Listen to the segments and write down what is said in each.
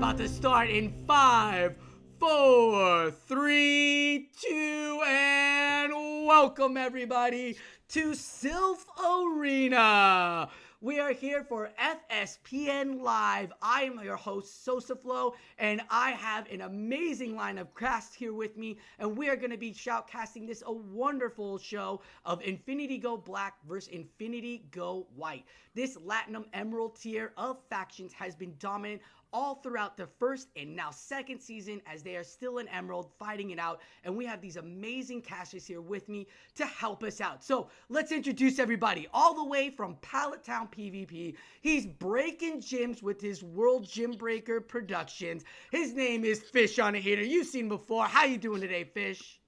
about to start in 5, 4, 3, 2, and welcome everybody to Silph Arena. We are here for FSPN Live. I am your host, SosaFlo, and I have an amazing line of cast here with me, and we are going to be shoutcasting this a wonderful show of Infinity Go Black versus Infinity Go White. This LATAM Emerald Tier of factions has been dominant all throughout the first and now second season, as they are still in Emerald fighting it out, and we have these amazing casters here with me to help us out. So let's introduce everybody all the way from Pallet Town PvP. He's breaking gyms with his World Gym Breaker Productions. His name is FishOnAHeater. You've seen him before. How you doing today, Fish?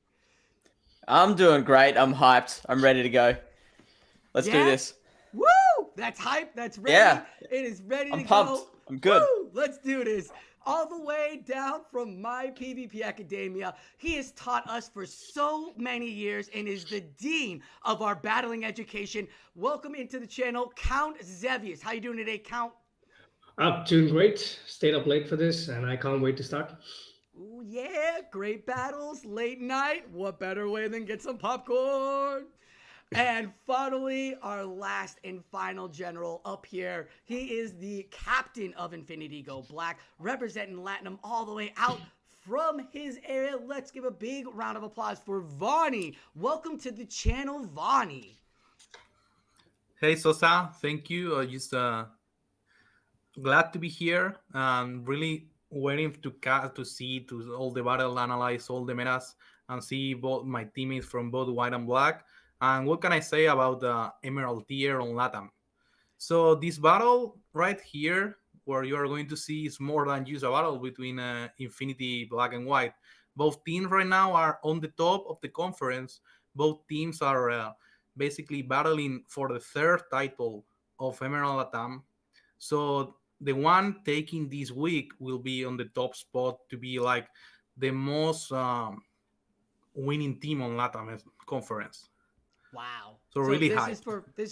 I'm doing great. I'm hyped. I'm ready to go. Let's do this. Woo! That's hype. That's ready. Yeah. It is ready to I'm pumped. go. I'm good. Woo! Let's do this. All the way down from my PvP Academia, he has taught us for so many years and is the dean of our battling education. Welcome into the channel, CountXevious. How you doing today, Count? I'm doing great. Stayed up late for this, and I can't wait to start. Ooh, yeah, great battles, late night. What better way than get some popcorn? And finally, our last and final general up here. He is the captain of Infinity Go Black, representing LATAM all the way out from his area. Let's give a big round of applause for vaNNiii. Welcome to the channel, vaNNiii. Hey, Sosa. Thank you. Just glad to be here. Really waiting to see all the battle, analyze all the metas, and see both my teammates from both white and black. And what can I say about the Emerald Tier on LATAM? So this battle right here, where you are going to see, is more than just a battle between Infinity Black and White. Both teams right now are on the top of the conference. Both teams are basically battling for the third title of Emerald LATAM. So the one taking this week will be on the top spot to be like the most winning team on LATAM conference. Wow. So really this high. is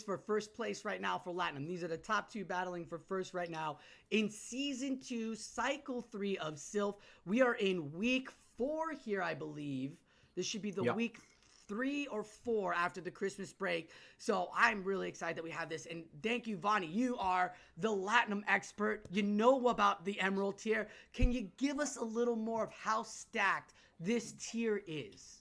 for first place right now for LATAM. These are the top two battling for first right now in season 2, cycle 3 of Silph. We are in week 4 here, I believe. This should be the week 3 or 4 after the Christmas break. So I'm really excited that we have this. And thank you, vaNNiii. You are the LATAM expert. You know about the Emerald Tier. Can you give us a little more of how stacked this tier is?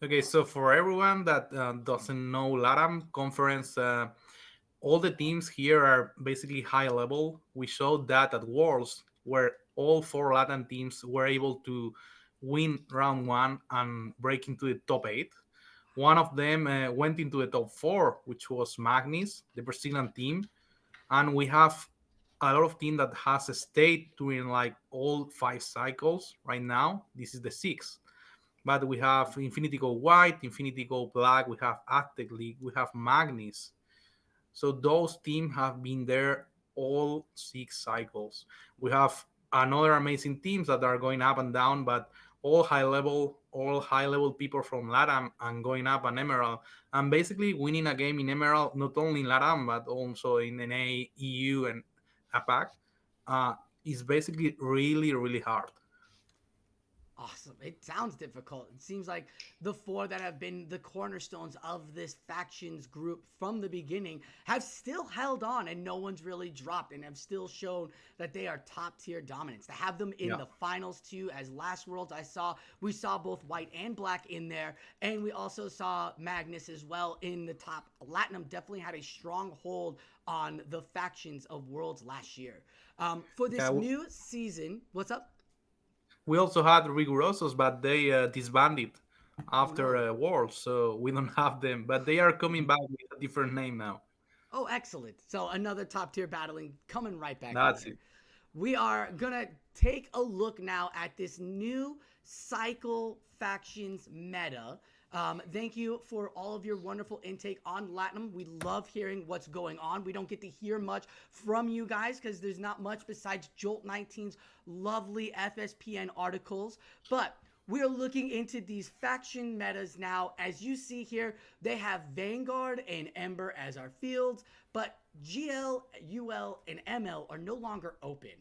Okay, so for everyone that doesn't know LATAM conference, all the teams here are basically high level. We showed that at Worlds, where all 4 LATAM teams were able to win round 1 and break into the top 8. One of them went into the top 4, which was vaNNiii, the Brazilian team. And we have a lot of team that has stayed during like all 5 cycles right now. This is the 6th. But we have Infinity Go White, Infinity Go Black, we have Aztec League, we have vaNNiii. So those teams have been there all 6 cycles. We have another amazing teams that are going up and down, but all high level people from LATAM and going up an Emerald. And basically winning a game in Emerald, not only in LATAM, but also in NA, EU, and APAC, is basically really, really hard. Awesome. It sounds difficult. It seems like the 4 that have been the cornerstones of this factions group from the beginning have still held on, and no one's really dropped, and have still shown that they are top tier dominance. To have them in the finals too, as last Worlds we saw both white and black in there, and we also saw vaNNiii as well in the top. LATAM definitely had a strong hold on the factions of Worlds last year. For this new season, what's up? We also had Rigurosos, but they disbanded after Worlds, so we don't have them. But they are coming back with a different name now. Oh, excellent. So another top tier battling coming right back. That's it. We are going to take a look now at this new cycle factions meta. Thank you for all of your wonderful intake on LATAM. We love hearing what's going on. We don't get to hear much from you guys because there's not much besides Jolt 19's lovely FSPN articles. But we're looking into these faction metas now. As you see here, they have Vanguard and Ember as our fields, but GL, UL, and ML are no longer open.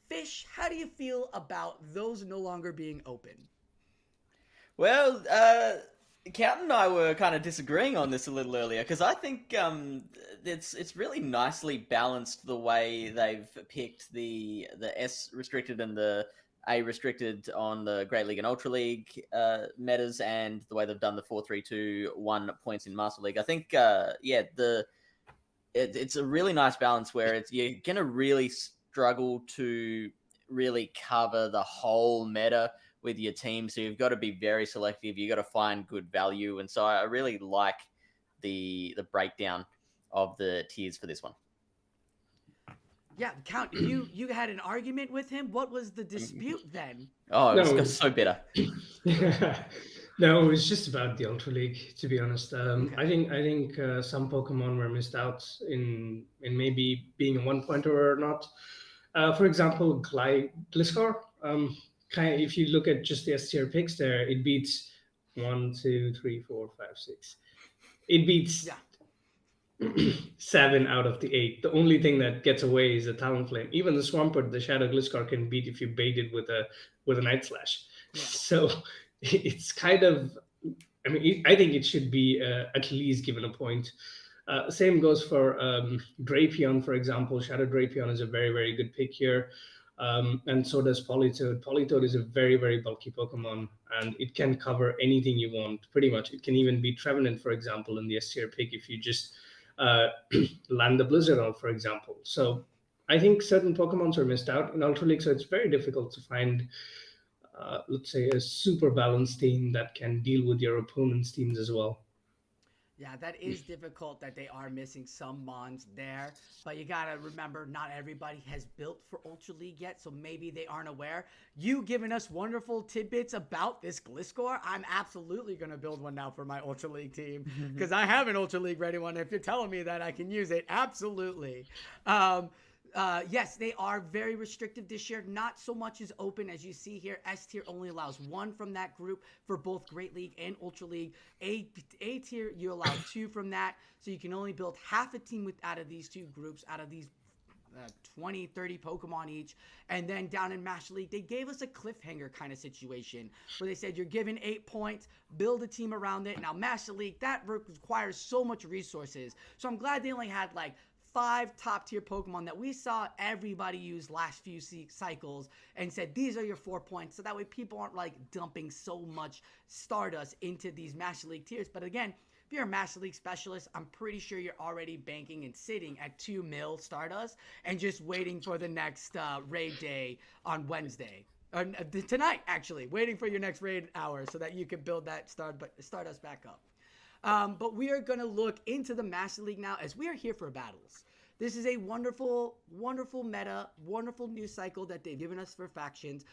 Fish, how do you feel about those no longer being open? Well, Count and I were kind of disagreeing on this a little earlier because I think it's really nicely balanced the way they've picked the S restricted and the A restricted on the Great League and Ultra League metas, and the way they've done the 4-3-2-1 points in Master League. I think it's a really nice balance where you're gonna really struggle to really cover the whole meta with your team, so you've got to be very selective. You got to find good value, and so I really like the breakdown of the tiers for this one. Yeah, Count, you had an argument with him. What was the dispute then? Oh, it No, was so bitter. no, it was just about the Ultra League. To be honest, Okay. I think some Pokemon were missed out in maybe being a one pointer or not. For example, Gliscor. If you look at just the S tier picks there, it beats 1, 2, 3, 4, 5, 6. It beats Yeah. 7 out of the 8. The only thing that gets away is a Talonflame. Even the Swampert, the Shadow Gliscor can beat if you bait it with a Night Slash. Yeah. So it's kind of, I mean, I think it should be at least given a point. Same goes for Drapion, for example. Shadow Drapion is a very, very good pick here. And so does Politoed. Politoed is a very, very bulky Pokemon, and it can cover anything you want, pretty much. It can even beat Trevenant, for example, in the S tier pick if you just land the Blizzard on, for example. So I think certain Pokemons are missed out in Ultra League, so it's very difficult to find, let's say, a super balanced team that can deal with your opponent's teams as well. Yeah, that is difficult that they are missing some mons there. But you got to remember, not everybody has built for Ultra League yet, so maybe they aren't aware. You giving us wonderful tidbits about this Gliscor. I'm absolutely going to build one now for my Ultra League team because I have an Ultra League ready one. If you're telling me that I can use it, absolutely. Yes, they are very restrictive this year. Not so much as open as you see here. S tier only allows one from that group for both Great League and Ultra League. A tier, you allow 2 from that. So you can only build half a team out of these two groups, out of these 20, 30 Pokemon each. And then down in Master League, they gave us a cliffhanger kind of situation where they said you're given 8 points, build a team around it. Now, Master League, that requires so much resources. So I'm glad they only had like 5 top tier Pokemon that we saw everybody use last few cycles and said, these are your 4 points. So that way people aren't like dumping so much Stardust into these Master League tiers. But again, if you're a Master League specialist, I'm pretty sure you're already banking and sitting at 2 mil Stardust and just waiting for the next raid day on Wednesday. Or tonight, actually, waiting for your next raid hour so that you can build that Stardust back up. But we are going to look into the Master League now as we are here for battles. This is a wonderful, wonderful meta, wonderful news cycle that they've given us for factions.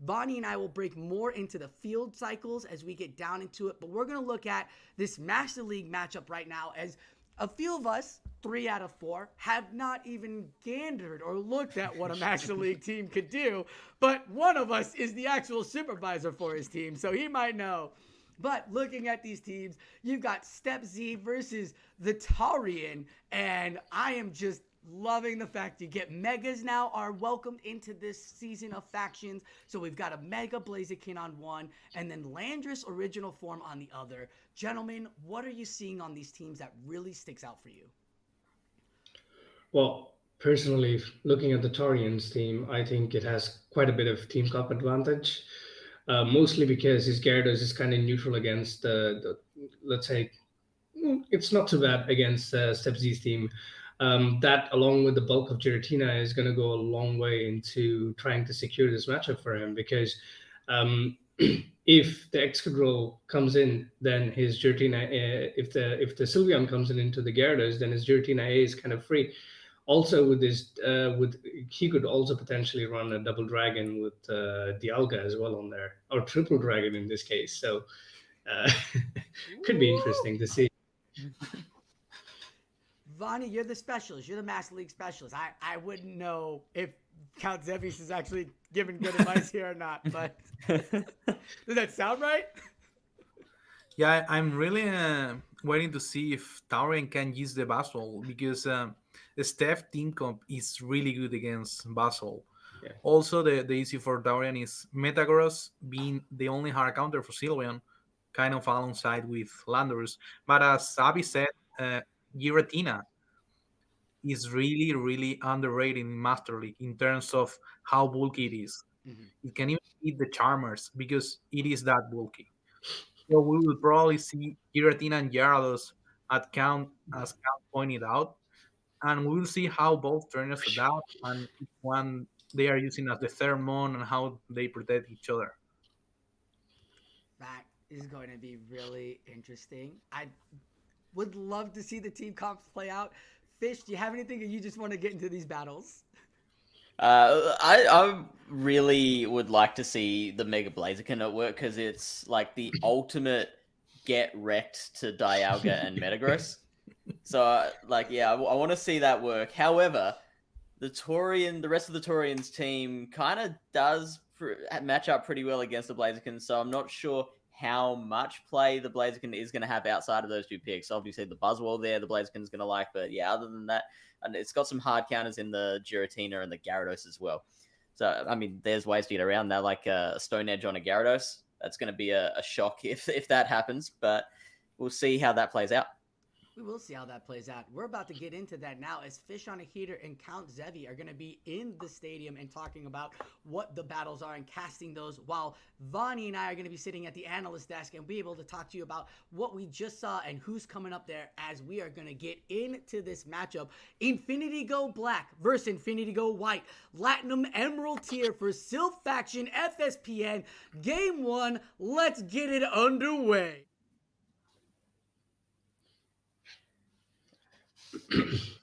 vaNNiii and I will break more into the field cycles as we get down into it. But we're going to look at this Master League matchup right now as a few of us, 3 out of 4, have not even gandered or looked at what a Master League team could do. But one of us is the actual supervisor for his team, so he might know. But looking at these teams, you've got Step Z versus the Tarian, and I am just loving the fact you get Megas now are welcomed into this season of factions. So we've got a Mega Blaziken on one, and then Landorus original form on the other. Gentlemen, what are you seeing on these teams that really sticks out for you? Well, personally, looking at the Torians team, I think it has quite a bit of team cup advantage. Mostly because his Gyarados is kind of neutral against let's say, it's not too bad against Step Z's team. That, along with the bulk of Giratina, is going to go a long way into trying to secure this matchup for him because if the Excadrill comes in, then his Giratina, if the Sylveon comes in into the Gyarados, then his Giratina A is kind of free. Also, with this, he could also potentially run a double dragon with Dialga as well on there, or triple dragon in this case. So, could be interesting to see. vaNNiii, you're the specialist. You're the Master League specialist. I wouldn't know if CountXevious is actually giving good advice here or not, but does that sound right? Yeah, I'm really waiting to see if Taurian can use the Basol because the Steph team comp is really good against Basol. Also, the issue for Dorian is Metagross being the only hard counter for Sylveon, kind of alongside with Landorus. But as Abby said, uh, Giratina is really, really underrated in Master League in terms of how bulky it is. Mhm. It can even beat the Charmers because it is that bulky. So we will probably see Giratina and Gyarados at count, as Count pointed out, and we will see how both trainers adapt and which one they are using as the third mon and how they protect each other. That is going to be really interesting. I would love to see the team comps play out. Fish, do you have anything, or you just want to get into these battles? I really would like to see the Mega Blaziken at work because it's like the ultimate get wrecked to Dialga and Metagross. So, yeah, I want to see that work. However, the rest of the Torian's team kind of does match up pretty well against the Blaziken, so I'm not sure how much play the Blaziken is going to have outside of those two picks. Obviously, the Buzzwole there, the Blaziken's going to like, but yeah, other than that, and it's got some hard counters in the Giratina and the Gyarados as well. So, I mean, there's ways to get around that, like a Stone Edge on a Gyarados. That's going to be a shock if that happens, but we'll see how that plays out. We will see how that plays out. We're about to get into that now as FishOnAHeater and CountXevious are going to be in the stadium and talking about what the battles are and casting those, while vaNNiii and I are going to be sitting at the analyst desk and be able to talk to you about what we just saw and who's coming up there as we are going to get into this matchup. Infinity Go Black versus Infinity Go White. LATAM Emerald Tier for Silph Faction FSPN. Game 1. Let's get it underway.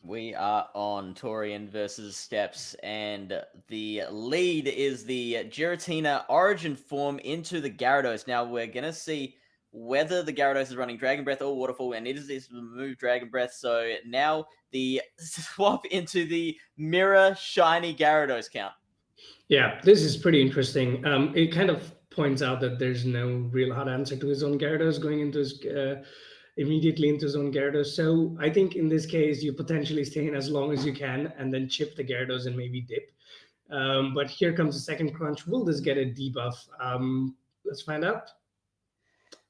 We are on Torian versus Steps, and the lead is the Giratina Origin form into the Gyarados. Now we're going to see whether the Gyarados is running Dragon Breath or Waterfall, and it is this move Dragon Breath. So now the swap into the Mirror Shiny Gyarados count. Yeah, this is pretty interesting. It kind of points out that there's no real hard answer to his own Gyarados going into his immediately into his own Gyarados. So I think in this case, you potentially stay in as long as you can and then chip the Gyarados and maybe dip. But here comes the second crunch. Will this get a debuff? Let's find out.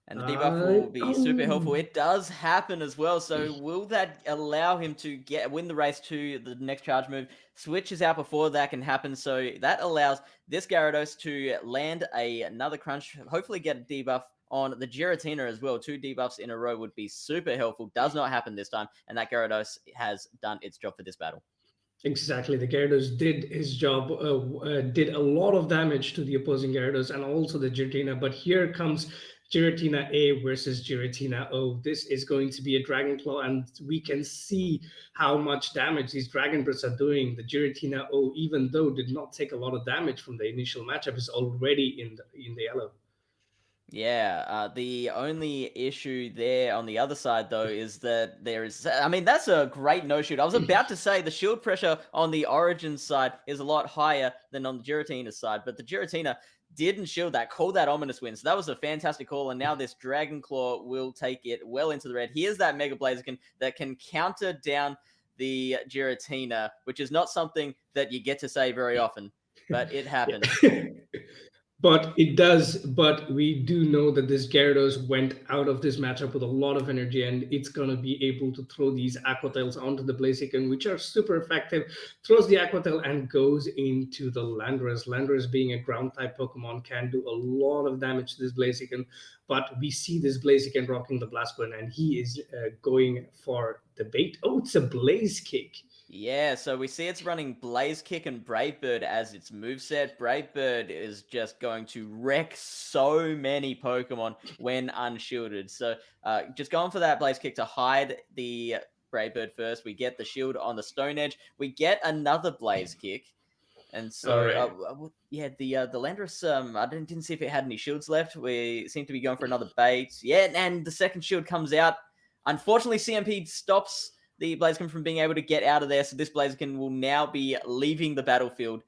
And the debuff will be super helpful. It does happen as well. So will that allow him to win the race to the next charge move? Switch is out before that can happen. So that allows this Gyarados to land another crunch, hopefully get a debuff on the Giratina as well. 2 debuffs in a row would be super helpful. Does not happen this time. And that Gyarados has done its job for this battle. Exactly. The Gyarados did his job, did a lot of damage to the opposing Gyarados and also the Giratina. But here comes Giratina A versus Giratina O. This is going to be a Dragon Claw, and we can see how much damage these Dragon Breaths are doing. The Giratina O, even though did not take a lot of damage from the initial matchup, is already in the yellow. Yeah, the only issue there on the other side, though, is that that's a great no-shoot. I was about to say the shield pressure on the Origin side is a lot higher than on the Giratina side, but the Giratina didn't shield that, called that ominous win. So that was a fantastic call, and now this Dragon Claw will take it well into the red. Here's that Mega Blaziken that can counter down the Giratina, which is not something that you get to say very often, but it happens. But it does. But we do know that this Gyarados went out of this matchup with a lot of energy, and it's going to be able to throw these Aqua Tails onto the Blaziken, which are super effective. Throws the Aqua Tail and goes into the Landorus. Landorus, being a ground-type Pokemon, can do a lot of damage to this Blaziken. But we see this Blaziken rocking the Blast Burn, and he is going for the bait. Oh, it's a Blaze Kick. Yeah, so we see it's running Blaze Kick and Brave Bird as its moveset. Brave Bird is just going to wreck so many Pokemon when unshielded. So just going for that Blaze Kick to hide the Brave Bird first. We get the shield on the Stone Edge. We get another Blaze Kick. And so, the Landorus, I didn't see if it had any shields left. We seem to be going for another bait. Yeah, and the second shield comes out. Unfortunately, CMP stops the Blaziken from being able to get out of there, so this Blaziken will now be leaving the battlefield.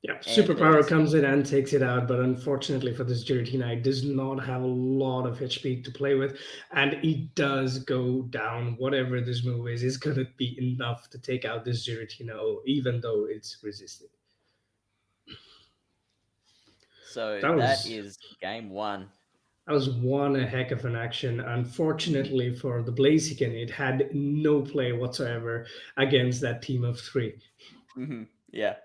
Yeah, And superpower comes in and takes it out, but unfortunately for this Giratina, it does not have a lot of HP to play with, and it does go down. Whatever this move is gonna be enough to take out this Giratina, even though it's resisted. so That that was is game one. that was one a heck of an action. Unfortunately for the Blaziken, it had no play whatsoever against that team of three. Yeah.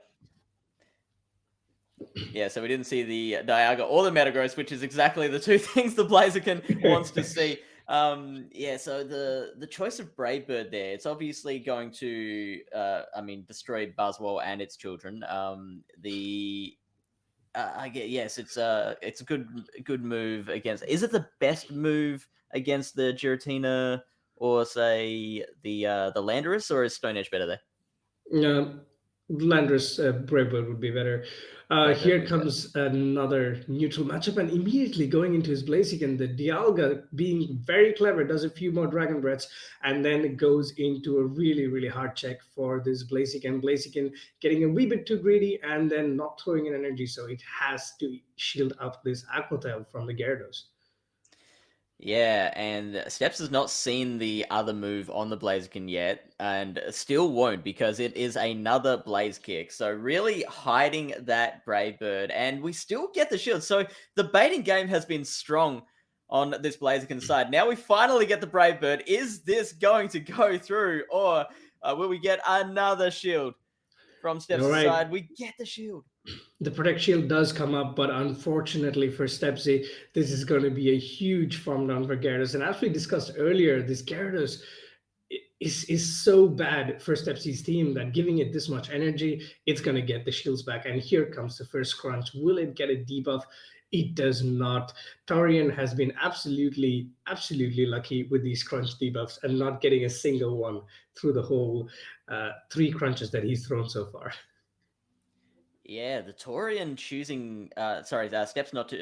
Yeah, so we didn't see the Dialga or the Metagross, which is exactly the two things the Blaziken wants to see. Yeah, so the choice of Brave Bird there, it's obviously going to, destroy Buzzwole and its children. I get yes, it's a good move against. Is it the best move against the Giratina or say the Landorus, or is Stone Edge better there? Landorus Brave would be better. Brave Bird Here would be better. comes another neutral matchup, and immediately going into his Blaziken, the Dialga, being very clever, does a few more Dragon Breaths, and then goes into a really, really hard check for this Blaziken. Blaziken getting a wee bit too greedy and then not throwing in energy, so it has to shield up this Aqua Tail from the Gyarados. Yeah, and Steps has not seen the other move on the Blaziken yet, and still won't because it is another Blaze Kick. So really hiding that Brave Bird, and we still get the shield. So the baiting game has been strong on this Blaziken side. Now we finally get the Brave Bird. Is this going to go through, or will we get another shield from All Steps' right, side? We get the shield. the Protect Shield does come up, but unfortunately for Stepsy, this is going to be a huge farm down for Gyarados. And as we discussed earlier, this Gyarados is so bad for Stepsy's team that giving it this much energy, it's going to get the shields back. And here comes the first crunch. Will it get a debuff? It does not. Torian has been absolutely lucky with these crunch debuffs and not getting a single one through the whole three crunches that he's thrown so far. Yeah, the Torian choosing, Steps not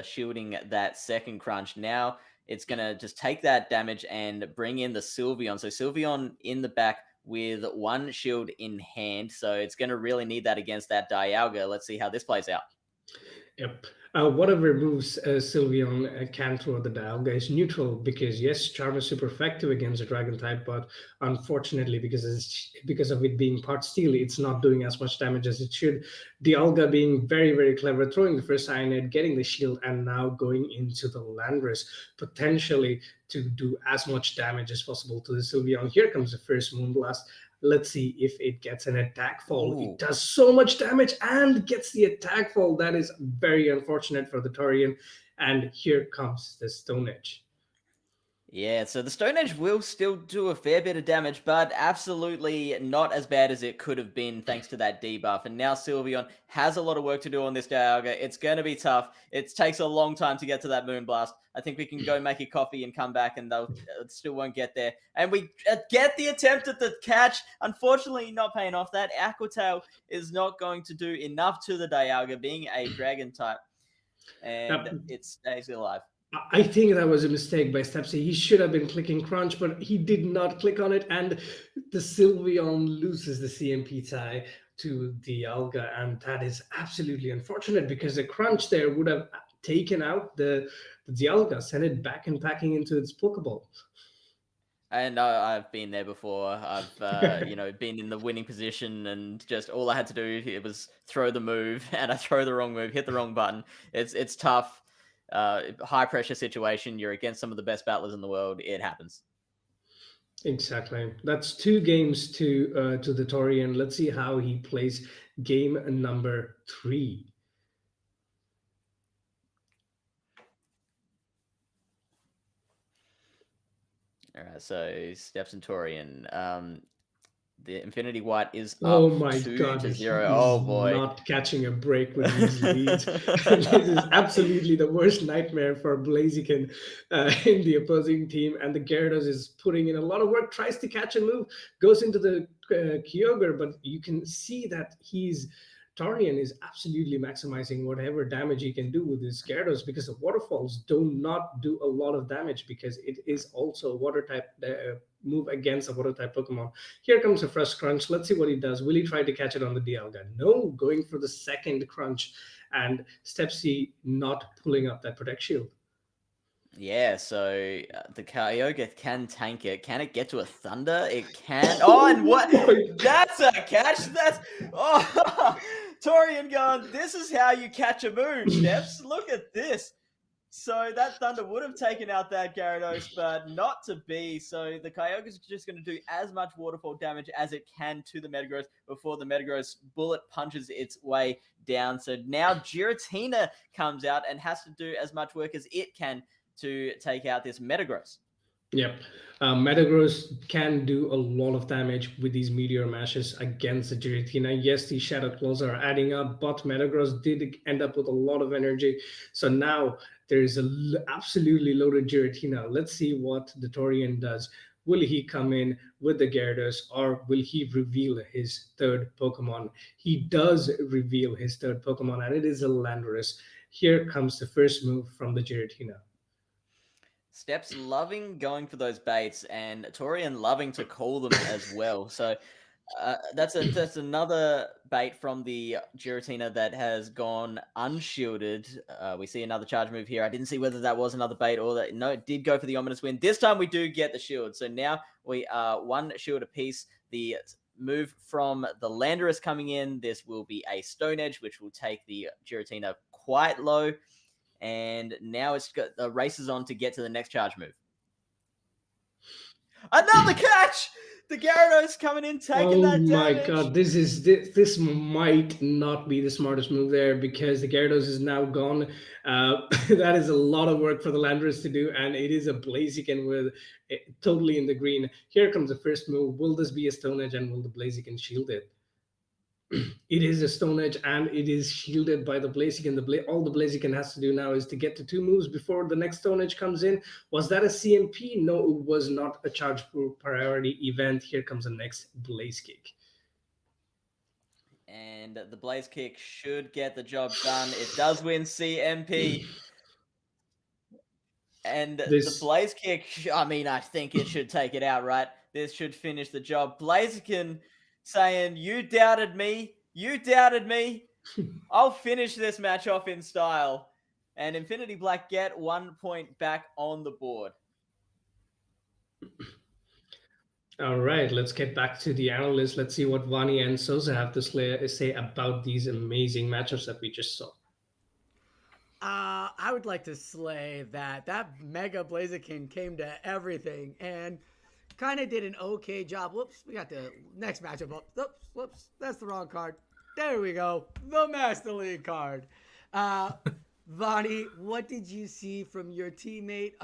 shielding that second crunch. Now it's gonna just take that damage and bring in the Sylveon. So Sylveon in the back with one shield in hand. So it's gonna really need that against that Dialga. Let's see how this plays out. Yep. Whatever moves Sylveon can throw the Dialga is neutral because yes, Charm is super effective against a Dragon type, but unfortunately because of it being part Steel, it's not doing as much damage as it should. Dialga being very clever, throwing the first Cyanide, getting the shield, and now going into the Landorus potentially to do as much damage as possible to the Sylveon. Here comes the first Moonblast. Let's see if it gets an attack fall. Ooh. It does so much damage and gets the attack fall. That is very unfortunate for the Torian. And here comes the Stone Edge. Yeah, so the Stone Edge will still do a fair bit of damage, but absolutely not as bad as it could have been thanks to that debuff. And now Sylveon has a lot of work to do on this Dialga. It's going to be tough. It takes a long time to get to that Moonblast. I think we can go make a coffee and come back, and they'll still won't get there. And we get the attempt at the catch. Unfortunately, not paying off. That Aqua Tail is not going to do enough to the Dialga, being a Dragon type. And it stays alive. I think that was a mistake by Stepsy. He should have been clicking Crunch, but he did not click on it, and the Sylveon loses the CMP tie to Dialga, and that is absolutely unfortunate because the Crunch there would have taken out the Dialga, sent it back and packing into its Pokeball. And I've been there before. I've been in the winning position, and just all I had to do it was throw the move, and I throw the wrong move, hit the wrong button. It's tough. High pressure situation. You're against some of the best battlers in the world. It happens. Exactly. That's 2 games to the Torian. Let's see how he plays game number 3. All right. So Steps and Torian. The Infinity White is Oh up my 2 god, to he's 0. Oh boy. not catching a break with these leads. This is absolutely the worst nightmare for Blaziken in the opposing team. And the Gyarados is putting in a lot of work, tries to catch and move, goes into the Kyogre, but you can see that Torian is absolutely maximizing whatever damage he can do with his Gyarados because the waterfalls do not do a lot of damage because it is also water type move against a water type Pokemon. Here comes the first crunch. Let's see what he does. Will he try to catch it on the Dialga? No, going for the second crunch, and Step C not pulling up that Protect Shield. Yeah, so the Kyogre can tank it. Can it get to a Thunder? It can. Oh, and what? That's a catch. That's Torian going, this is how you catch a move, Steps. Look at this. So that Thunder would have taken out that Gyarados, but not to be. So the Kyogre's just going to do as much waterfall damage as it can to the Metagross before the Metagross bullet punches its way down. So now Giratina comes out and has to do as much work as it can to take out this Metagross. Yep. Metagross can do a lot of damage with these Meteor Mashes against the Giratina. Yes, these Shadow Claws are adding up, but Metagross did end up with a lot of energy. So now there is a absolutely loaded Giratina. Let's see what the Torian does. Will he come in with the Gyarados, or will he reveal his third Pokemon? He does reveal his third Pokemon, and it is a Landorus. Here comes the first move from the Giratina. Steps loving going for those baits, and Torian loving to call them as well. So that's another bait from the Giratina that has gone unshielded. We see another charge move here. I didn't see whether that was another bait or that. No, it did go for the Ominous Wind. This time we do get the shield. So now we are one shield apiece. The move from the Landorus coming in, this will be a Stone Edge, which will take the Giratina quite low. And now it's got the races on to get to the next charge move. Another catch! The Gyarados coming in, taking that damage. Oh my god, this might not be the smartest move there, because the Gyarados is now gone. That is a lot of work for the Landorus to do, and it is a Blaziken with totally in the green. Here comes the first move. Will this be a Stone Edge, and will the Blaziken shield it? It is a Stone Edge, and it is shielded by the Blaziken. All the Blaziken has to do now is to get to 2 moves before the next Stone Edge comes in. Was that a CMP? No, it was not a charge priority event. Here comes the next Blaze Kick. And the Blaze Kick should get the job done. It does win CMP. And the Blaze Kick, I mean, I think it should take it out, right? This should finish the job. Blaziken saying, you doubted me. You doubted me. I'll finish this match off in style. And Infinity Black get 1 point back on the board. All right, let's get back to the analysts. Let's see what vaNNiii and Sosa have to say about these amazing matchups that we just saw. I would like to slay that Mega Blaziken came to everything and kind of did an okay job. Whoops, we got the next matchup up. Whoops, that's the wrong card. There we go, the Master League card. vaNNiii, what did you see from your teammate,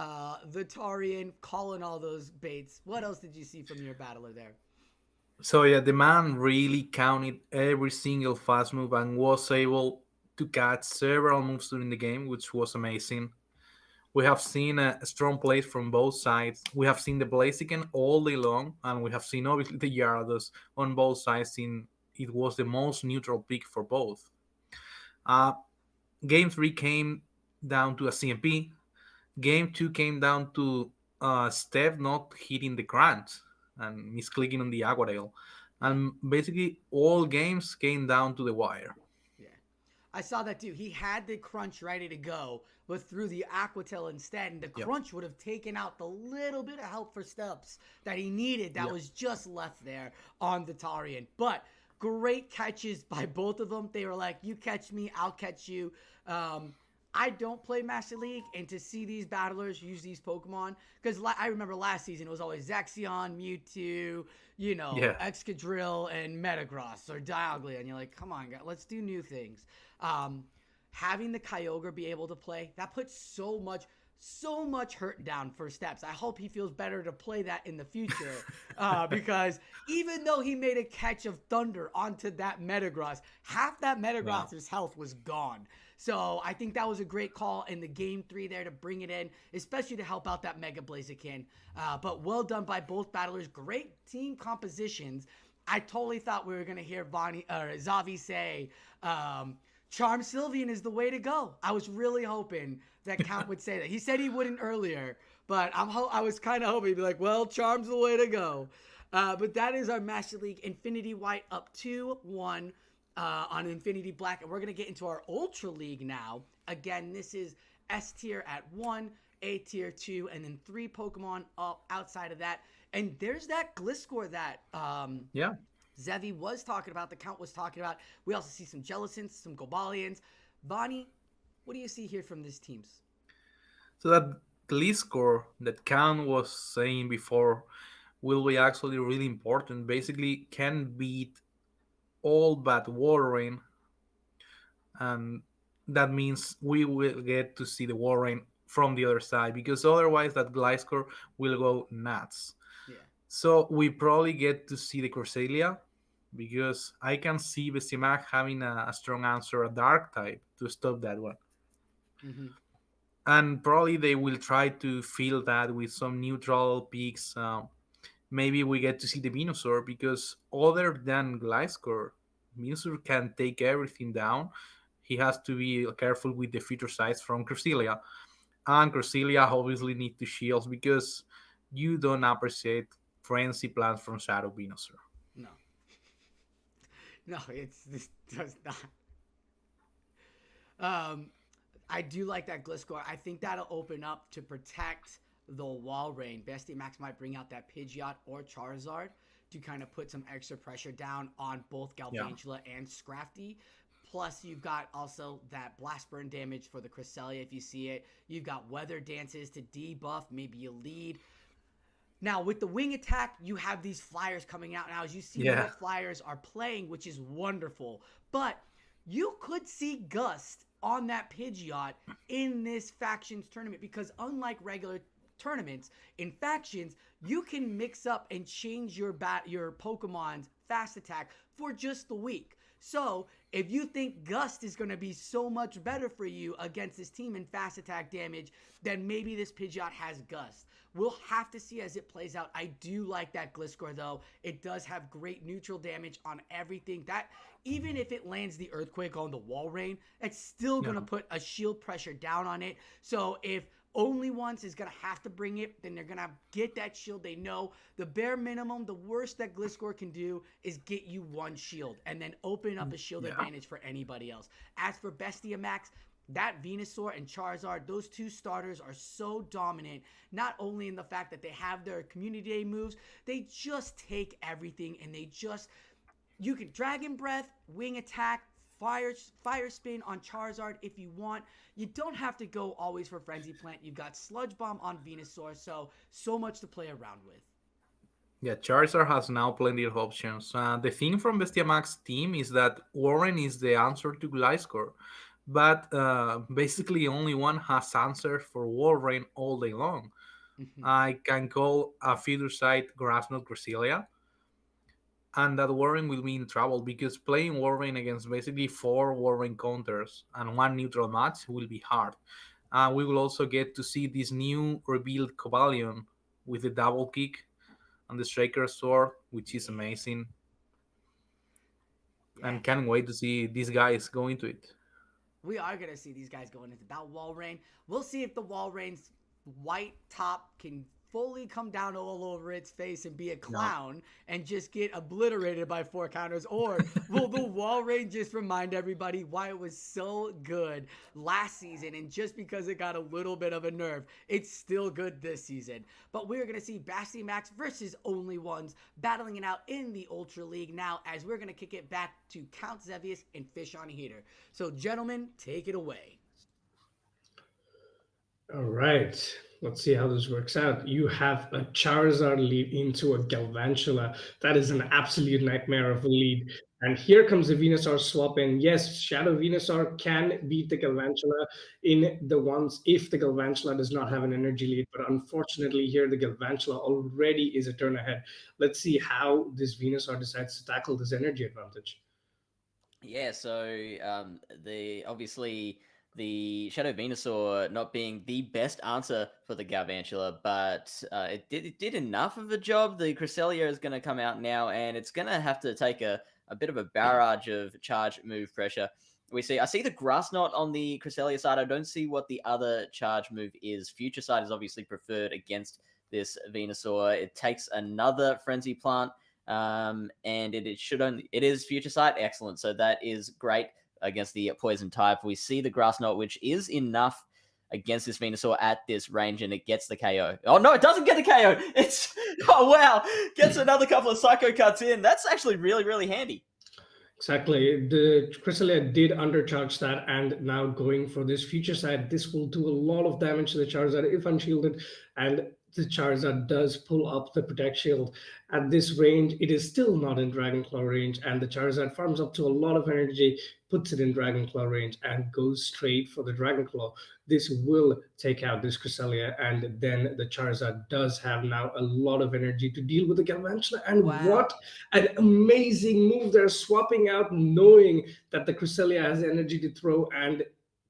the Tarian, calling all those baits? What else did you see from your battler there? So yeah, the man really counted every single fast move and was able to catch several moves during the game, which was amazing. We have seen a strong plays from both sides. We have seen the Blaziken all day long, and we have seen obviously the Gyarados on both sides. It was the most neutral pick for both. Game 3 came down to a CMP. Game 2 came down to Steph not hitting the crunch and misclicking on the Aquadale. And basically all games came down to the wire. I saw that too. He had the crunch ready to go, but threw the Aquatail instead, and the crunch would have taken out the little bit of help for Steps that he needed that was just left there on the Tarian. But great catches by both of them. They were like, you catch me, I'll catch you. I don't play Master League, and to see these battlers use these Pokemon, because I remember last season it was always Zaxion, Mewtwo, Excadrill, and Metagross or Dialga, and you're like, come on, guys, let's do new things. Having the Kyogre be able to play, that puts so much hurt down for Steps. I hope he feels better to play that in the future, because even though he made a catch of Thunder onto that Metagross, half that Metagross's health was gone. So I think that was a great call in the game 3 there to bring it in, especially to help out that Mega Blaziken. But well done by both battlers. Great team compositions. I totally thought we were going to hear Xavi say, Charm Sylveon is the way to go. I was really hoping that Count would say that. He said he wouldn't earlier, But I was kind of hoping he'd be like, well, Charm's the way to go. But that is our Master League. Infinity White up 2-1 on Infinity Black. And we're going to get into our Ultra League now. Again, this is S tier at 1, A tier 2, and then 3 Pokemon up outside of that. And there's that Gliscor that Yeah. Zevi was talking about, the Count was talking about. We also see some Jellicents, some Gobalions. vaNNiii, what do you see here from these teams? So that Gliscor that Khan was saying before will be actually really important. Basically, can beat all but Warren, and that means we will get to see the Warren from the other side because otherwise that Gliscor will go nuts. Yeah. So we probably get to see the Cresselia because I can see Bestimac having a strong answer, a dark type, to stop that one. Mm-hmm. And probably they will try to fill that with some neutral picks. Maybe we get to see the Venusaur because other than Gliscor, Venusaur can take everything down. He has to be careful with the future size from Cresselia. And Cresselia obviously need to shield because you don't appreciate frenzy plans from Shadow Venusaur. No. No, this does not. I do like that Gliscor. I think that'll open up to protect the wall rain. Bestie Max might bring out that Pidgeot or Charizard to kind of put some extra pressure down on both Galvantula and Scrafty. Plus, you've got also that blast burn damage for the Cresselia if you see it. You've got weather dances to debuff, maybe you lead. Now, with the wing attack, you have these flyers coming out now. As you see, more flyers are playing, which is wonderful. But you could see Gust on that Pidgeot in this Factions tournament because unlike regular tournaments, in Factions, you can mix up and change your Pokemon's fast attack for just the week. So, if you think Gust is going to be so much better for you against this team in fast attack damage, then maybe this Pidgeot has Gust. We'll have to see as it plays out. I do like that Gliscor, though. It does have great neutral damage on everything. That even if it lands the Earthquake on the Wall Rain, it's still going to put a shield pressure down on it. So if only once is going to have to bring it, then they're going to get that shield. They know the bare minimum, the worst that Gliscor can do is get you one shield and then open up a shield advantage for anybody else. As for Bestia Max, that Venusaur and Charizard, those two starters are so dominant, not only in the fact that they have their Community Day moves, they just take everything and you can Dragon Breath, Wing Attack, Fire Spin on Charizard if you want. You don't have to go always for Frenzy Plant. You've got Sludge Bomb on Venusaur, so much to play around with. Yeah, Charizard has now plenty of options. The thing from Bestia Max team is that Warren is the answer to Gliscor, but basically only one has answer for Warren all day long. I can call a feeder site Grassnode Cresselia, and that Warren will be in trouble because playing Warren against basically 4 Warren counters and 1 neutral match will be hard. We will also get to see this new revealed Cobalion with the double kick and the Striker Sword, which is amazing. And can't wait to see these guys go into it. We are going to see these guys going into that Wall Rain. We'll see if the Wall Rain's white top can fully come down all over its face and be a clown and just get obliterated by 4 counters, or will the Wall Rain just remind everybody why it was so good last season, and just because it got a little bit of a nerf, it's still good this season. But we're going to see Basti Max versus Only Ones battling it out in the Ultra League now, as we're going to kick it back to CountXevious and FishOnAHeater. So gentlemen, take it away. All right, let's see how this works out. You have a Charizard lead into a Galvantula. That is an absolute nightmare of a lead. And here comes the Venusaur swap in. Yes, Shadow Venusaur can beat the Galvantula in the ones if the Galvantula does not have an energy lead. But unfortunately here, the Galvantula already is a turn ahead. Let's see how this Venusaur decides to tackle this energy advantage. Yeah, so the Shadow Venusaur not being the best answer for the Galvantula, but it did enough of a job. The Cresselia is going to come out now, and it's going to have to take a bit of a barrage of charge move pressure. I see the Grass Knot on the Cresselia side. I don't see what the other charge move is. Future Sight is obviously preferred against this Venusaur. It takes another Frenzy Plant, and it is Future Sight. Excellent. So that is great against the Poison type. We see the Grass Knot, which is enough against this Venusaur at this range, and it gets the KO. Oh no, it doesn't get the KO. It's wow, gets another couple of Psycho Cuts in. That's actually really, really handy. Exactly. The Cresselia did undercharge that, and now going for this Future Sight, this will do a lot of damage to the Charizard if unshielded, and the Charizard does pull up the Protect Shield. At this range, it is still not in Dragon Claw range, and the Charizard farms up to a lot of energy, puts it in Dragon Claw range, and goes straight for the Dragon Claw. This will take out this Cresselia, and then the Charizard does have now a lot of energy to deal with the Galvantula. And what an amazing move! They're swapping out, knowing that the Cresselia has energy to throw, and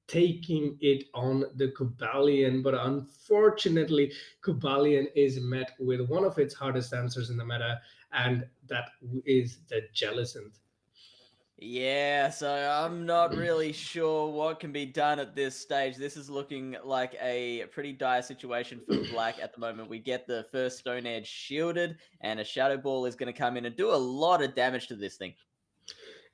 taking it on the Cobalion. But unfortunately, Cobalion is met with one of its hardest answers in the meta, and that is the Jellicent. Yeah, so I'm not really sure what can be done at this stage. This is looking like a pretty dire situation for Black at the moment. We get the first Stone Edge shielded, and a Shadow Ball is going to come in and do a lot of damage to this thing.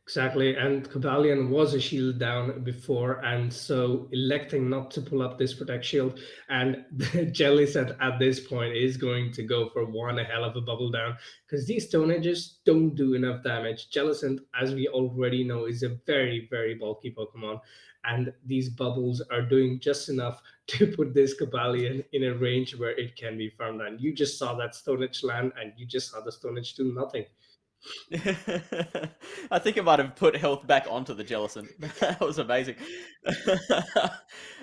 Exactly, and Cobalion was a shield down before, and so electing not to pull up this Protect Shield, and the Jellicent at this point is going to go for one hell of a bubble down, because these Stone Edges don't do enough damage. Jellicent, as we already know, is a very, very bulky Pokemon, and these bubbles are doing just enough to put this Cobalion in a range where it can be farmed. And you just saw that Stone Edge land, and you just saw the Stone Edge do nothing. I think I might have put health back onto the Jellicent. That was amazing.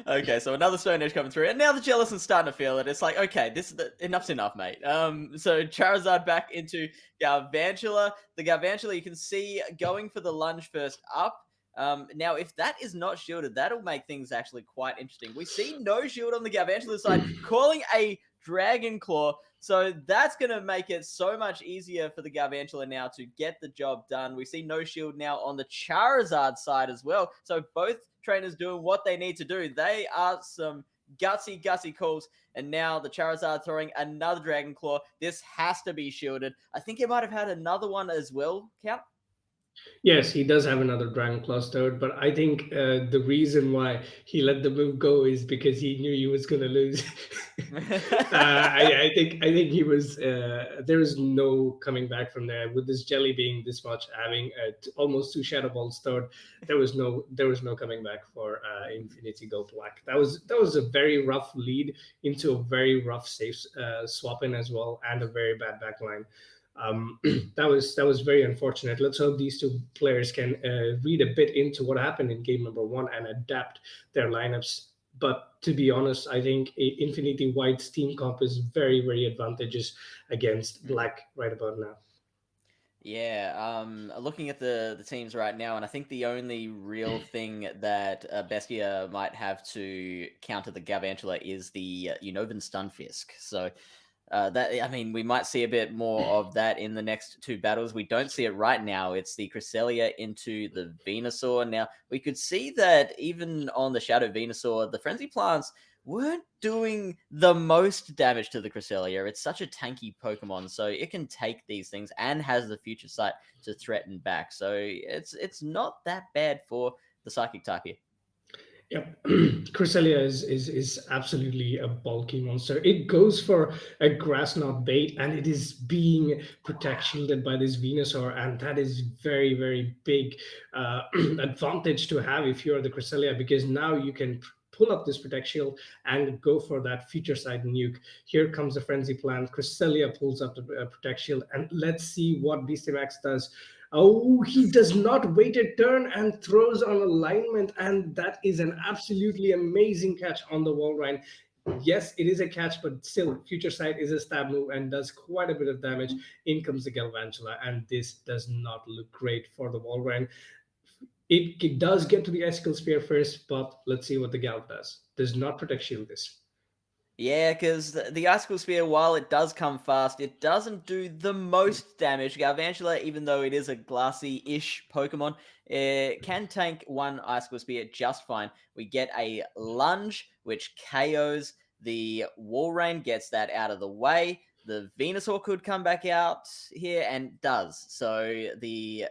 Okay, so another Stone Edge coming through, and now the Jellicent's starting to feel it. It's like, okay, enough's enough, mate. So Charizard back into Galvantula. The Galvantula, you can see going for the lunge first up. Now, if that is not shielded, that'll make things actually quite interesting. We see no shield on the Galvantula side, calling a Dragon Claw. So that's going to make it so much easier for the Galvantula now to get the job done. We see no shield now on the Charizard side as well. So both trainers doing what they need to do. They are some gutsy calls. And now the Charizard throwing another Dragon Claw. This has to be shielded. I think it might have had another one as well, Count. Yes, he does have another Dragon Claw Toad, but I think the reason why he let the move go is because he knew he was going to lose. I think he was. There is no coming back from there. With this jelly being this much, having almost two Shadow Balls Toad, there was no coming back for Infinity Go Black. That was a very rough lead into a very rough safe swap in as well, and a very bad backline. That was very unfortunate. Let's hope these two players can read a bit into what happened in game number one and adapt their lineups. But to be honest, I think Infinity White's team comp is very, very advantageous against Black right about now. Yeah, looking at the teams right now, and I think the only real thing that Bestia might have to counter the Galvantula is the Unova Stunfisk. So we might see a bit more of that in the next two battles. We don't see it right now. It's the Cresselia into the Venusaur. Now, we could see that even on the Shadow Venusaur, the Frenzy Plants weren't doing the most damage to the Cresselia. It's such a tanky Pokemon, so it can take these things and has the Future Sight to threaten back. So it's not that bad for the Psychic type here. Yep, Cresselia is absolutely a bulky monster. It goes for a Grass Knot bait, and it is being Protect Shielded by this Venusaur, and that is very, very big advantage to have if you're the Cresselia, because now you can pull up this Protect Shield and go for that Future Sight nuke. Here comes the Frenzy Plant. Cresselia pulls up the Protect Shield, and let's see what Beastemax does. Oh, he does not wait a turn and throws on alignment, and that is an absolutely amazing catch on the Walrein. Yes, it is a catch, but still, Future Sight is a stab move and does quite a bit of damage. In comes the Galvantula, and this does not look great for the Walrein. It does get to the Icicle Spear first, but let's see what the Gal does. Does not Protect Shield this. Yeah, because the Icicle Spear, while it does come fast, it doesn't do the most damage. Galvantula, even though it is a glassy-ish Pokemon, it can tank one Icicle Spear just fine. We get a Lunge, which KOs the Walrein, gets that out of the way. The Venusaur could come back out here and does. So the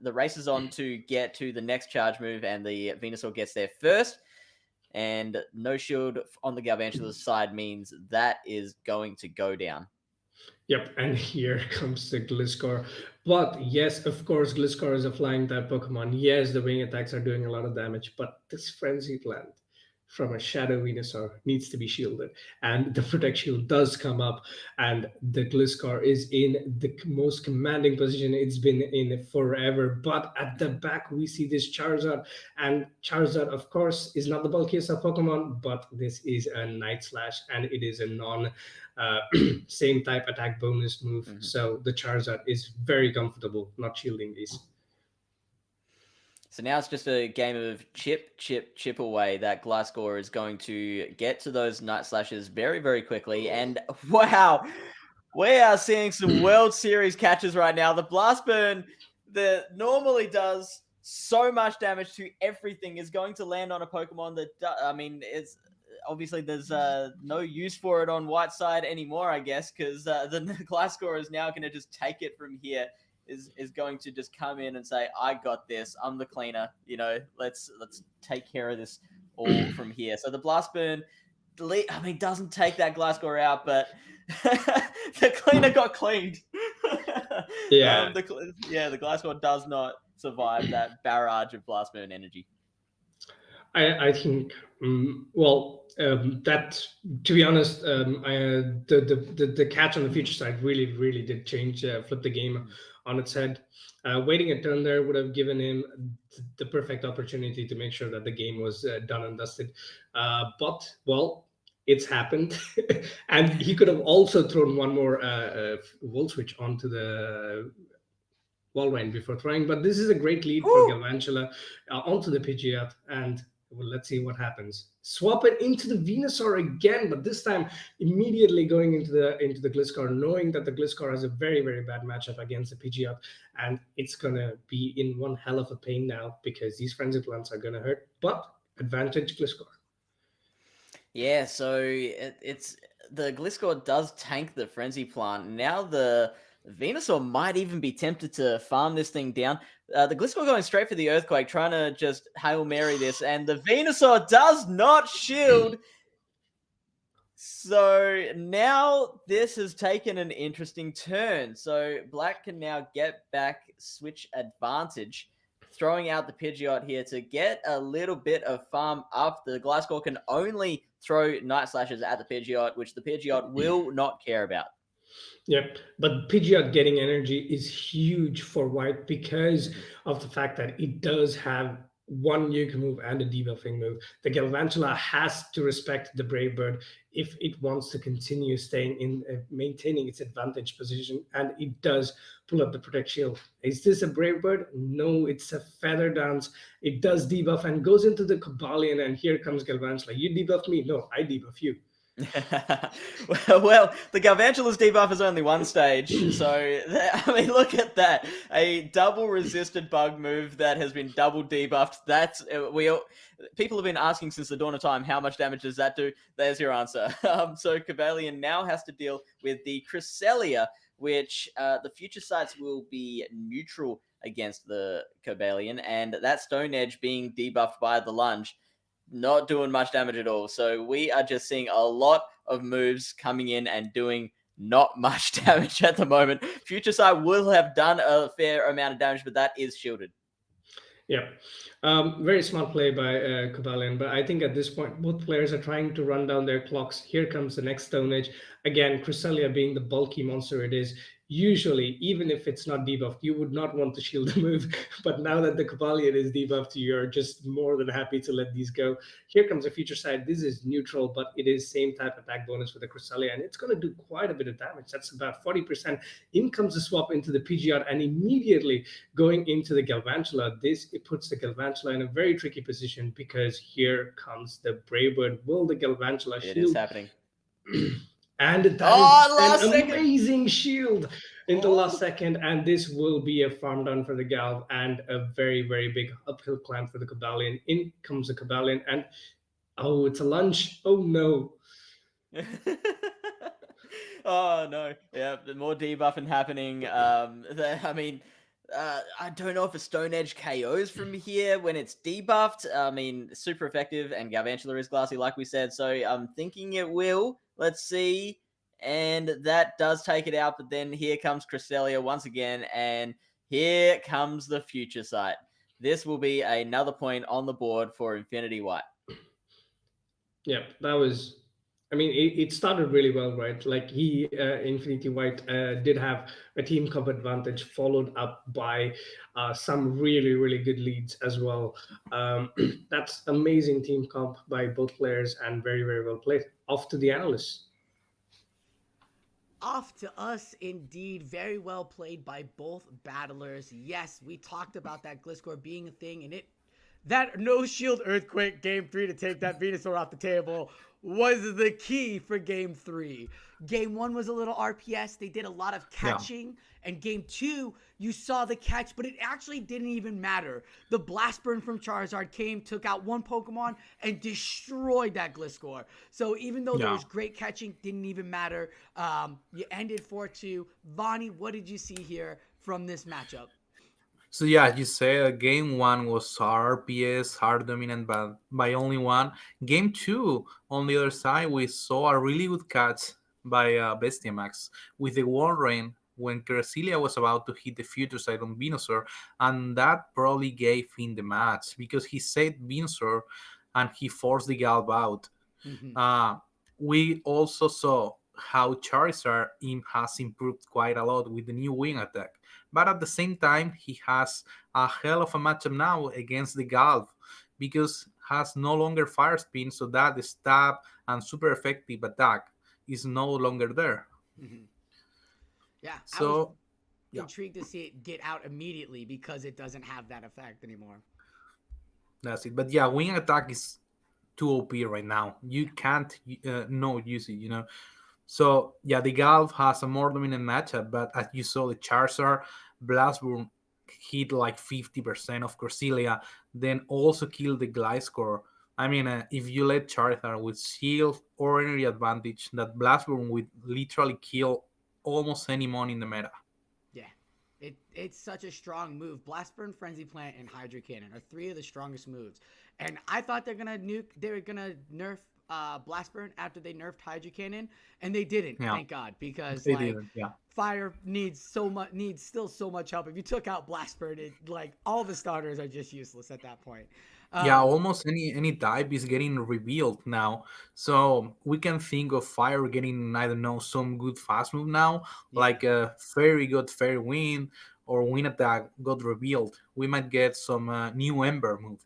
race is on to get to the next charge move, and the Venusaur gets there first. And no shield on the Galvantula's side means that is going to go down. Yep, and here comes the Gliscor. But yes, of course, Gliscor is a flying type Pokemon. Yes, the wing attacks are doing a lot of damage, but this Frenzy Plant from a Shadow Venusaur needs to be shielded. And the Protect Shield does come up, and the Gliscor is in the most commanding position it's been in forever. But at the back, we see this Charizard, and Charizard, of course, is not the bulkiest of Pokemon, but this is a Night Slash, and it is a non uh, same type attack bonus move. So the Charizard is very comfortable not shielding these. So now it's just a game of chip away. That Gliscor is going to get to those Night Slashes very, very quickly. And wow, we are seeing some World Series catches right now. The Blast Burn that normally does so much damage to everything is going to land on a Pokemon that, it's obviously there's no use for it on white side anymore, I guess, because the Gliscor is now going to just take it from here. Is going to just come in and say, I got this, I'm the cleaner, let's take care of this all from here. So the Blast Burn, doesn't take that Gliscor out, but the cleaner got cleaned. Yeah. The Gliscor does not survive that barrage of Blast Burn energy. I think, that, to be honest, the catch on the future side really did change, flip the game on its head. Waiting a turn there would have given him the perfect opportunity to make sure that the game was done and dusted. But, well, it's happened. And he could have also thrown one more Volt Switch onto the Walrein before throwing. But this is a great lead for Galvantula onto the Pidgeot, and well, let's see what happens. Swap it into the Venusaur again, but this time immediately going into the Gliscor, knowing that the Gliscor has a very bad matchup against the Pidgeot, and it's gonna be in one hell of a pain now because these Frenzy Plants are gonna hurt. But advantage Gliscor. Yeah, so it's the Gliscor does tank the Frenzy Plant. Now the Venusaur might even be tempted to farm this thing down. The Gliscor going straight for the Earthquake, trying to just Hail Mary this, and the Venusaur does not shield. So now this has taken an interesting turn. So Black can now get back switch advantage, throwing out the Pidgeot here to get a little bit of farm up. The Gliscor can only throw Night Slashes at the Pidgeot, which the Pidgeot will not care about. Yep, but Pidgeot getting energy is huge for White because of the fact that it does have one nuke move and a debuffing move. The Galvantula has to respect the Brave Bird if it wants to continue staying in maintaining its advantage position, and it does pull up the Protect Shield. Is this a Brave Bird? No, it's a Feather Dance. It does debuff and goes into the Cobalion, and here comes Galvantula. You debuff me? No, I debuff you. Well, the Galvantula's debuff is only one stage, so look at that. A double resisted bug move that has been double debuffed. People have been asking since the dawn of time, how much damage does that do? There's your answer. So Cobalion now has to deal with the Cresselia, which the future sites will be neutral against the Cobalion, and that Stone Edge being debuffed by the Lunge, not doing much damage at all. So we are just seeing a lot of moves coming in and doing not much damage at the moment. Future Sight will have done a fair amount of damage, but that is shielded. Yeah, very smart play by Cobalion, but I think at this point, both players are trying to run down their clocks. Here comes the next Stone Edge. Again, Cresselia being the bulky monster it is, usually, even if it's not debuffed, you would not want to shield the move. But now that the Cobalion is debuffed, you're just more than happy to let these go. Here comes a future side. This is neutral, but it is same type attack bonus with the Cresselia, and it's going to do quite a bit of damage. That's about 40%. In comes the swap into the Pidgeot, and immediately going into the Galvantula. It puts the Galvantula in a very tricky position, because here comes the Brave Bird. Will the Galvantula It shield? is happening. And that Oh, is last an second. amazing shield in the Oh. last second, and this will be a farm down for the Galv and a very, very big uphill climb for the Cobalion. In comes the Cobalion, and oh, it's a lunge. Oh no. Oh no! Yeah, more debuffing happening. I mean, I don't know if a Stone Edge KOs from here when it's debuffed. I mean, super effective, and Galvantula is glassy, like we said. So I'm thinking it will. Let's see, and that does take it out. But then here comes Cresselia once again, and here comes the future sight. This will be another point on the board for Infinity White. Yeah, that was. I mean, it started really well, right? Like Infinity White did have a team comp advantage, followed up by some really, really good leads as well. That's amazing team comp by both players, and very, very well played. Off to the Analysts. Off to us, indeed. Very well played by both battlers. Yes, we talked about that Gliscor being a thing, and that no shield Earthquake game 3 to take that Venusaur off the table was the key for game 3. Game 1 was a little RPS. They did a lot of catching. And game 2, you saw the catch, but it actually didn't even matter. The Blast Burn from Charizard came, took out one Pokemon, and destroyed that Gliscor. So even though there was great catching, didn't even matter. You ended 4-2. vaNNiii, what did you see here from this matchup? So yeah, you say game 1 was RPS, hard dominant, but by only one. Game 2, on the other side, we saw a really good catch by Bestiamax with the Wall Rain when Cresselia was about to hit the future side on Venusaur, and that probably gave him the match because he saved Venusaur and he forced the Galv out. We also saw how Charizard has improved quite a lot with the new wing attack. But at the same time, he has a hell of a matchup now against the Galv because has no longer Fire Spin, so that stab and super effective attack is no longer there. Yeah, so, I was intrigued to see it get out immediately because it doesn't have that effect anymore. That's it. But yeah, wing attack is too OP right now. You can't not use it, So yeah, the Galv has a more dominant matchup, but as you saw, the Charizard Blastburn hit like 50% of Cresselia, then also killed the Gliscor. I mean, if you let Charizard with shield or energy advantage, that Blastburn would literally kill almost any mon in the meta. Yeah, it's such a strong move. Blastburn, Frenzy Plant, and Hydro Cannon are 3 of the strongest moves. And I thought they were gonna nerf Blastburn after they nerfed Hydro Cannon, and they didn't. Thank God, because they didn't. Yeah. Fire needs still so much help. If you took out Blastburn, all the starters are just useless at that point. Yeah, almost any type is getting revealed now. So we can think of Fire getting, I don't know, some good fast move now, like a very good Fairy Wind or Wind Attack got revealed. We might get some new Ember move,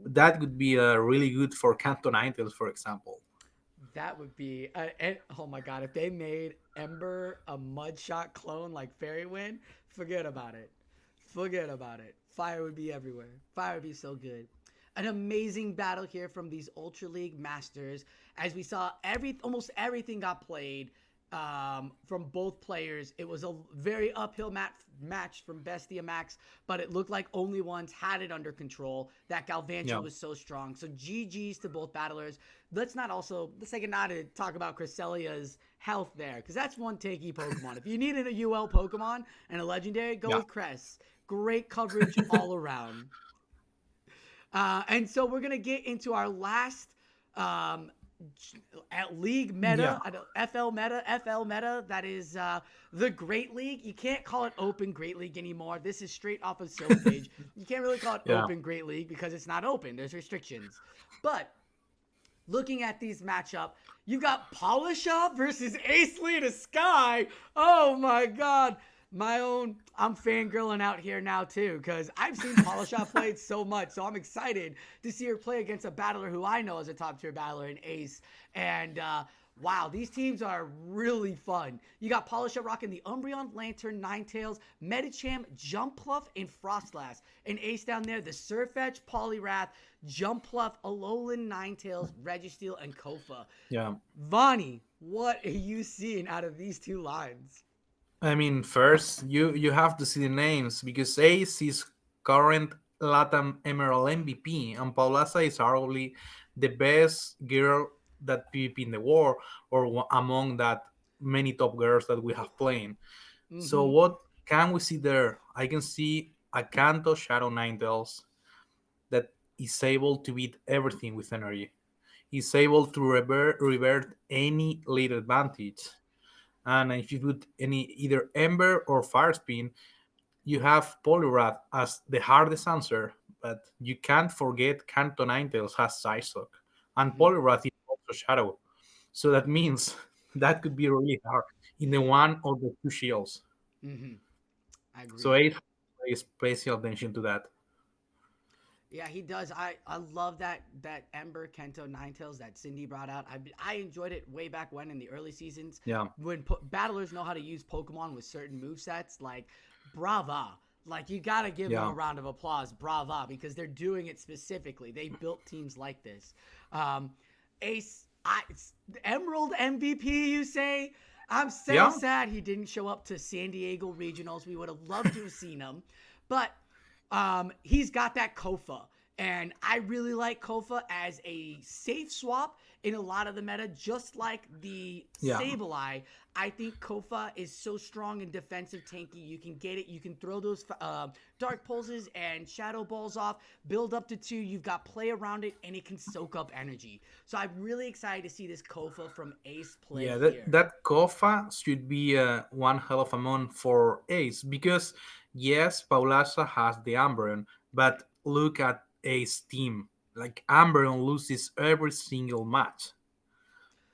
That would be really good for CountXevious, for example. That would be, oh my God, if they made Ember a Mudshot clone like Fairy Wind, forget about it. Forget about it. Fire would be everywhere. Fire would be so good. An amazing battle here from these Ultra League Masters. As we saw, almost everything got played from both players. It was a very uphill match from Bestiamax, but it looked like Only Ones had it under control. That Galvantula was so strong. So GG's to both battlers. Let's take a nod to talk about Cresselia's health there, because that's one tanky Pokemon. If you need a UL Pokemon and a legendary, go with Cress. Great coverage all around. And so we're going to get into our last league meta, FL meta, that is the Great League. You can't call it Open Great League anymore. This is straight off of Silph page. You can't really call it Open Great League because it's not open. There's restrictions. But looking at these matchup, you got Polisha versus Ace Lee to Sky. Oh my God. I'm fangirling out here now too, because I've seen Polisha played so much, so I'm excited to see her play against a battler who I know is a top tier battler in Ace. And wow, these teams are really fun. You got Polisha rocking the Umbreon, Lantern, Ninetales, Medicham, Jumpluff, and Frostlass. And Ace down there, the Surfetch, Poliwrath, Jumpluff, Alolan, Ninetales, Registeel, and Kofa. Yeah. vaNNiii, what are you seeing out of these two lines? I mean, first you have to see the names because Ace is current LATAM Emerald MVP, and Paulasa is arguably the best girl that PvP in the world, or among that many top girls that we have playing. So what can we see there? I can see a Kanto Shadow Ninetales that is able to beat everything with energy. Is able to revert any lead advantage. And if you put any either Ember or Fire Spin, you have Poliwrath as the hardest answer. But you can't forget Kanto Ninetales has Psyshock, and Poliwrath is also Shadow. So that means that could be really hard in the one or the two shields. I agree. So Ace pays special attention to that. Yeah, he does. I love that Ember Kento Ninetales that Cindy brought out. I enjoyed it way back when in the early seasons. Yeah. When battlers know how to use Pokemon with certain movesets, like brava. Like, you gotta give them a round of applause, brava, because they're doing it specifically. They built teams like this. Ace, Emerald MVP, you say? I'm so sad he didn't show up to San Diego Regionals. We would have loved to have seen him. But he's got that Kofa, and I really like Kofa as a safe swap in a lot of the meta, just like the Sableye. I think Kofa is so strong and defensive tanky. You can get it. You can throw those Dark Pulses and Shadow Balls off, build up to 2. You've got play around it, and it can soak up energy. So I'm really excited to see this Kofa from Ace play here. That Kofa should be one hell of a mon for Ace because, yes, Paulasa has the Umbreon, but look at Ace team. Like, Umbreon loses every single match.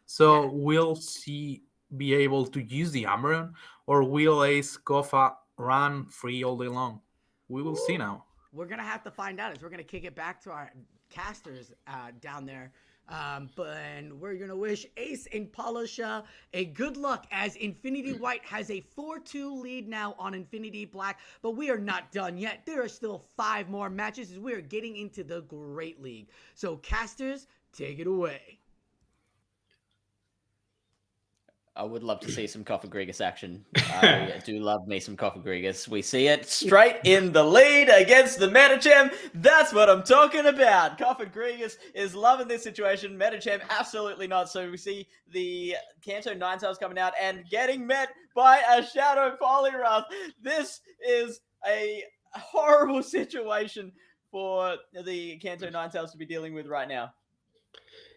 So will she be able to use the Umbreon, or will Ace Kofa run free all day long? We will see now. We're going to have to find out. We're going to kick it back to our casters down there. But we're going to wish Ace and Polisha a good luck as Infinity White has a 4-2 lead now on Infinity Black. But we are not done yet. There are still 5 more matches as we are getting into the Great League. So casters, take it away. I would love to see some Cofagrigus action. I do love me some Cofagrigus. We see it straight in the lead against the Medicham. That's what I'm talking about. Cofagrigus is loving this situation. Medicham absolutely not. So we see the Kanto Ninetales coming out and getting met by a Shadow Poliwrath. This is a horrible situation for the Kanto Ninetales to be dealing with right now.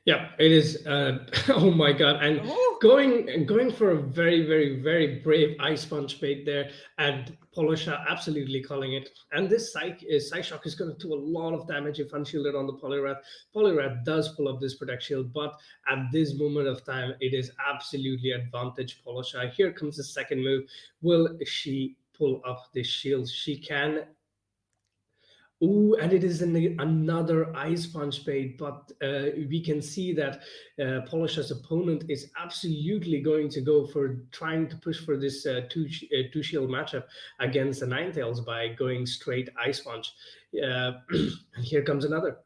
Yeah, it is. Oh my God! And going for a very, very, very brave Ice Punch bait there, and Polisha absolutely calling it. And this Psyshock is going to do a lot of damage if unshielded on the Poliwrath. Poliwrath does pull up this Protect Shield, but at this moment of time, it is absolutely advantage Polisha. Here comes the second move. Will she pull up this shield? She can. Ooh, and it is another Ice Punch bait, but we can see that Polisha's opponent is absolutely going to go for trying to push for this two shield matchup against the Ninetales by going straight Ice Punch. And here comes another.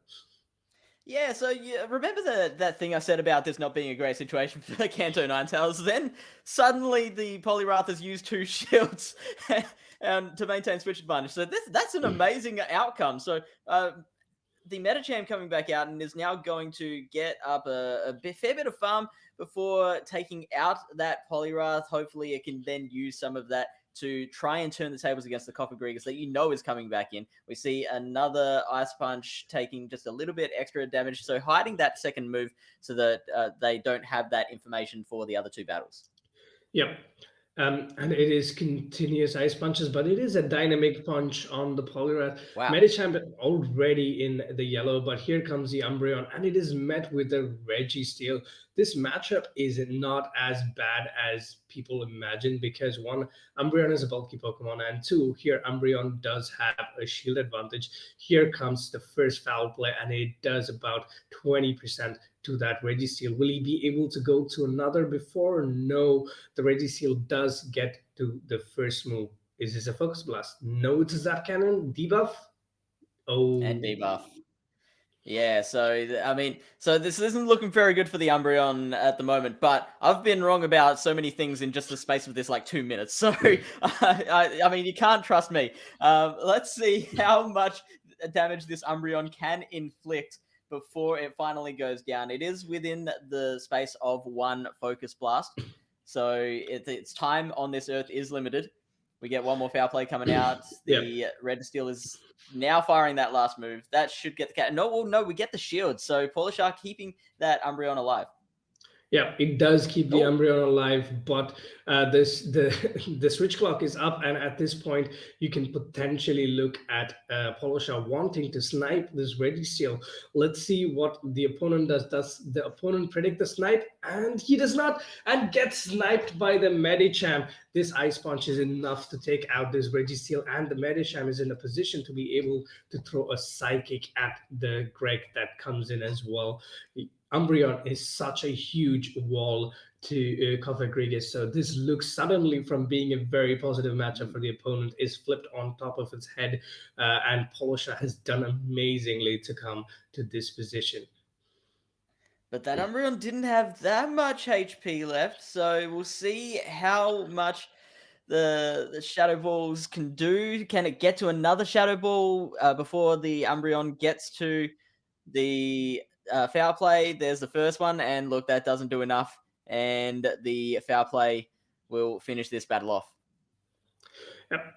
Yeah, so you remember that thing I said about this not being a great situation for the Kanto Ninetales? Then suddenly the Poliwrath has used 2 shields and to maintain switch advantage. So that's an amazing outcome. So the Medicham coming back out and is now going to get up a fair bit of farm before taking out that Poliwrath. Hopefully it can then use some of that to try and turn the tables against the Cofagrigus that you know is coming back in. We see another Ice Punch taking just a little bit extra damage, so hiding that second move so that they don't have that information for the other 2 battles. Yep. And it is continuous ice punches, but it is a dynamic punch on the Poliwrath. Wow. Medicham already in the yellow, but here comes the Umbreon, and it is met with a Registeel. This matchup is not as bad as people imagine because one, Umbreon is a bulky Pokemon, and two, here Umbreon does have a shield advantage. Here comes the first foul play, and it does about 20% to that Registeel. Will he be able to go to another before? No, the Registeel does get to the first move. Is this a Focus Blast? No, it's a Zap Cannon. Debuff? Oh. And debuff. Yeah, so this isn't looking very good for the Umbreon at the moment, but I've been wrong about so many things in just the space of this 2 minutes. So, I mean, you can't trust me. Let's see how much damage this Umbreon can inflict before it finally goes down. It is within the space of one Focus Blast, so its time on this Earth is limited. We get one more foul play coming out. The Registeel is now firing that last move. That should get the cat. No, we get the shield. So Polishar keeping that Umbreon alive. Yeah, it does keep the Umbreon alive, but the switch clock is up, and at this point, you can potentially look at Polishar wanting to snipe this Registeel. Let's see what the opponent does. Does the opponent predict the snipe? And he does not, and gets sniped by the Medicham. This Ice Punch is enough to take out this Registeel, and the Medicham is in a position to be able to throw a Psychic at the Greg that comes in as well. Umbreon is such a huge wall to CountXevious, so this looks suddenly from being a very positive matchup for the opponent is flipped on top of its head, and Polishar has done amazingly to come to this position. But that Umbreon didn't have that much HP left, so we'll see how much the Shadow Balls can do. Can it get to another Shadow Ball before the Umbreon gets to the foul play? There's the first one, and look, that doesn't do enough, and the foul play will finish this battle off. Yep.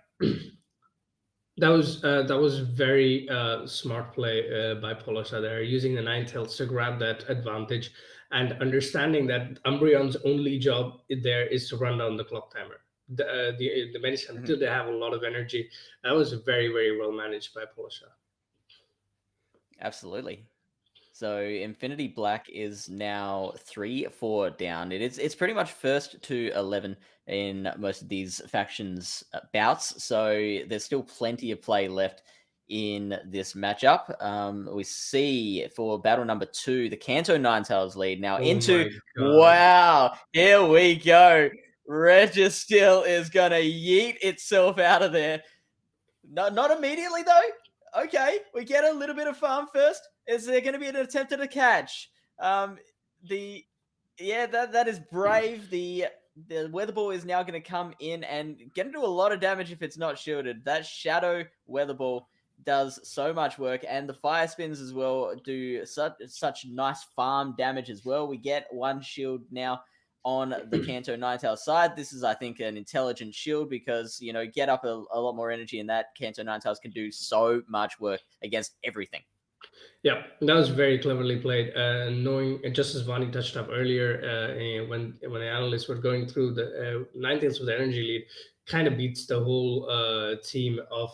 That was very smart play by Polishar there, using the Ninetales to grab that advantage and understanding that Umbreon's only job there is to run down the clock timer. The Medicham did have a lot of energy. That was very, very well managed by Polishar. Absolutely. So Infinity Black is now 3-4 down. It's pretty much first to 11 in most of these factions bouts. So there's still plenty of play left in this matchup. We see for battle number 2, the Kanto Ninetales lead now wow, here we go. Registeel is gonna yeet itself out of there. Not immediately though. Okay, we get a little bit of farm first. Is there going to be an attempt at a catch? That is brave. The Weather Ball is now going to come in and get into a lot of damage if it's not shielded. That Shadow Weather Ball does so much work, and the Fire Spins as well do such nice farm damage as well. We get one shield now on the Kanto Ninetales side. This is, I think, an intelligent shield because, get up a lot more energy, and that Kanto Ninetales can do so much work against everything. Yeah, that was very cleverly played. Knowing, just as vaNNiii touched up earlier, when the analysts were going through the Ninetales with energy lead, kind of beats the whole team of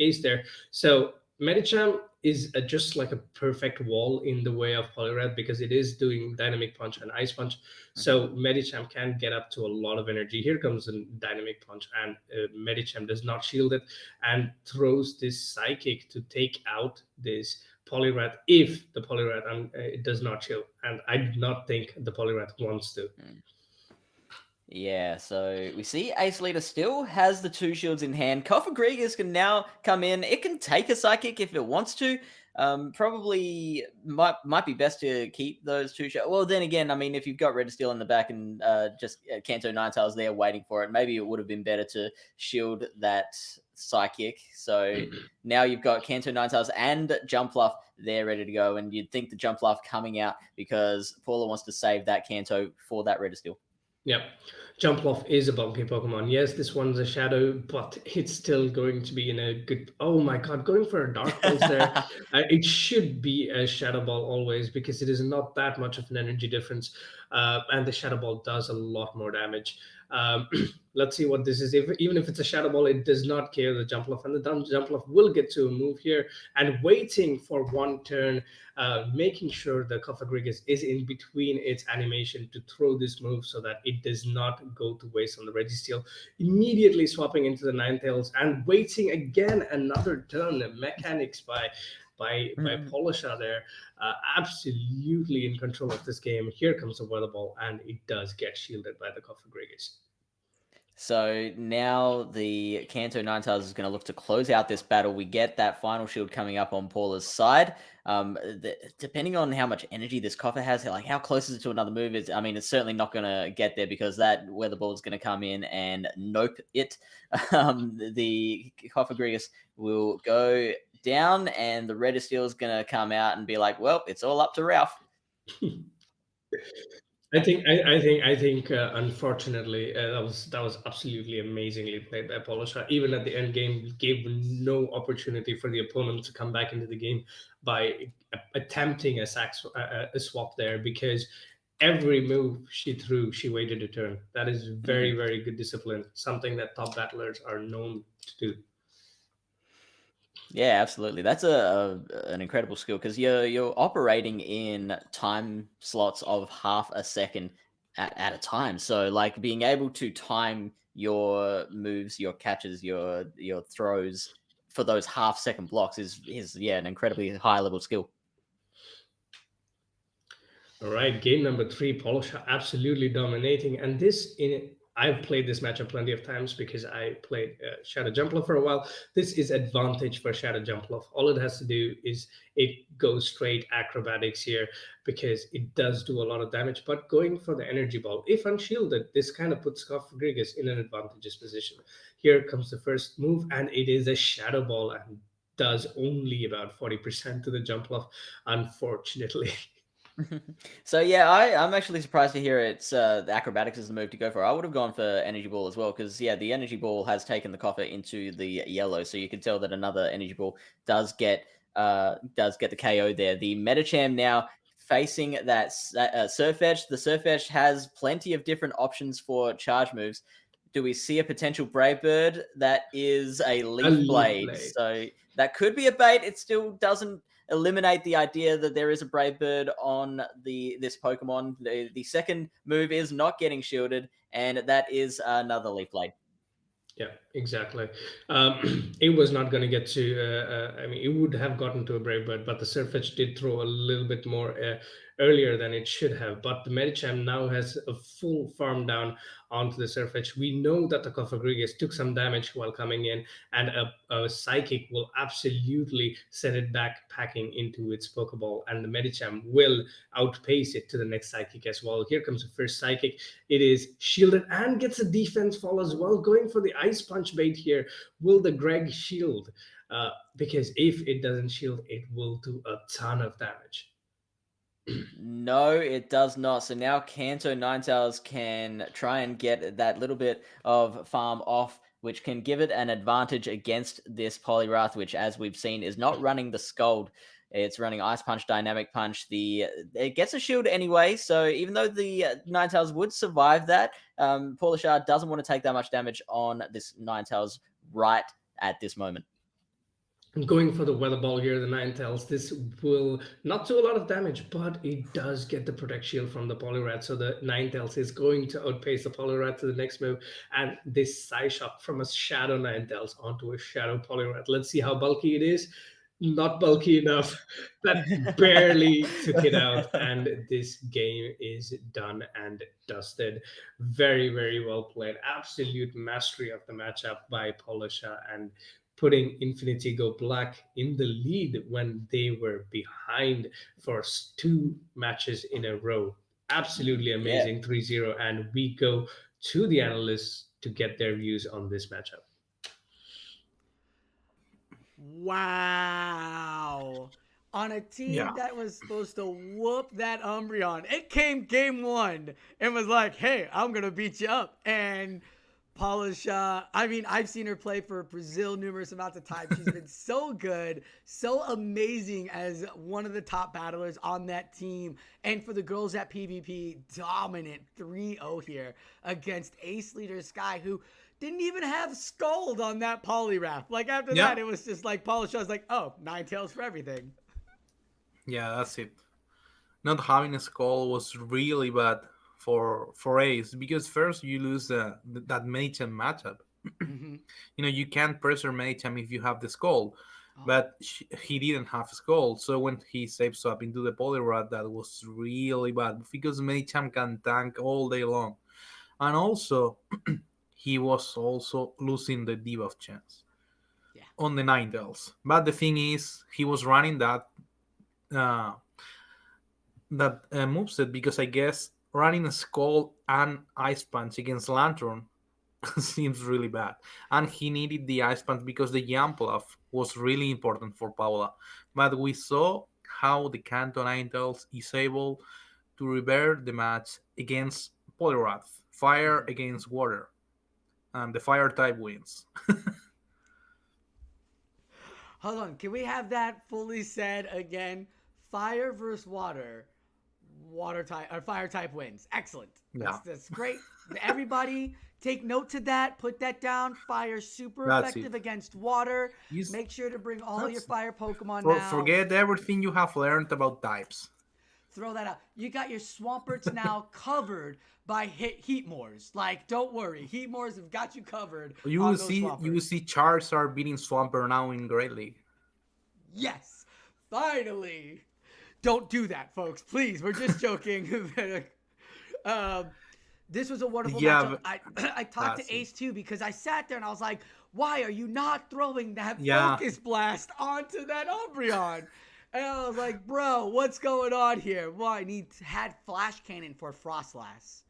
Ace there. So Medicham is just like a perfect wall in the way of Poliwrath because it is doing Dynamic Punch and Ice Punch. So Medicham can get up to a lot of energy. Here comes a Dynamic Punch, and Medicham does not shield it and throws this Psychic to take out this Poliwrath if the Poliwrath it does not shield. And I do not think the Poliwrath wants to. Yeah, so we see Ace Leader still has the 2 shields in hand. CountXevious can now come in. It can take a Psychic if it wants to. Probably might be best to keep those 2 shields. Well, then again, I mean, if you've got Registeel in the back and just Kanto Ninetales there waiting for it, maybe it would have been better to shield that Psychic. So now you've got Kanto Ninetales and Jumpluff there ready to go, and you'd think the Jumpluff coming out because Paula wants to save that Kanto for that Registeel. Yep. Jumpluff is a bulky Pokemon. Yes, this one's a Shadow, but it's still going to be in a good... Oh my god, going for a Dark Pulse there. It should be a Shadow Ball always because it is not that much of an energy difference. and the Shadow Ball does a lot more damage. Um, let's see what this is. Even if it's a Shadow Ball, it does not care the Jump Luff, and the Jump Luff will get to a move here and waiting for one turn, making sure the Cofagrigus is in between its animation to throw this move so that it does not go to waste on the Registeel. Immediately swapping into the Ninetales and waiting again another turn. The mechanics by Polisha there, absolutely in control of this game. Here comes the Weather Ball, and it does get shielded by the Cofagrigus. So now the Kanto Ninetales is going to look to close out this battle. We get that final shield coming up on Paula's side. Depending on how much energy this Coffer has, like how close is it to another move? I mean, it's certainly not going to get there because that Weather Ball is going to come in and nope it. The Cofagrigus will go down, and the Registeel is going to come out and be like, "Well, it's all up to Ralph." I think. Unfortunately, that was absolutely amazingly played by Polisha. Even at the end game, gave no opportunity for the opponent to come back into the game by attempting a swap there, because every move she threw, she waited a turn. That is very very good discipline. Something that top battlers are known to do. Yeah, absolutely. That's an incredible skill because you're operating in time slots of half a second at a time. So like being able to time your moves, your catches, your throws for those half-second blocks is an incredibly high level skill. All right, game number 3, Polisha absolutely dominating, and I've played this matchup plenty of times because I played Shadow Jumpluff for a while. This is advantage for Shadow Jumpluff. All it has to do is it goes straight acrobatics here because it does do a lot of damage. But going for the Energy Ball, if unshielded, this kind of puts Cofagrigus in an advantageous position. Here comes the first move, and it is a Shadow Ball and does only about 40% to the Jumpluff, unfortunately. So yeah, I'm actually surprised to hear it's the acrobatics is the move to go for. I would have gone for energy ball as well because yeah, the energy ball has taken the coffer into the yellow, so you can tell that another energy ball does get the KO there. The Medicham now facing that Surfetch. The Surfetch has plenty of different options for charge moves. Do we see a potential Brave Bird? That is a Leaf Blade. So that could be a bait. It still doesn't eliminate the idea that there is a Brave Bird on this Pokemon. The second move is not getting shielded, and that is another Leaf Blade. Yeah, exactly. It was not going to get to. I mean, it would have gotten to a Brave Bird, but the Surfetch did throw a little bit more earlier than it should have. But the Medicham now has a full farm down onto the Surfetch. We know that the Cofagrigus took some damage while coming in, and a Psychic will absolutely send it back packing into its Pokeball, and the Medicham will outpace it to the next Psychic as well. Here comes the first Psychic. It is shielded and gets a defense fall as well, going for the Ice Punch bait here. Will the Greg shield? Because if it doesn't shield, it will do a ton of damage. No, it does not. So now Kanto Ninetales can try and get that little bit of farm off, which can give it an advantage against this Poliwrath, which, as we've seen, is not running the Scald. It's running Ice Punch, Dynamic Punch. It gets a shield anyway, so even though the Ninetales would survive that, Paulishard doesn't want to take that much damage on this Ninetales right at this moment. Going for the Weather Ball here, the Ninetales. This will not do a lot of damage, but it does get the Protect Shield from the Poliwrath. So the Ninetales is going to outpace the Poliwrath to the next move. And this Psyshock from a Shadow Ninetales onto a Shadow Poliwrath. Let's see how bulky it is. Not bulky enough. That barely took it out. And this game is done and dusted. Very, very well played. Absolute mastery of the matchup by Polisha, and putting Infinity Go Black in the lead when they were behind for 2 matches in a row. Absolutely amazing. Yeah. 3-0. And we go to the analysts to get their views on this matchup. Wow. On a team that was supposed to whoop that Umbreon. It came game 1 and was like, hey, I'm going to beat you up. And Polisha, I mean, I've seen her play for Brazil numerous amounts of times. She's been so good, so amazing as one of the top battlers on that team. And for the girls at PvP, dominant 3-0 here against Ace Leader Sky, who didn't even have Scald on that Poliwrath. Like, after Yeah, that, it was just like Polisha was like, oh, 9 tails for everything. yeah, that's it. Not having a skull was really bad for Ace because first you lose that Machem matchup. Mm-hmm. You can't pressure Machem if you have the skull, Oh, but he didn't have skull. So when he safe swap into the Poliwrath, that was really bad because Machem can tank all day long, and also he was also losing the debuff chance yeah. on the Ninetales. But the thing is, he was running uh, that moveset because I guess running a Skull and Ice Punch against Lantern seems really bad. And he needed the Ice Punch because the Yampluff was really important for Paula. But we saw how the Canton Ninetales is able to revert the match against Poliwrath, fire Mm-hmm. against water, and the fire type wins. Hold on, can we have that fully said again? Fire versus water. Water type or fire type wins. Excellent. Yeah, That's great. Everybody take note to that. Put that down. Fire super that's it. effective against water. Is Make sure to bring all your that's fire Pokemon now. forget everything you have learned about types. Throw that out. You got your Swamperts now covered by Heatmores. Like, don't worry. Heatmores have got you covered on those You will Swamperts. see Charizard beating Swampert now in Great League. Yes. Finally. Don't do that, folks. Please. We're just joking. um, this was a wonderful Yeah, matchup. but I talked that's to it. Ace too because I sat there and I was like, why are you not throwing that Yeah, Focus Blast onto that Umbreon? And I was like, bro, what's going on here? Well, and he had Flash Cannon for Frostlass.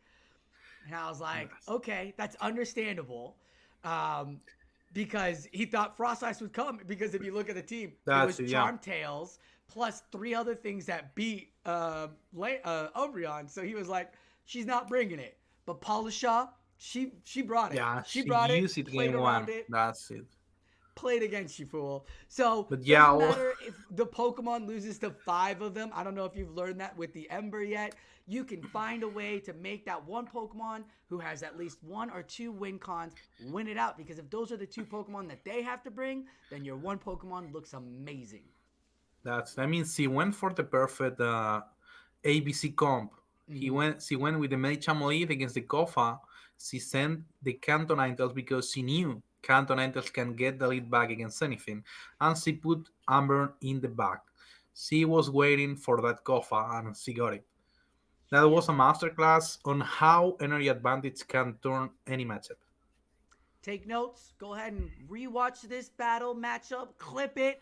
And I was like, that's okay, that's understandable. Um, because he thought Frostlass would come. Because if you look at the team, it was it. Yeah, Charmtails plus 3 other things that beat Umbreon. So he was like, she's not bringing it. But Polisha, she brought it. yeah. She She brought it, used it played game around one. it, That's it. played against you, fool. So But yeah, doesn't matter if the Pokemon loses to 5 of them. I don't know if you've learned that with the Ember yet. You can find a way to make that one Pokemon who has at least 1 or 2 win cons win it out. Because if those are the 2 Pokemon that they have to bring, then your one Pokemon looks amazing. that's. I mean, she went for the perfect ABC comp. Mm-hmm. She went with the Medicham lead against the Kofa. She sent the Canton Ninetales because she knew Canton Ninetales can get the lead back against anything, and she put Amber in the back. She was waiting for that Kofa, and she got it. That Yep. was a masterclass on how energy advantage can turn any matchup. Take notes. Go ahead and rewatch this battle matchup. Clip it.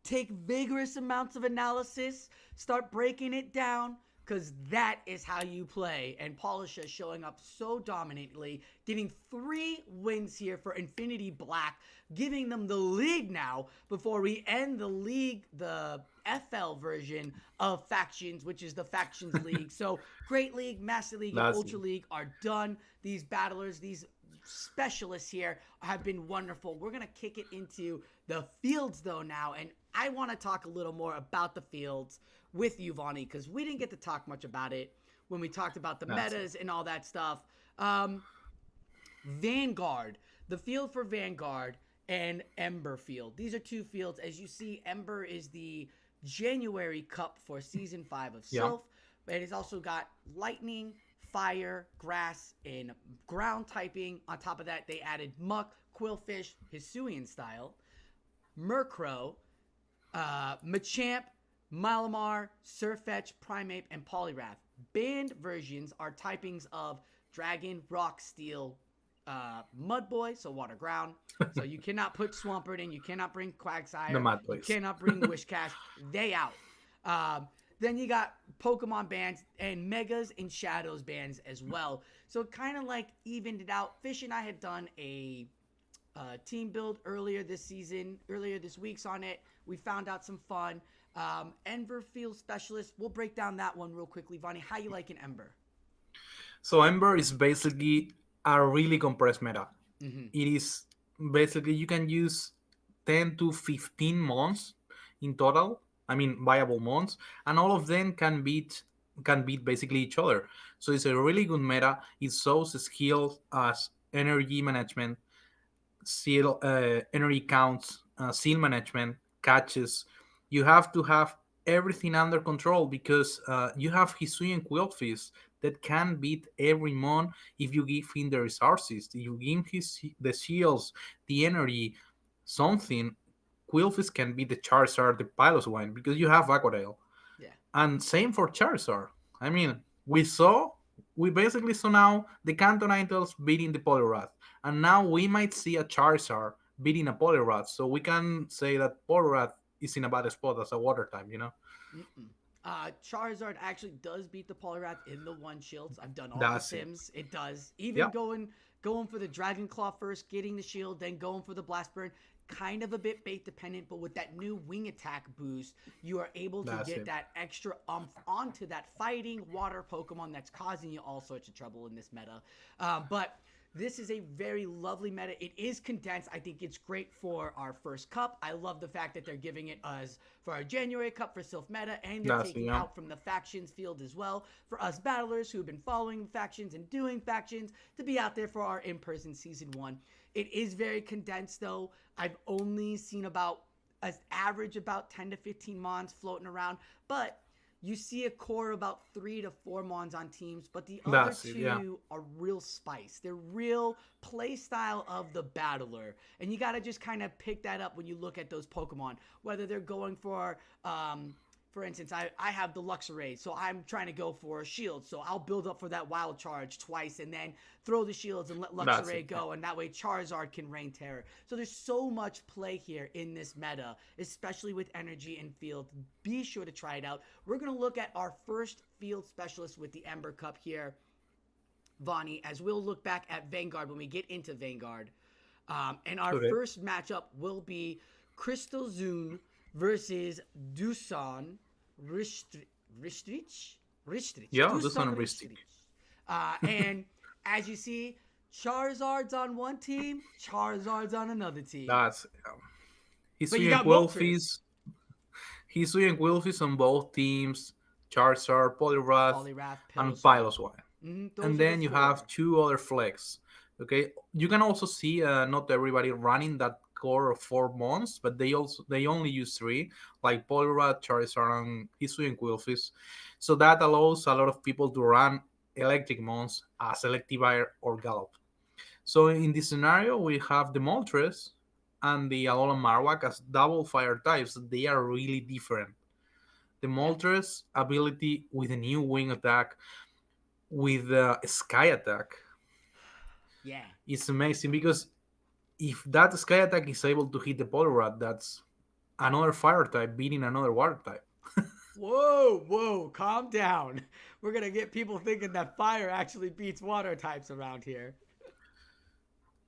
Take vigorous amounts of analysis. Start breaking it down. Because that is how you play. And Polisha showing up so dominantly, getting 3 wins here for Infinity Black, giving them the lead now before we end the league, the FL version of Factions, which is the Factions League. So Great League, Master League, and That's Ultra League are done. These battlers, these specialists here have been wonderful. We're going to kick it into the fields though now, and I want to talk a little more about the fields with you, vaNNiii, because we didn't get to talk much about it when we talked about the That's metas and all that stuff. Vanguard, the field for Vanguard and Ember field. These are 2 fields. As you see, Ember is the January Cup for Season 5 of yeah. Silph, but it's also got Lightning, Fire, Grass, and Ground typing. On top of that, they added Muck, Quillfish, Hisuian style, Murkrow, Machamp, Malamar, Surfetch, Primeape, and Poliwrath. Banned versions are typings of Dragon, Rock, Steel, Mudboy, so Water Ground. So you cannot put Swampert in. You cannot bring Quagsire. The Mud You Boys. cannot bring Wishcash. They out. Then you got Pokemon bans and Megas and Shadows bans as well. So it kind of like evened it out. Fish and I had done a team build earlier this week on it. We found out some fun. Ember Field Specialist. We'll break down that one real quickly. vaNNiii, how you liking Ember? So Ember is basically a really compressed meta. Hmm. it is basically you can use 10 to 15 months in total. I mean, viable months, and all of them can beat basically each other. So it's a really good meta. It shows skills as energy management, seal energy counts, seal management, catches. You have to have everything under control because you have Hisuian Quillfish that can beat every mon if you give him the resources. If you give him the shields, the energy, something. Quillfish can beat the Charizard, the Piloswine because you have Aquadale. Yeah. And same for Charizard. I mean, we basically saw now the Cantonitals beating the Poliwrath, and now we might see a Charizard beating a Poliwrath. So we can say that Poliwrath is in a bad spot as a water type. Mm-mm. Charizard actually does beat the Poliwrath in the one shields. I've done all the That's it. sims. It does. Even Yeah, going for the Dragon Claw first, getting the shield, then going for the Blast Burn. Kind of a bit bait dependent, but with that new wing attack boost, you are able to that's get it. that extra onto that fighting water Pokemon that's causing you all sorts of trouble in this meta. But this is a very lovely meta. It is condensed. I think it's great for our first cup. I love the fact that they're giving it us for our January cup for Silph meta, and they're That's it. taking Yeah, out from the factions field as well for us battlers who've been following factions and doing factions to be out there for our in-person season one. It is very condensed though. I've only seen about an average about 10 to 15 mons floating around, but you see a core of about 3 to 4 mons on teams, but the other that's it. Yeah, two are real spice. They're real play style of the battler. And you got to just kind of pick that up when you look at those Pokemon, whether they're going for instance, I have the Luxray, so I'm trying to go for a shield. So I'll build up for that wild charge twice and then throw the shields and let that's Luxray it. Yeah. go. And that way Charizard can reign terror. So there's so much play here in this meta, especially with energy and field. Be sure to try it out. We're going to look at our first field specialist with the Ember Cup here, vaNNiii, as we'll look back at Vanguard when we get into Vanguard. And our Okay. first matchup will be Crystal Zune versus Dusan Ristrich. Yeah, this Dusan one Ristic. Ristrich. And as you see, Charizard's on one team, Charizard's on another team. That's he's But you doing got Moltres, Quillfish. He's doing Quillfish on both teams. Charizard, Poliwrath, Poliwrath, and Piloswine. Piloswine. And Those are the then you have four. two other flex. Okay, you can also see not everybody running that core of 4 months, but they only use three, like Poliwrath, Charizard, and Hisui and Quillfish. So that allows a lot of people to run electric mons as Electivire or Gallop. So in this scenario, we have the Moltres and the Alolan Marowak as double fire types. They are really different. The Yeah. Moltres ability with a new wing attack with sky attack Yeah. is amazing because if that sky attack is able to hit the Poliwrath, that's another fire type beating another water type. Whoa, calm down. We're going to get people thinking that fire actually beats water types around here.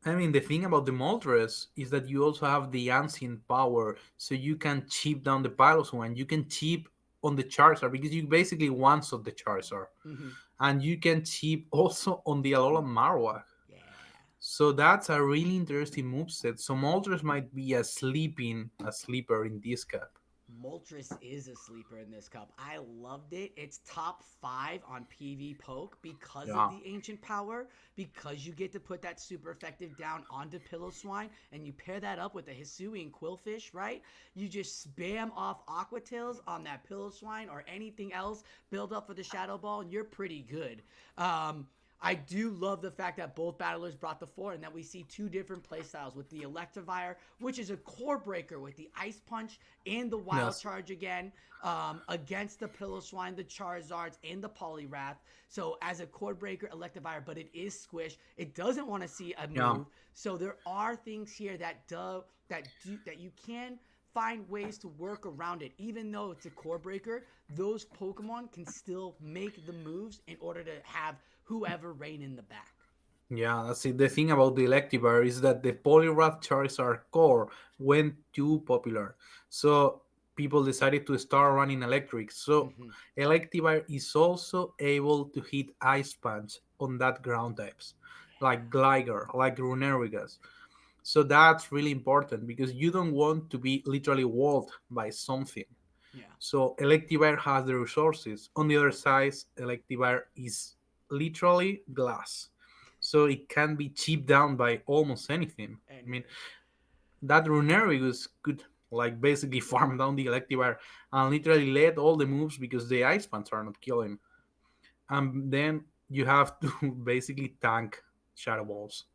I mean, the thing about the Moltres is that you also have the ancient power, so you can chip down the Pylos one. You can chip on the Charizard because you basically one shot the Charizard, Mm-hmm. and you can chip also on the Alolan Marowak. Yeah. So that's a really interesting moveset. So Moltres might be a sleeper in this cap. Moltres is a sleeper in this cup. I loved it. It's top 5 on PV Poke because of Yeah, the ancient power, because you get to put that super effective down onto Piloswine, and you pair that up with the Hisui and Quillfish, right? You just spam off Aqua Tails on that Piloswine or anything else, build up for the Shadow Ball, and you're pretty good. I do love the fact that both battlers brought the 4 and that we see 2 different playstyles with the Electivire, which is a core breaker with the Ice Punch and the Wild yes, Charge again, against the Piloswine, the Charizards, and the Poliwrath. So as a core breaker, Electivire, but it is squish. It doesn't want to see a yeah, move. So there are things here that you can find ways to work around it. Even though it's a core breaker, those Pokemon can still make the moves in order to have whoever reign in the back. yeah. That's it. The thing about the Electivire is that the Poliwrath Charizard core went too popular, so people decided to start running electric. So Hmm. Electivire is also able to hit Ice Punch on that ground types. like Gligar, like Runerigas. So that's really important because you don't want to be literally walled by something. Yeah. So Electivire has the resources. On the other side, Electivire is literally glass. So it can be chipped down by almost anything. I mean, Anything. that Runerigus could like basically farm down the Electivire and literally let all the moves because the Ice Punch are not killing. And then you have to basically tank Shadow Balls.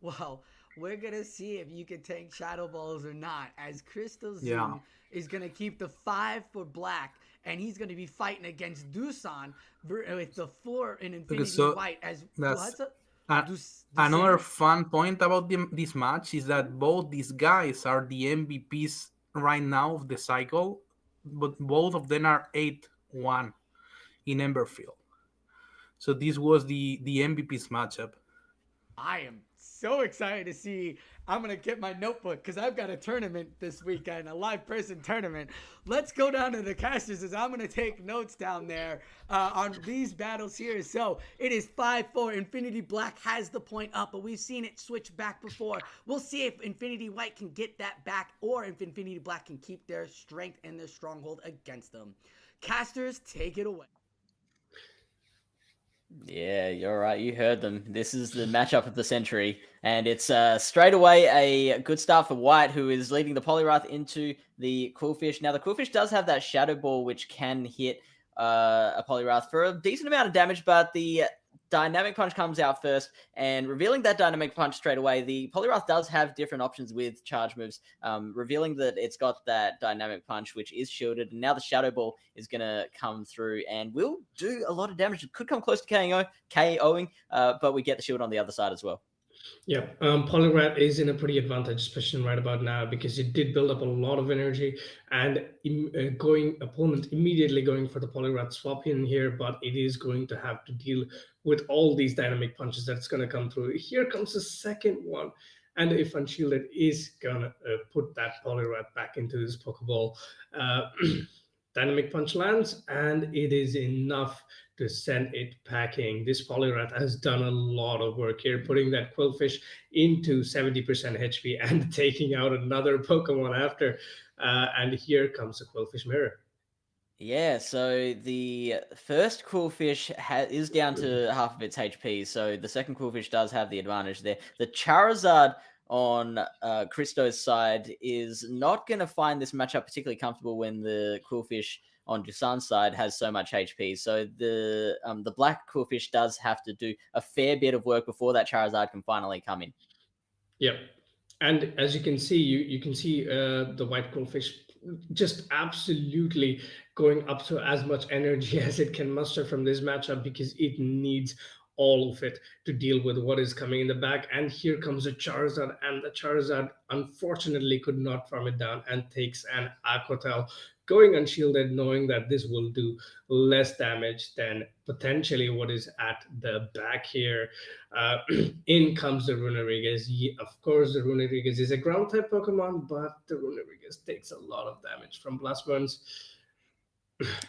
Well, we're gonna see if you can tank Shadow Balls or not, as Crystal Yeah. Zoom is gonna keep the 5 for black, and he's gonna be fighting against Dusan with the 4 in Okay, Infinity so White. As that's Duhasa, uh, another Dusan. fun point about this match is that both these guys are the MVPs right now of the cycle, but both of them are 8-1 in Emberfield. So this was the MVP's matchup. I am so excited to see. I'm going to get my notebook because I've got a tournament this weekend, a live person tournament. Let's go down to the casters as I'm going to take notes down there on these battles here. So it is 5-4. Infinity Black has the point up, but we've seen it switch back before. We'll see if Infinity White can get that back or if Infinity Black can keep their strength and their stronghold against them. Casters, take it away. Yeah, you're right. You heard them. This is the matchup of the century, and it's straight away a good start for White, who is leading the Poliwrath into the Quillfish. Now, the Quillfish does have that Shadow Ball, which can hit a Poliwrath for a decent amount of damage, but the Dynamic Punch comes out first, and revealing that Dynamic Punch straight away, the Poliwrath does have different options with charge moves, revealing that it's got that Dynamic Punch, which is shielded, and now the Shadow Ball is going to come through and will do a lot of damage. It could come close to KOing, but we get the shield on the other side as well. Yeah, Poliwrath is in a pretty advantageous position right about now because it did build up a lot of energy and opponent immediately going for the Poliwrath swap in here, but it is going to have to deal with all these dynamic punches that's going to come through. Here comes the second one, and if Unshielded is gonna put that Poliwrath back into this Pokeball, dynamic punch lands, and it is enough to send it packing. This Poliwrath has done a lot of work here, putting that Quillfish into 70% HP and taking out another Pokemon after. And here comes the Quillfish Mirror. Yeah, so the first Quillfish is down to half of its HP, so the second Quillfish does have the advantage there. The Charizard on Christo's side is not going to find this matchup particularly comfortable when the Quillfish on Dusan's side has so much HP. So the black Quillfish does have to do a fair bit of work before that Charizard can finally come in. Yep. And as you can see, you can see the white Quillfish just absolutely going up to as much energy as it can muster from this matchup because it needs all of it to deal with what is coming in the back. And here comes a Charizard, and the Charizard unfortunately could not farm it down and takes an Aqua Tail, going unshielded, knowing that this will do less damage than potentially what is at the back here. In comes the Runerigas. Of course, the Runerigas is a ground type Pokemon, but the Runerigas takes a lot of damage from Blast Burns.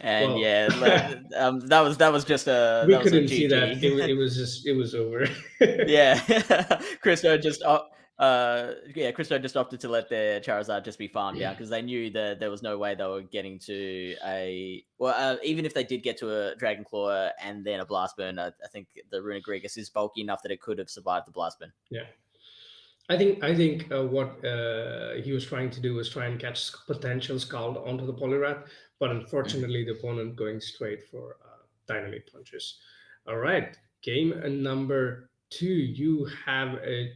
And Well, yeah, that was just a we that was a couldn't see that. GG. It was over. Yeah, Christo just Christo just opted to let their Charizard just be farmed down because they knew that there was no way they were getting to even if they did get to a Dragon Claw and then a Blast Burn, I think the Runegregas is bulky enough that it could have survived the Blast Burn. Yeah. I think what he was trying to do was try and catch potential Scald onto the Poliwrath, but unfortunately the opponent going straight for dynamic punches. All right, game number 2. You have a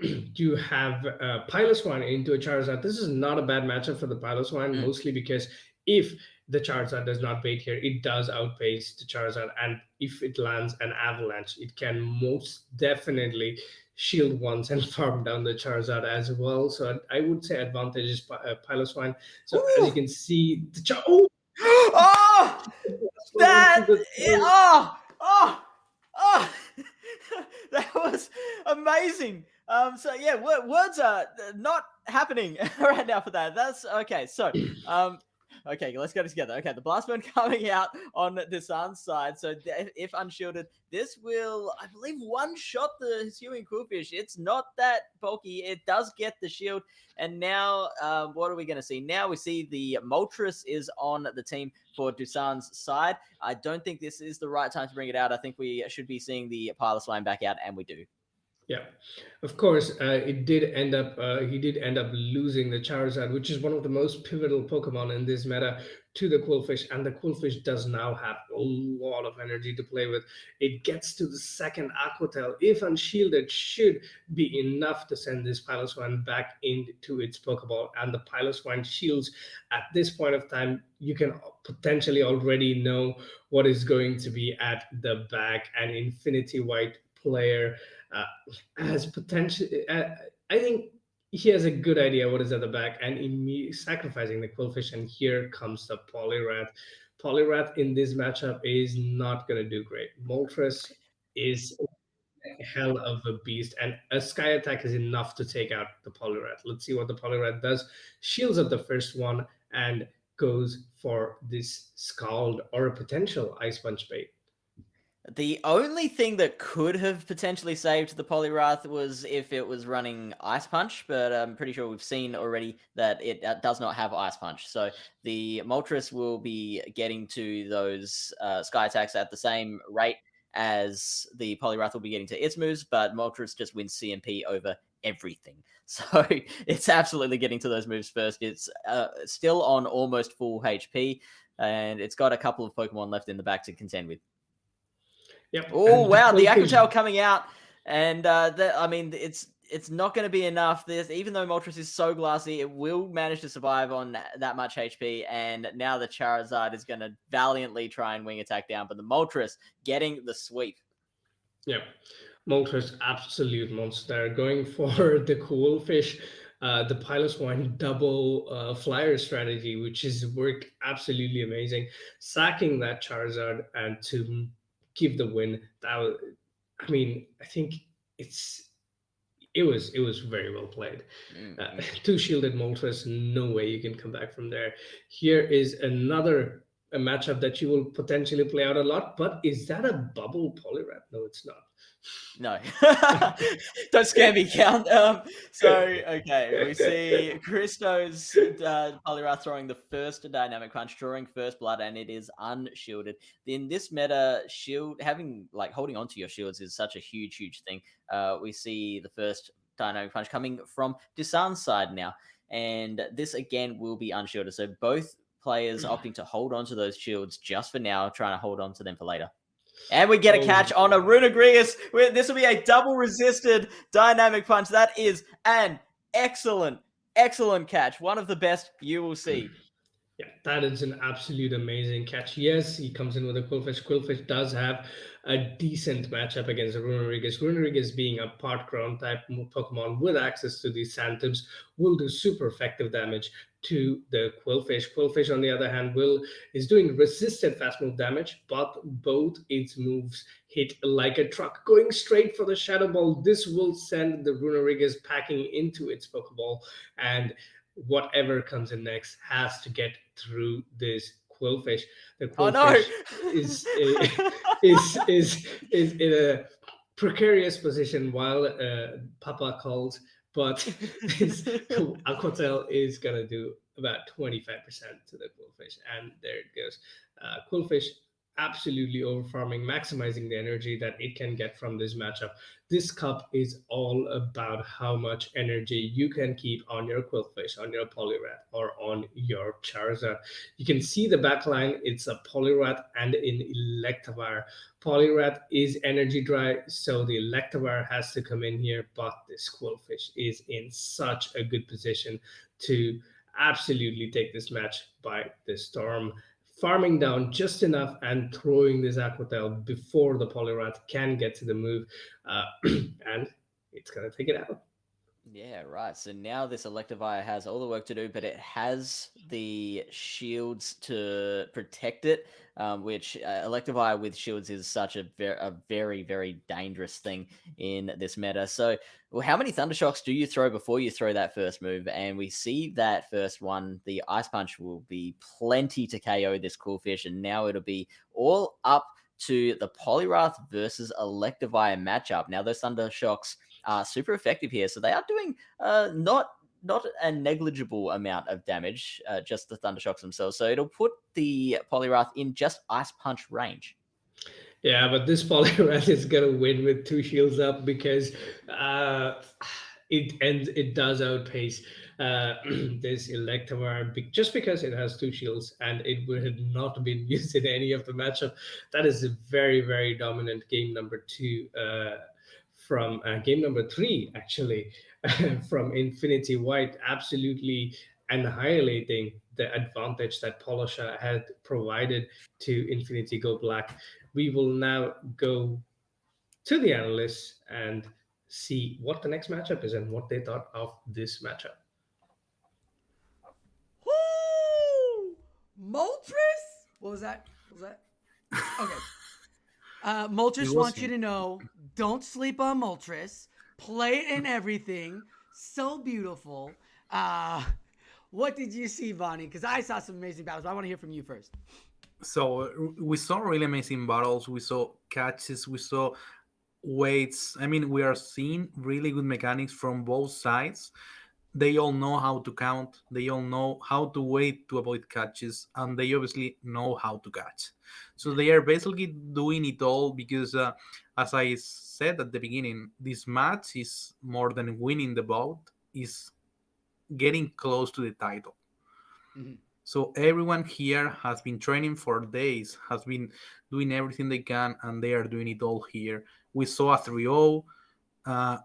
Piloswine into a Charizard. This is not a bad matchup for the Piloswine, mostly because if the Charizard does not bait here, it does outpace the Charizard, and if it lands an Avalanche, it can most definitely shield once and farm down the Charizard as well. So I would say advantage is Piloswine. So as you can see, the Oh, that that was amazing. So yeah, words are not happening right now for that. That's okay. So Okay, let's go together. Okay, the Blast Burn coming out on Desan's side. So if unshielded, this will, I believe, one-shot the Human Quillfish. It's not that bulky. It does get the shield. And now, what are we going to see? Now we see the Moltres is on the team for Dusan's side. I don't think this is the right time to bring it out. I think we should be seeing the Pilot Line back out, and we do. Yeah, of course, it did end up. He did end up losing the Charizard, which is one of the most pivotal Pokemon in this meta, to the Quillfish, and the Quillfish does now have a lot of energy to play with. It gets to the second Aqua Tail. If unshielded, should be enough to send this Piloswine back into its Pokeball, and the Piloswine shields. At this point of time, you can potentially already know what is going to be at the back. An Infinity White player has potential. I think he has a good idea what is at the back, and sacrificing the Quillfish. And here comes the Poliwrath. Poliwrath in this matchup is not going to do great. Moltres is a hell of a beast, and a Sky Attack is enough to take out the Poliwrath. Let's see what the Poliwrath does. Shields up the first one and goes for this Scald or a potential Ice Punch bait. The only thing that could have potentially saved the Poliwrath was if it was running Ice Punch, but I'm pretty sure we've seen already that it does not have Ice Punch. So the Moltres will be getting to those Sky Attacks at the same rate as the Poliwrath will be getting to its moves, but Moltres just wins CMP over everything. So it's absolutely getting to those moves first. It's still on almost full HP, and it's got a couple of Pokemon left in the back to contend with. Yep. Oh wow, the Aqua Tail coming out, and I mean it's not going to be enough. Even though Moltres is so glassy, it will manage to survive on that much HP. And now the Charizard is going to valiantly try and wing attack down, but the Moltres getting the sweep. Yep, Moltres, absolute monster. Going for the Quillfish, the Piloswine double flyer strategy, which has worked absolutely amazing. Sacking that Charizard and to give the win. I think it was very well played. Two shielded Moltres, no way you can come back from there. Here is another a matchup that you will potentially play out a lot, but is that a bubble Poliwrath? No, it's not. No. Don't scare me, Count. Okay, we see Christo's Poliwrath throwing the first Dynamic Punch, drawing first blood, and it is unshielded. In this meta, holding onto your shields is such a huge thing. We see the first Dynamic Punch coming from Dusan's side now, and this again will be unshielded. So both players opting to hold onto those shields just for now, trying to hold on to them for later. And we get a catch on a Runegrius. This will be a double resisted Dynamic Punch. That is an excellent catch. One of the best you will see. Yeah, that is an absolute amazing catch. Yes, he comes in with a Quillfish. Quillfish does have a decent matchup against Runerigus. Runerigus being a part ground type Pokemon with access to these Phantoms will do super effective damage to the Quillfish. Quillfish, on the other hand, is doing resisted fast move damage, but both its moves hit like a truck, going straight for the Shadow Ball. This will send the Runerigus packing into its Pokeball, and whatever comes in next has to get through this Quillfish. The Quillfish is in a precarious position while Papa calls, but his Aqua Tail is gonna do about 25% to the Quillfish, and there it goes. Quillfish absolutely over farming, maximizing the energy that it can get from this matchup. This cup is all about how much energy you can keep on your Quillfish, on your Poliwrath, or on your Charizard. You can see the backline. It's a Poliwrath and an Electivire. Poliwrath is energy dry, so the Electivire has to come in here, but this Quillfish is in such a good position to absolutely take this match by the storm, farming down just enough and throwing this Aqua Tail before the Poliwrath can get to the move, and it's going to take it out. Yeah, right. So now this Electivire has all the work to do, but it has the shields to protect it, which Electivire with shields is such a very, very dangerous thing in this meta. So, well, how many Thundershocks do you throw before you throw that first move? And we see that first one, the Ice Punch will be plenty to KO this cool fish, and now it'll be all up to the Poliwrath versus Electivire matchup. Now, those Thundershocks are super effective here. So they are doing not a negligible amount of damage, just the Thundershocks themselves. So it'll put the Poliwrath in just Ice Punch range. Yeah, but this Poliwrath is gonna win with two shields up because it does outpace this Electivire just because it has two shields and it would have not been used in any of the matchup. That is a very dominant game number two from game number three actually from Infinity White, absolutely annihilating the advantage that Polisha had provided to Infinity Go Black. We will now go to the analysts and see what the next matchup is and what they thought of this matchup. Woo! Moltres? What was that? What was that? Okay. Moltres wants you to know, don't sleep on Moltres. Play it in everything. So beautiful. What did you see, vaNNiii? Because I saw some amazing battles. But I want to hear from you first. So we saw really amazing battles. We saw catches. We saw weights. I mean, we are seeing really good mechanics from both sides. They all know how to count. They all know how to wait to avoid catches, and they obviously know how to catch. So they are basically doing it all because, as I said at the beginning, this match is more than winning the bout, is getting close to the title. Mm-hmm. So everyone here has been training for days, has been doing everything they can, and they are doing it all here. We saw a 3-0,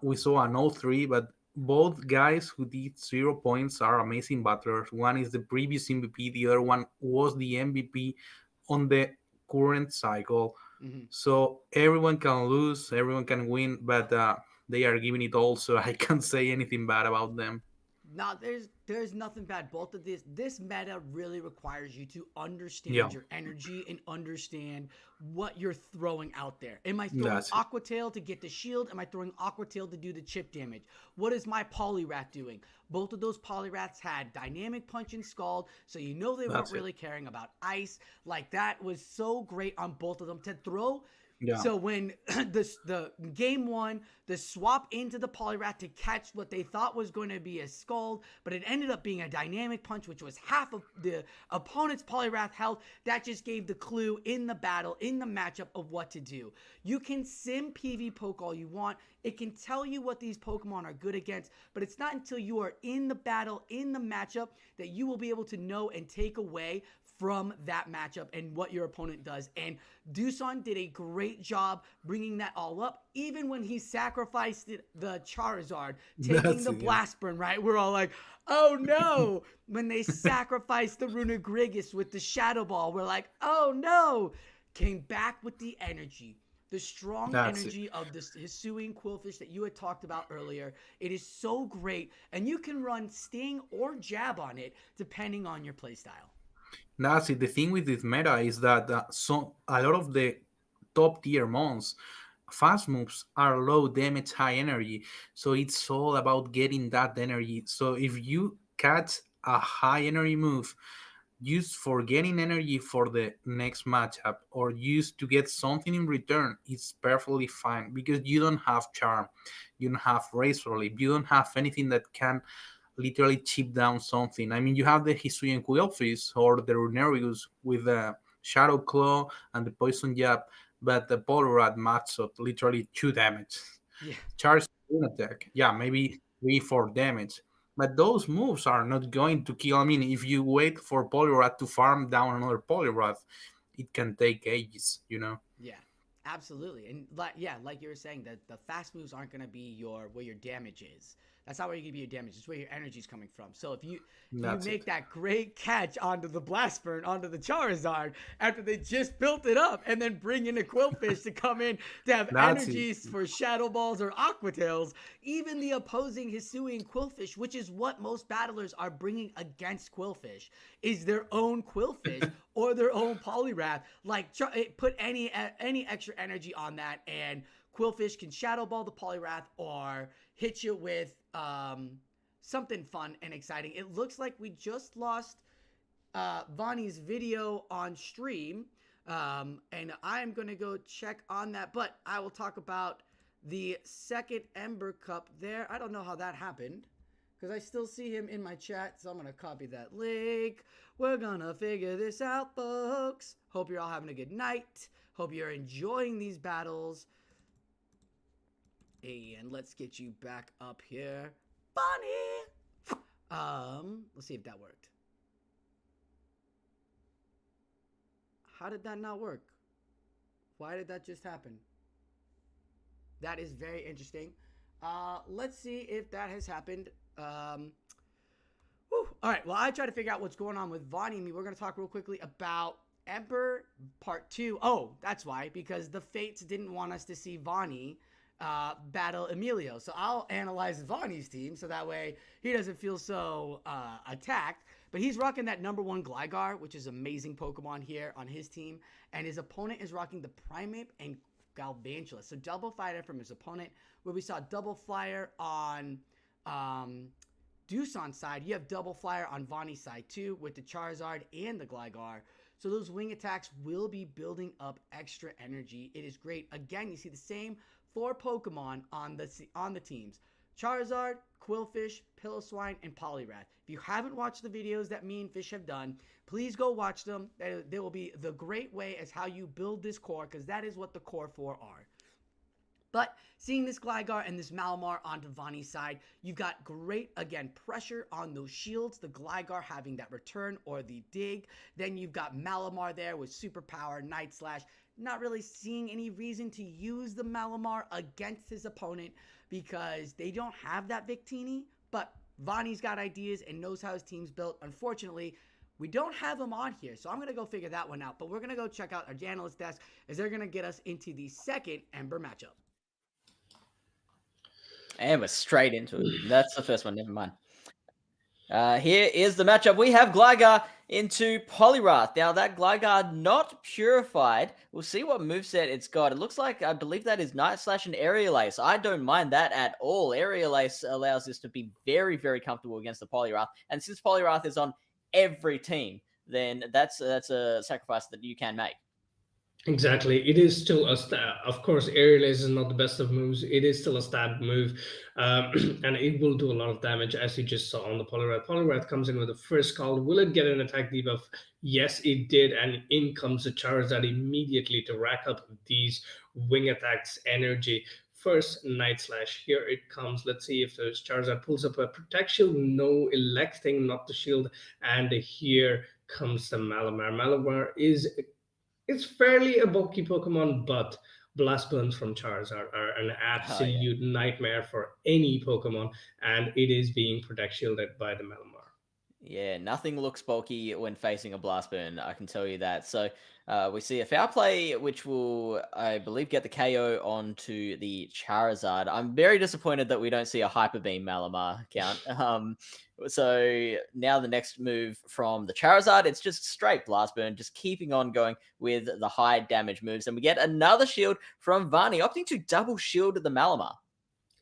we saw an 0-3, but both guys who did 0 points are amazing battlers. One is the previous MVP, the other one was the MVP on the current cycle. Mm-hmm. So everyone can lose, everyone can win, but they are giving it all, so I can't say anything bad about them. Now there's nothing bad. Both of this meta really requires you to Yeah, understand your energy and understand what you're throwing out there. Am I throwing that's it. Aqua Tail to get the shield? Am I throwing Aqua Tail to do the chip damage? What is my Poliwrath doing? Both of those Poliwraths had Dynamic Punch and Scald, so you know they weren't That's it. really caring about ice. Like that was so great on both of them to throw. Yeah. So when the game one, the swap into the Poliwrath to catch what they thought was going to be a Scald, but it ended up being a Dynamic Punch, which was half of the opponent's Poliwrath health. That just gave the clue in the battle, in the matchup of what to do. You can sim PV poke all you want. It can tell you what these Pokemon are good against, but it's not until you are in the battle, in the matchup, that you will be able to know and take away from that matchup and what your opponent does. And Doosan did a great job bringing that all up, even when he sacrificed the Charizard, taking That's the it, yeah. Blast Burn, right? We're all like, oh no. When they sacrificed the Runegrigus with the Shadow Ball, we're like, oh no. Came back with the energy. The strong That's energy of this Hisuian Quillfish that you had talked about earlier. It is so great. And you can run Sting or Jab on it, depending on your playstyle. That's it. The thing with this meta is that a lot of the top tier mons fast moves are low damage, high energy. So it's all about getting that energy. So if you catch a high energy move used for getting energy for the next matchup or used to get something in return, it's perfectly fine because you don't have charm, you don't have razor leaf, you don't have anything that can literally chip down something. I mean, you have the Hisuian Quillfish or the Runerigus with the Shadow Claw and the Poison Jab, but the Poliwrath max up literally 2 damage. Yeah. Charge attack, yeah, maybe 3-4 damage. But those moves are not going to kill. I mean, if you wait for Poliwrath to farm down another Poliwrath, it can take ages. Yeah, absolutely. And like you were saying, that the fast moves aren't going to be where your damage is. That's not where you give your damage. It's where your energy is coming from. So if you That's make it. that great catch onto the Blast Burn, onto the Charizard, after they just built it up, and then bring in a Quillfish to come in to have That's it. energies for Shadow Balls or Aqua Tails, even the opposing Hisuian Quillfish, which is what most battlers are bringing against Quillfish, is their own Quillfish or their own Poliwrath. Like, put any extra energy on that, and Quillfish can Shadow Ball the Poliwrath or hit you with something fun and exciting. It looks like we just lost vaNNii's video on stream, and I'm going to go check on that, but I will talk about the second Ember Cup there. I don't know how that happened because I still see him in my chat, so I'm going to copy that link. We're going to figure this out, folks. Hope you're all having a good night. Hope you're enjoying these battles. And let's get you back up here. vaNNiii! Let's see if that worked. How did that not work? Why did that just happen? That is very interesting. Let's see if that has happened. All right, well, I try to figure out what's going on with vaNNiii. We're going to talk real quickly about Ember Part 2. Oh, that's why, because the Fates didn't want us to see vaNNiii battle Emilio. So I'll analyze vaNNii's team so that way he doesn't feel so attacked. But he's rocking that #1 Gligar, which is amazing Pokemon here on his team. And his opponent is rocking the Primeape and Galvantula. So double fighter from his opponent, where we saw double flyer on Doosan's side. You have double flyer on vaNNii's side too, with the Charizard and the Gligar. So those wing attacks will be building up extra energy. It is great. Again, you see the same 4 Pokemon on the teams: Charizard, Quillfish, Piloswine, and Poliwrath. If you haven't watched the videos that me and Fish have done, please go watch them. They will be the great way as how you build this core, because that is what the core 4 are. But seeing this Gligar and this Malamar onto vaNNii's side, you've got great, again, pressure on those shields. The Gligar having that return or the dig. Then you've got Malamar there with Superpower, Night Slash. Not really seeing any reason to use the Malamar against his opponent because they don't have that Victini. But vaNNii's got ideas and knows how his team's built. Unfortunately, we don't have him on here, so I'm going to go figure that one out. But we're going to go check out our analyst desk as they're going to get us into the second Ember matchup. And we're straight into it. That's the first one. Never mind. Here is the matchup. We have Gligar into Poliwrath. Now, that Gligar not purified. We'll see what moveset it's got. It looks like, I believe that is Night Slash and Aerial Ace. I don't mind that at all. Aerial Ace allows this to be very, very comfortable against the Poliwrath. And since Poliwrath is on every team, then that's a sacrifice that you can make. Exactly. It is still a stab. Of course, Aerial Ace is not the best of moves. It is still a stab move, and it will do a lot of damage, as you just saw on the Poliwrath. Poliwrath comes in with the first call. Will it get an attack debuff? Yes, it did, and in comes the Charizard immediately to rack up these wing attacks energy. First, Night Slash. Here it comes. Let's see if the Charizard pulls up a Protect Shield. No, electing not to shield. And here comes the Malamar. Malamar it's fairly a bulky Pokemon, but Blast Burns from Charizard are an absolute nightmare for any Pokemon, and it is being Protect Shielded by the Malamar. Yeah, nothing looks bulky when facing a Blast Burn, I can tell you that. So we see a Foul Play, which will, I believe, get the KO onto the Charizard. I'm very disappointed that we don't see a Hyper Beam Malamar count. So now the next move from the Charizard, it's just straight Blast Burn, just keeping on going with the high damage moves. And we get another shield from vaNNiii, opting to double shield the Malamar.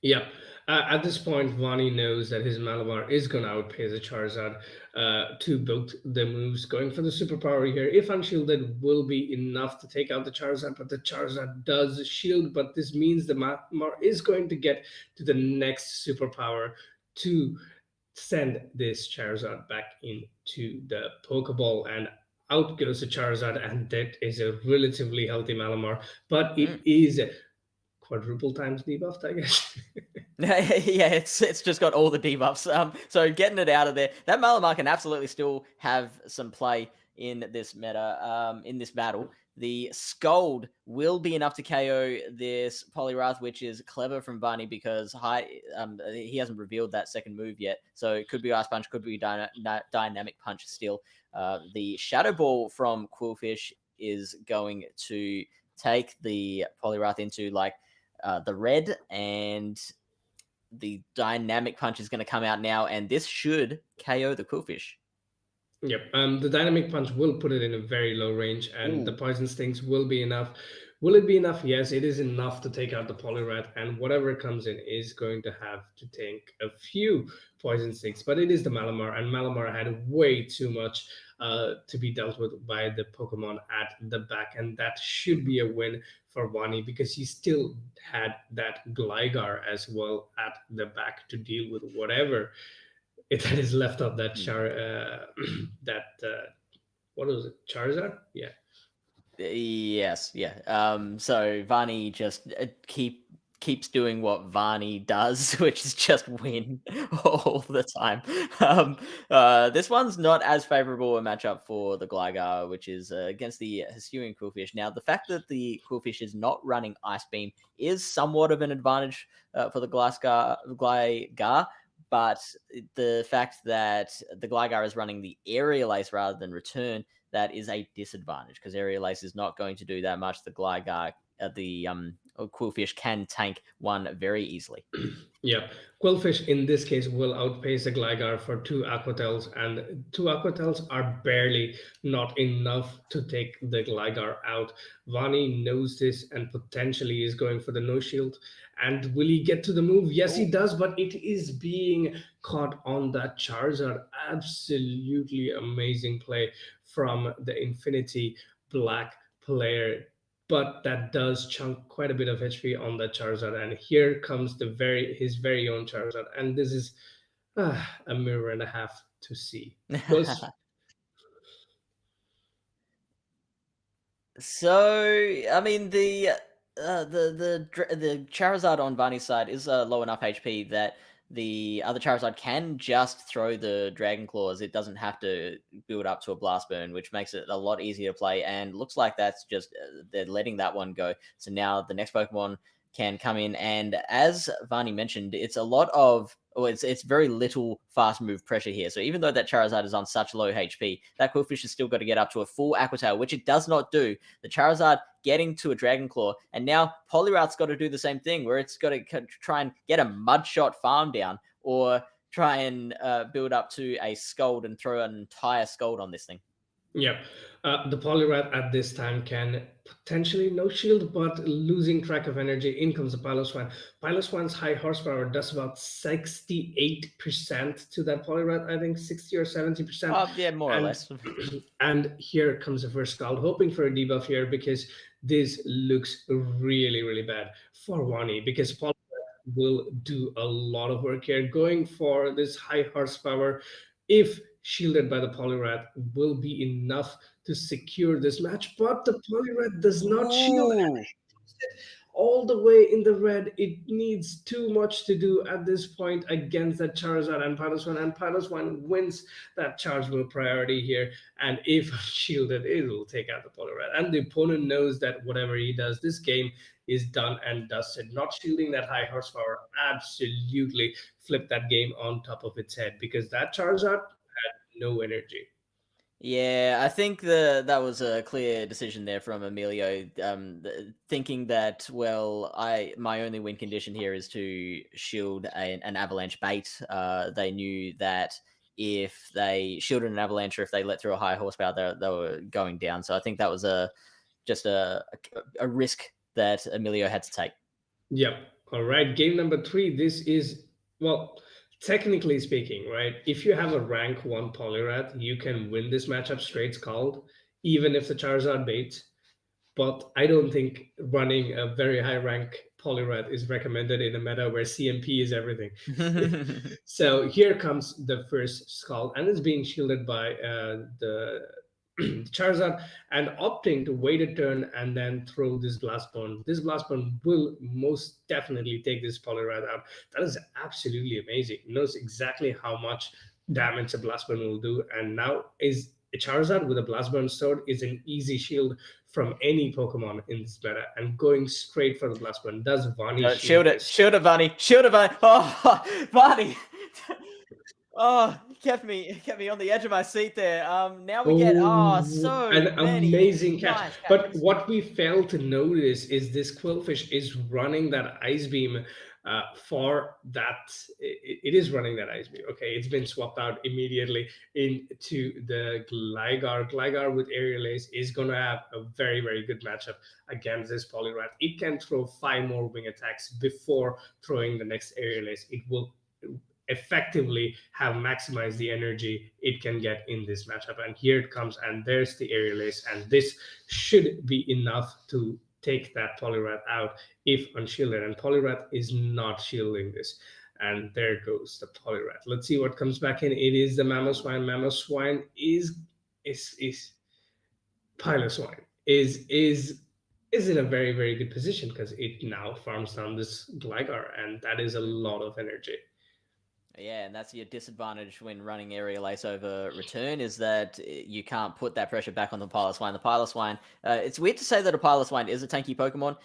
Yeah. At this point, vaNNiii knows that his Malamar is going to outpace the Charizard to both the moves. Going for the superpower here, if unshielded, will be enough to take out the Charizard, but the Charizard does shield, but this means the Malamar is going to get to the next superpower to send this Charizard back into the Pokeball, and out goes the Charizard, and that is a relatively healthy Malamar, but it is quadruple times debuffed, I guess. Yeah, it's just got all the debuffs. So getting it out of there, that Malamar can absolutely still have some play in this meta, in this battle. the Scold will be enough to KO this Poliwrath, which is clever from vaNNiii because he hasn't revealed that second move yet. So it could be Ice Punch, could be Dynamic Punch still. The Shadow Ball from Qwilfish is going to take the Poliwrath into the red, and the Dynamic Punch is going to come out now, and this should KO the Qwilfish. Yep. The dynamic punch will put it in a very low range, and the Ooh. poison stings will be enough. Will it be enough? Yes, it is enough to take out the Poliwrath, and whatever comes in is going to have to take a few poison stings. But it is the Malamar, and Malamar had way too much to be dealt with by the Pokemon at the back, and that should be a win for vaNNiii because he still had that Gligar as well at the back to deal with whatever that is left of that what was it, Charizard? Yeah. Yes, yeah. So vaNNiii just keeps doing what vaNNiii does, which is just win all the time. This one's not as favorable a matchup for the Gligar, which is against the Hisuian Qwilfish. Now, the fact that the Qwilfish is not running Ice Beam is somewhat of an advantage for the Gligar, but the fact that the Gligar is running the Aerial Ace rather than Return, that is a disadvantage because Aerial Ace is not going to do that much. The Gligar, the Qwilfish can tank one very easily. Yeah, Qwilfish in this case will outpace the Gligar for two Aquatels, and two Aquatels are barely not enough to take the Gligar out. vaNNiii knows this and potentially is going for the no shield. And will he get to the move? Yes, he does, but it is being caught on that Charizard. Absolutely amazing play from the Infinity Black player, but that does chunk quite a bit of HP on that Charizard. And here comes his very own Charizard, and this is a mirror and a half to see. Goes. So, I mean, the Charizard on vaNNii's side is low enough HP that the other Charizard can just throw the Dragon Claws. It doesn't have to build up to a Blast Burn, which makes it a lot easier to play. And looks like that's just they're letting that one go. So now the next Pokemon can come in, and as vaNNiii mentioned, it's a lot of it's very little fast move pressure here. So even though that Charizard is on such low HP, that Qwilfish has still got to get up to a full Aqua Tail, which it does not do. The Charizard getting to a Dragon Claw, and now Poliwrath's got to do the same thing, where it's got to try and get a Mudshot farm down, or try and build up to a Scold and throw an entire Scold on this thing. Yeah, the Poliwrath at this time can potentially no shield, but losing track of energy. In comes the Piloswine. Piloswine's high horsepower does about 68% to that Poliwrath. I think 60 or 70%. Yeah, more or less. And here comes the first Scald, hoping for a debuff here because this looks really, really bad for vaNNiii because Poliwrath will do a lot of work here, going for this high horsepower. If shielded by the Poliwrath, will be enough to secure this match, but the Poliwrath does not shield all the way in the red. It needs too much to do at this point against that Charizard and Piloswine wins that charge move priority here, and if shielded, it will take out the Poliwrath, and the opponent knows that whatever he does, this game is done and dusted. Not shielding that high horsepower absolutely flipped that game on top of its head because that Charizard had no energy. Yeah, I think that was a clear decision there from Emilio, thinking that my only win condition here is to shield an avalanche bait. They knew that if they shielded an avalanche or if they let through a high horsepower, they were going down. So I think that was just a risk that Emilio had to take. Yep. All right. Game number 3. This is, well, technically speaking, right? If you have a rank 1 Poliwrath, you can win this matchup straight Scald, even if the Charizard baits. But I don't think running a very high rank Poliwrath is recommended in a meta where CMP is everything. So here comes the first Scald, and it's being shielded by the Charizard, and opting to wait a turn and then throw this Blast Burn. This Blast Burn will most definitely take this Poliwrath out. That is absolutely amazing. It knows exactly how much damage a Blast Burn will do, and now is a Charizard with a Blast Burn Sword is an easy shield from any Pokemon in this meta, and going straight for the Blast Burn. Does vaNNiii shield Shield it, this? shield it, vaNNiii, shield it, vaNNiii. Oh, vaNNiii. Oh, kept me on the edge of my seat there. Now we get Oh, so an many amazing catch. nice But catches. what we failed to notice is this Quillfish is running that Ice Beam for that. It is running that Ice Beam. Okay, it's been swapped out immediately into the Gligar. Gligar with Aerial Ace is going to have a very, very good matchup against this Poliwrath. It can throw 5 more wing attacks before throwing the next Aerial Ace. It will effectively have maximized the energy it can get in this matchup. And here it comes, and there's the aerial ace, and this should be enough to take that Poliwrath out if unshielded. And Poliwrath is not shielding this. And there goes the Poliwrath. Let's see what comes back in. It is the Mamoswine. Mamoswine is Piloswine is in a very, very good position because it now farms down this Gligar, and that is a lot of energy. Yeah, and that's your disadvantage when running Aerial Ace over return, is that you can't put that pressure back on the Piloswine. The Piloswine, it's weird to say that a Piloswine is a tanky Pokemon,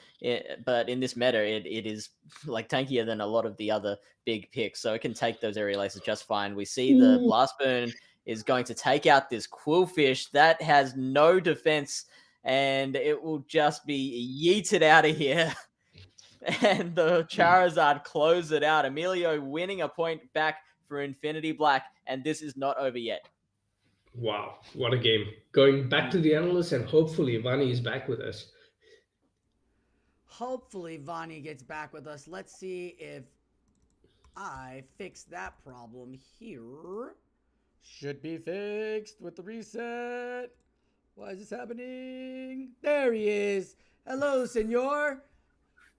but in this meta, it is like tankier than a lot of the other big picks, so it can take those Aerial Aces just fine. We see the Blast Burn is going to take out this Quillfish that has no defense, and it will just be yeeted out of here. And the Charizard close it out. Emilio winning a point back for Infinity Black, and this is not over yet. Wow, what a game. Going back to the analysts, and hopefully vaNNiii is back with us. Hopefully vaNNiii gets back with us. Let's see if I fix that problem here. Should be fixed with the reset. Why is this happening? There he is. Hello, senor.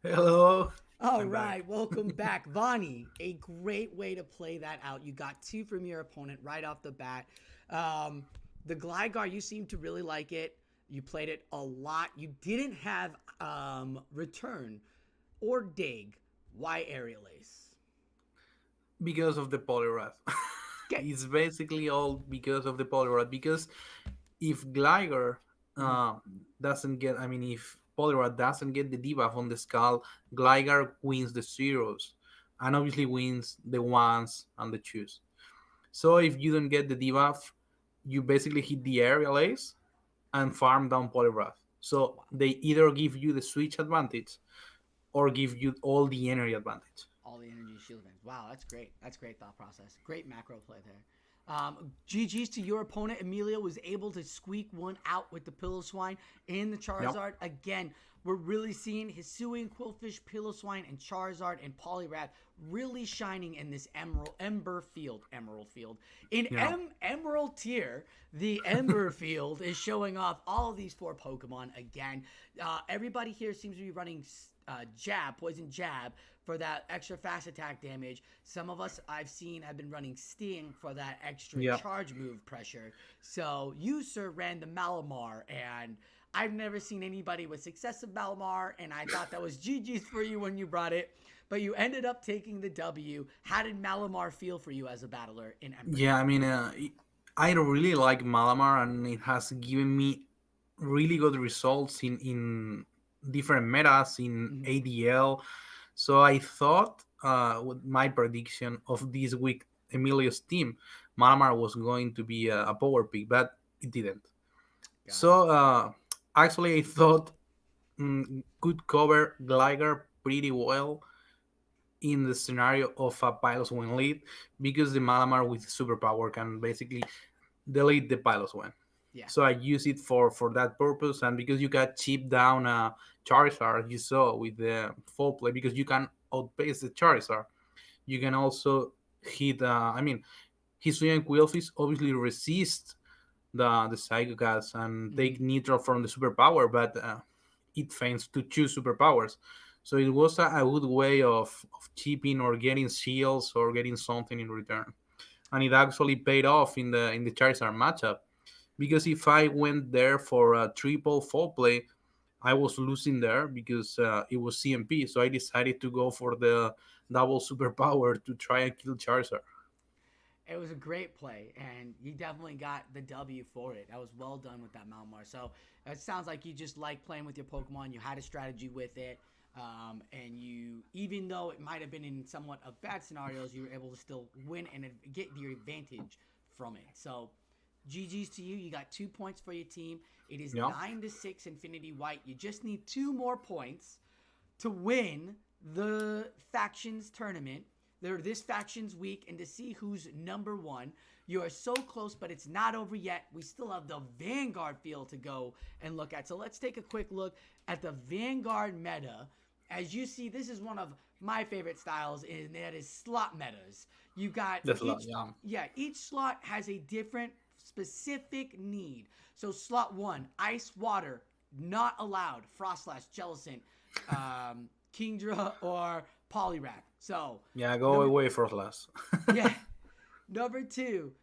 Hello. All right, welcome back. vaNNiii, a great way to play that out. You got 2 from your opponent right off the bat. The Gligar, you seem to really like it. You played it a lot. You didn't have return or dig. Why Aerial Ace? Because of the Poliwrath. Okay. It's basically all because of the Poliwrath. Because if Gligar doesn't get, I mean, if Poliwrath doesn't get the debuff on the skull, Gligar wins the zeros and obviously wins the ones and the twos. So if you don't get the debuff, you basically hit the aerial ace and farm down Poliwrath. So they either give you the switch advantage or give you all the energy advantage. All the energy shield events. Wow, that's great. That's great thought process. Great macro play there. GG's to your opponent. Emilio was able to squeak one out with the Piloswine and the Charizard. Yep. Again, we're really seeing Hisuian, Quillfish, Piloswine, and Charizard and Poliwrath really shining in this Emerald Field. In Emerald Tier, the Ember Field is showing off all of these 4 Pokemon again. Everybody here seems to be running Poison Jab for that extra fast attack damage. Some of us I've seen have been running Sting for that extra charge move pressure. So you, sir, ran the Malamar, and I've never seen anybody with success of Malamar, and I thought that was GG's for you when you brought it. But you ended up taking the W. How did Malamar feel for you as a battler in Ember? Yeah, I mean, I really like Malamar, and it has given me really good results in different metas in ADL. So I thought with my prediction of this week, Emilio's team, Malamar was going to be a power pick, but it didn't. So actually, I thought could cover Gligar pretty well in the scenario of a Piloswine lead, because the Malamar with superpower can basically delete the Piloswine. Yeah. So I use it for that purpose, and because you got chip down a Charizard, you saw with the full play, because you can outpace the Charizard. You can also hit. I mean, Hisuian and Quillfish obviously resist the Psycho Gas and take neutral from the superpower, but it feigns to choose superpowers. So it was a good way of chipping or getting shields or getting something in return, and it actually paid off in the Charizard matchup. Because if I went there for a triple full play, I was losing there because it was CMP. So I decided to go for the double superpower to try and kill Charizard. It was a great play, and you definitely got the W for it. That was well done with that Mount Mars. So it sounds like you just like playing with your Pokemon. You had a strategy with it, and you, even though it might have been in somewhat of bad scenarios, you were able to still win and get your advantage from it. So GG's to you. You got 2 points for your team. It is Yeah. 9-6 Infinity White. You just need 2 more points to win the factions tournament. They're this factions week and to see who's number one. You are so close, but it's not over yet. We still have the Vanguard field to go and look at. So let's take a quick look at the Vanguard meta. As you see, this is one of my favorite styles, and that is slot metas. You got That's a lot. each, Yeah. yeah, each slot has a different specific need. So slot one, ice water, not allowed. Frostlash, Jellicent, Kingdra, or Poliwrath. So Yeah, go number, away for last. yeah. Number two,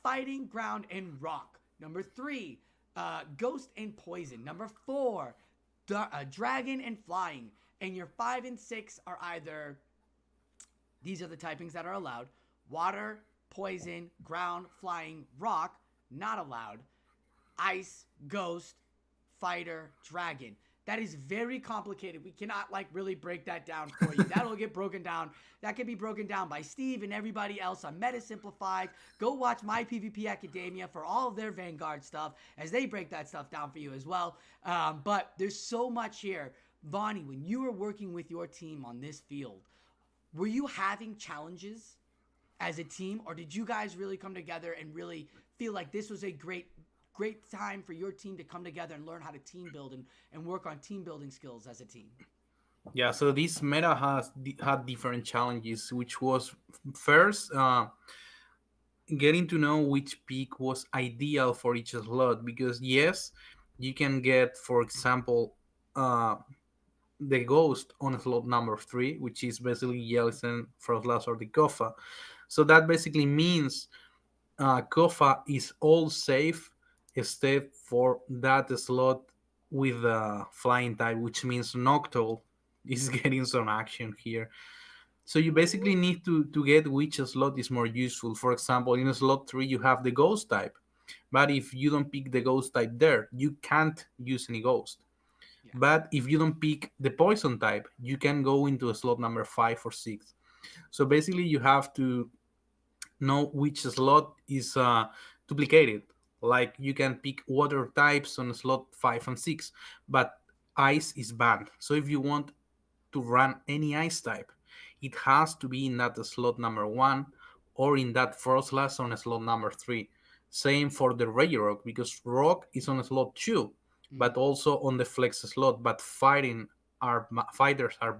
fighting, ground, and rock. Number three, ghost and poison. Number four, dragon and flying. And your 5 and 6 are either, these are the typings that are allowed: water, poison, ground, flying, rock, not allowed, ice, ghost, fighter, dragon. That is very complicated. We cannot like really break that down for you. That'll get broken down. That can be broken down by Steve and everybody else on Meta Simplified. Go watch My PvP Academia for all of their Vanguard stuff as they break that stuff down for you as well. But there's so much here. vaNNiii, when you were working with your team on this field, were you having challenges as a team, or did you guys really come together and really feel like this was a great time for your team to come together and learn how to team build and work on team building skills as a team? Yeah, so this meta had different challenges, which was first getting to know which pick was ideal for each slot. Because yes, you can get, for example, the Ghost on slot number 3, which is basically Jellicent, Frostlass, or the Kofa. So that basically means Kofa is all safe except for that slot with the flying type, which means Noctowl is getting some action here. So you basically need to get which slot is more useful. For example, in slot 3 you have the Ghost type, but if you don't pick the Ghost type there, you can't use any Ghost. Yeah. But if you don't pick the Poison type, you can go into a slot number 5 or 6. So basically you have to know which slot is duplicated. Like you can pick water types on slot 5 and 6, but ice is banned. So if you want to run any ice type, it has to be in that slot number 1 or in that Frostlass on slot number 3. Same for the Rock, because Rock is on slot 2, but also on the flex slot, but fighters are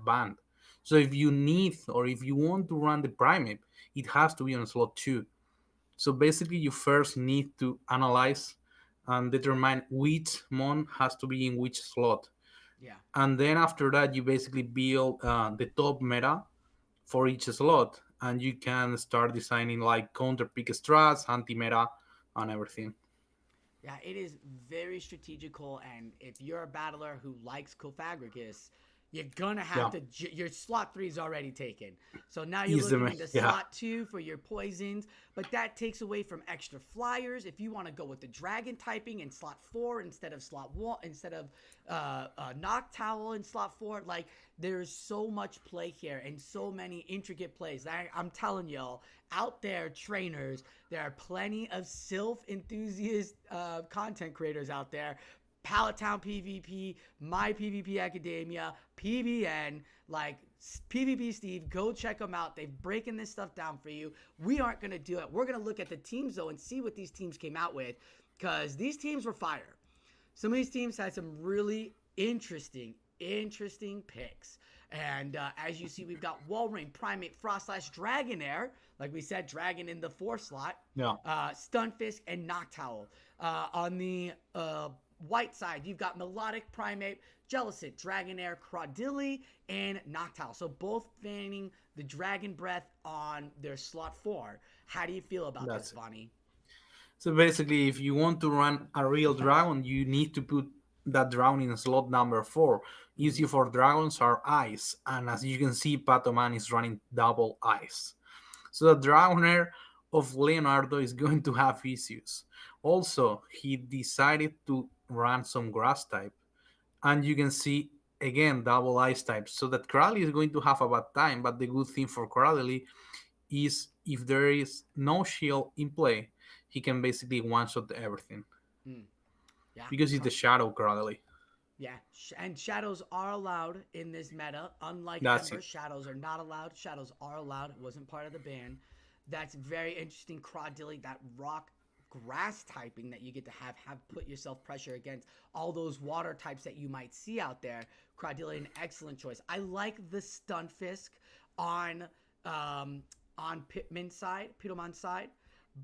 banned. So if you need or if you want to run the Primate, it has to be on slot 2. So basically you first need to analyze and determine which mon has to be in which slot. Yeah. And then after that you basically build the top meta for each slot, and you can start designing like counter pick strats, anti-meta, and everything. Yeah, it is very strategical, and if you're a battler who likes Cofagrigus, you're gonna have Yeah, to. Your slot 3 is already taken, so now you're is the looking into yeah. slot 2 for your poisons. But that takes away from extra flyers. If you want to go with the dragon typing in slot 4 instead of slot 1, instead of Noctowl in slot 4, like there's so much play here and so many intricate plays. I'm telling y'all out there, trainers, there are plenty of Silph enthusiast content creators out there. Palatown PvP, My PvP Academia, PBN, like PvP Steve, go check them out. They've breaking this stuff down for you. We aren't going to do it. We're going to look at the teams though and see what these teams came out with, because these teams were fire. Some of these teams had some really interesting picks. And as you see, we've got Walrein, Primate, Frostlash, Dragonair. Like we said, Dragon in the 4 slot. Yeah. Stunfisk, and Noctowl. On the white side, you've got Melodic, Primate, Jellicent, Dragonair, Crawdilly, and Noctowl. So both fanning the Dragon Breath on their slot 4. How do you feel about That's this, it. vaNNiii? So basically, if you want to run a real dragon, you need to put that dragon in slot number 4. Easy for dragons are ice, and as you can see, Patoman is running double ice. So the Dragonair of Leonardo is going to have issues. Also, he decided to run some grass type, and you can see again double ice type, so that Crowley is going to have a bad time. But the good thing for Crowley is if there is no shield in play, he can basically one shot everything Mm, yeah. because he's the shadow Crowley. Yeah, and shadows are allowed in this meta. Unlike That's Ember, it. shadows are not allowed. Shadows are allowed. It wasn't part of the ban. That's very interesting. Crawdilly, that rock grass typing that you get to have put yourself pressure against all those water types that you might see out there. Crawdilly, an excellent choice. I like the Stunfisk on um, on Pitman's side,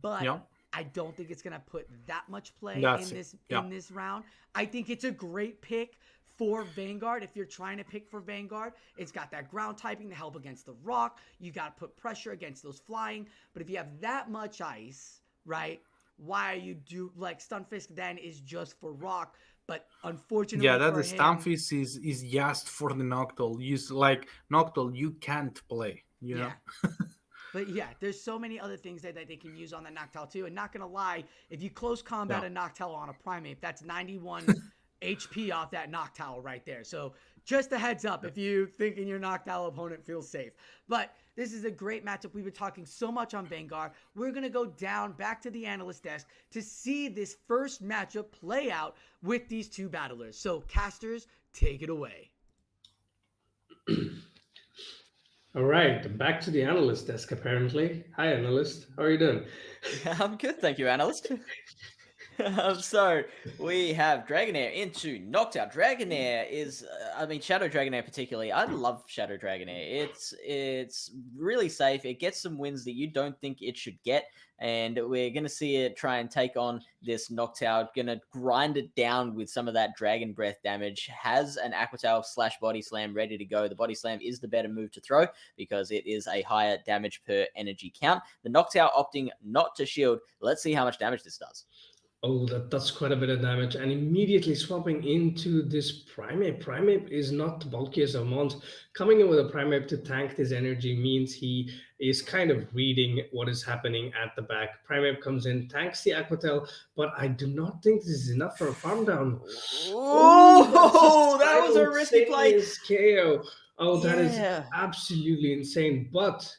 but Yeah, I don't think it's gonna put that much play that's it. Yeah. in this round. I think it's a great pick for Vanguard if you're trying to pick for Vanguard. It's got that ground typing to help against the rock. You got to put pressure against those flying. But if you have that much ice, right? Why are you do like Stunfisk then is just for rock, but Yeah, unfortunately that for the him, Stamfis is just for the Noctowl. Use like Noctowl, you can't play. You know. yeah. But yeah, there's so many other things that they can use on the Noctowl too. And not gonna lie, if you close combat Yeah. a Noctowl on a Primate, that's 91 HP off that Noctowl right there. So just a heads up if you thinking your Noctowl opponent feels safe. But this is a great matchup. We've been talking so much on Vanguard. We're gonna go down back to the analyst desk to see this first matchup play out with these two battlers. So casters, take it away. All right, back to the analyst desk apparently. Hi, analyst. How are you doing? I'm good, thank you, analyst. So we have Dragonair into Noctowl. Dragonair is, I mean, Shadow Dragonair particularly. I love Shadow Dragonair. It's really safe. It gets some wins that you don't think it should get, and we're gonna see it try and take on this Noctowl. Gonna grind it down with some of that Dragon Breath damage. Has an Aqua Tail / Body Slam ready to go. The Body Slam is the better move to throw because it is a higher damage per energy count. The Noctowl opting not to shield. Let's see how much damage this does. Oh, that does quite a bit of damage. And immediately swapping into this Primate. Primate is not the bulkiest of mons. Coming in with a Primate to tank this energy means he is kind of reading what is happening at the back. Primate comes in, tanks the Aquatel, but I do not think this is enough for a farm down. Oh, that's Oh, a that was a risky play. simultaneous KO. Oh, that is Yeah. absolutely insane. But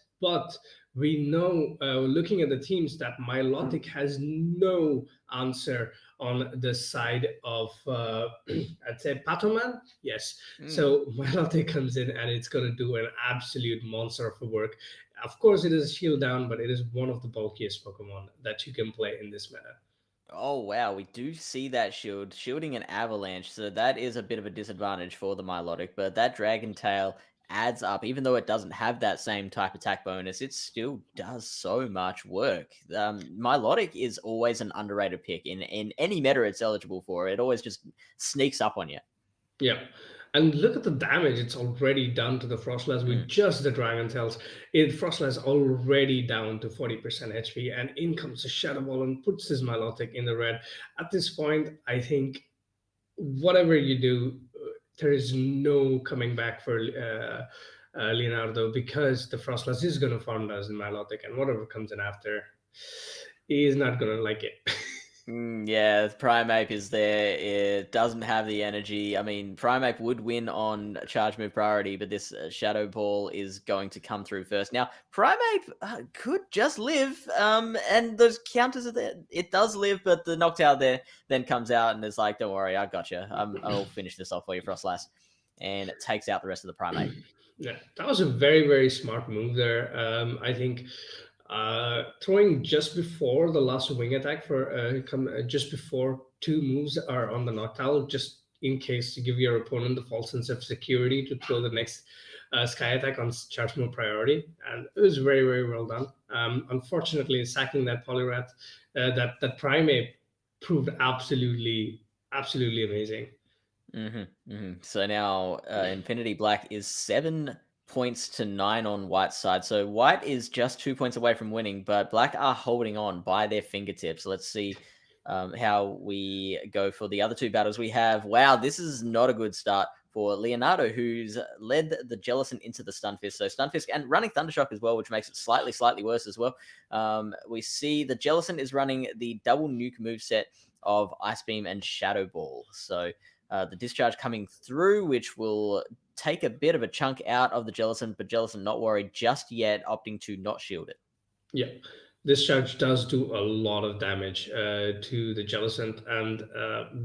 we know, looking at the teams, that Milotic has no answer on the side of, I'd say, Patoman. Yes. So Milotic comes in and it's going to do an absolute monster of a work. Of course, it is shield down, but it is one of the bulkiest Pokemon that you can play in this meta. Oh wow, we do see that shielding an avalanche, so that is a bit of a disadvantage for the Milotic, but that Dragon Tail adds up. Even though it doesn't have that same type attack bonus, it still does so much work. Milotic is always an underrated pick in any meta it's eligible for. It always just sneaks up on you. Yeah. And look at the damage it's already done to the Frostlass with just the Dragon Tails. Frostlass already down to 40% HP, and in comes the Shadow Ball and puts his Milotic in the red. At this point, I think whatever you do, there is no coming back for Leonardo, because the Frostlass is going to farm down in Milotic, and whatever comes in after, he is not going to like it. Yeah, Primeape is there. It doesn't have the energy. I mean, Primeape would win on charge move priority, but this Shadow Ball is going to come through first. Now, Primeape could just live, and those counters are there. It does live, but the Noctowl there then comes out and is like, "Don't worry, I got you. I'll finish this off for you, Frostlass," and it takes out the rest of the Primeape. Yeah, that was a very, very smart move there. I think throwing just before the last wing attack for just before two moves are on the Noctowl, just in case to give your opponent the false sense of security to throw the next sky attack on charge move priority, and it was very, very well done. Unfortunately, sacking that Poliwrath, that Primate proved absolutely amazing. So now Infinity Black is 7 points to 9 on White's side. So White is just 2 points away from winning, but Black are holding on by their fingertips. Let's see how we go for the other two battles we have. Wow, this is not a good start for Leonardo, who's led the Jellicent into the Stunfisk. So Stunfisk and running Thundershock as well, which makes it slightly worse as well. We see the Jellicent is running the double nuke moveset of Ice Beam and Shadow Ball. So the discharge coming through, which will take a bit of a chunk out of the Jellicent, but Jellicent not worried just yet, opting to not shield it. Yeah, this charge does do a lot of damage to the Jellicent, and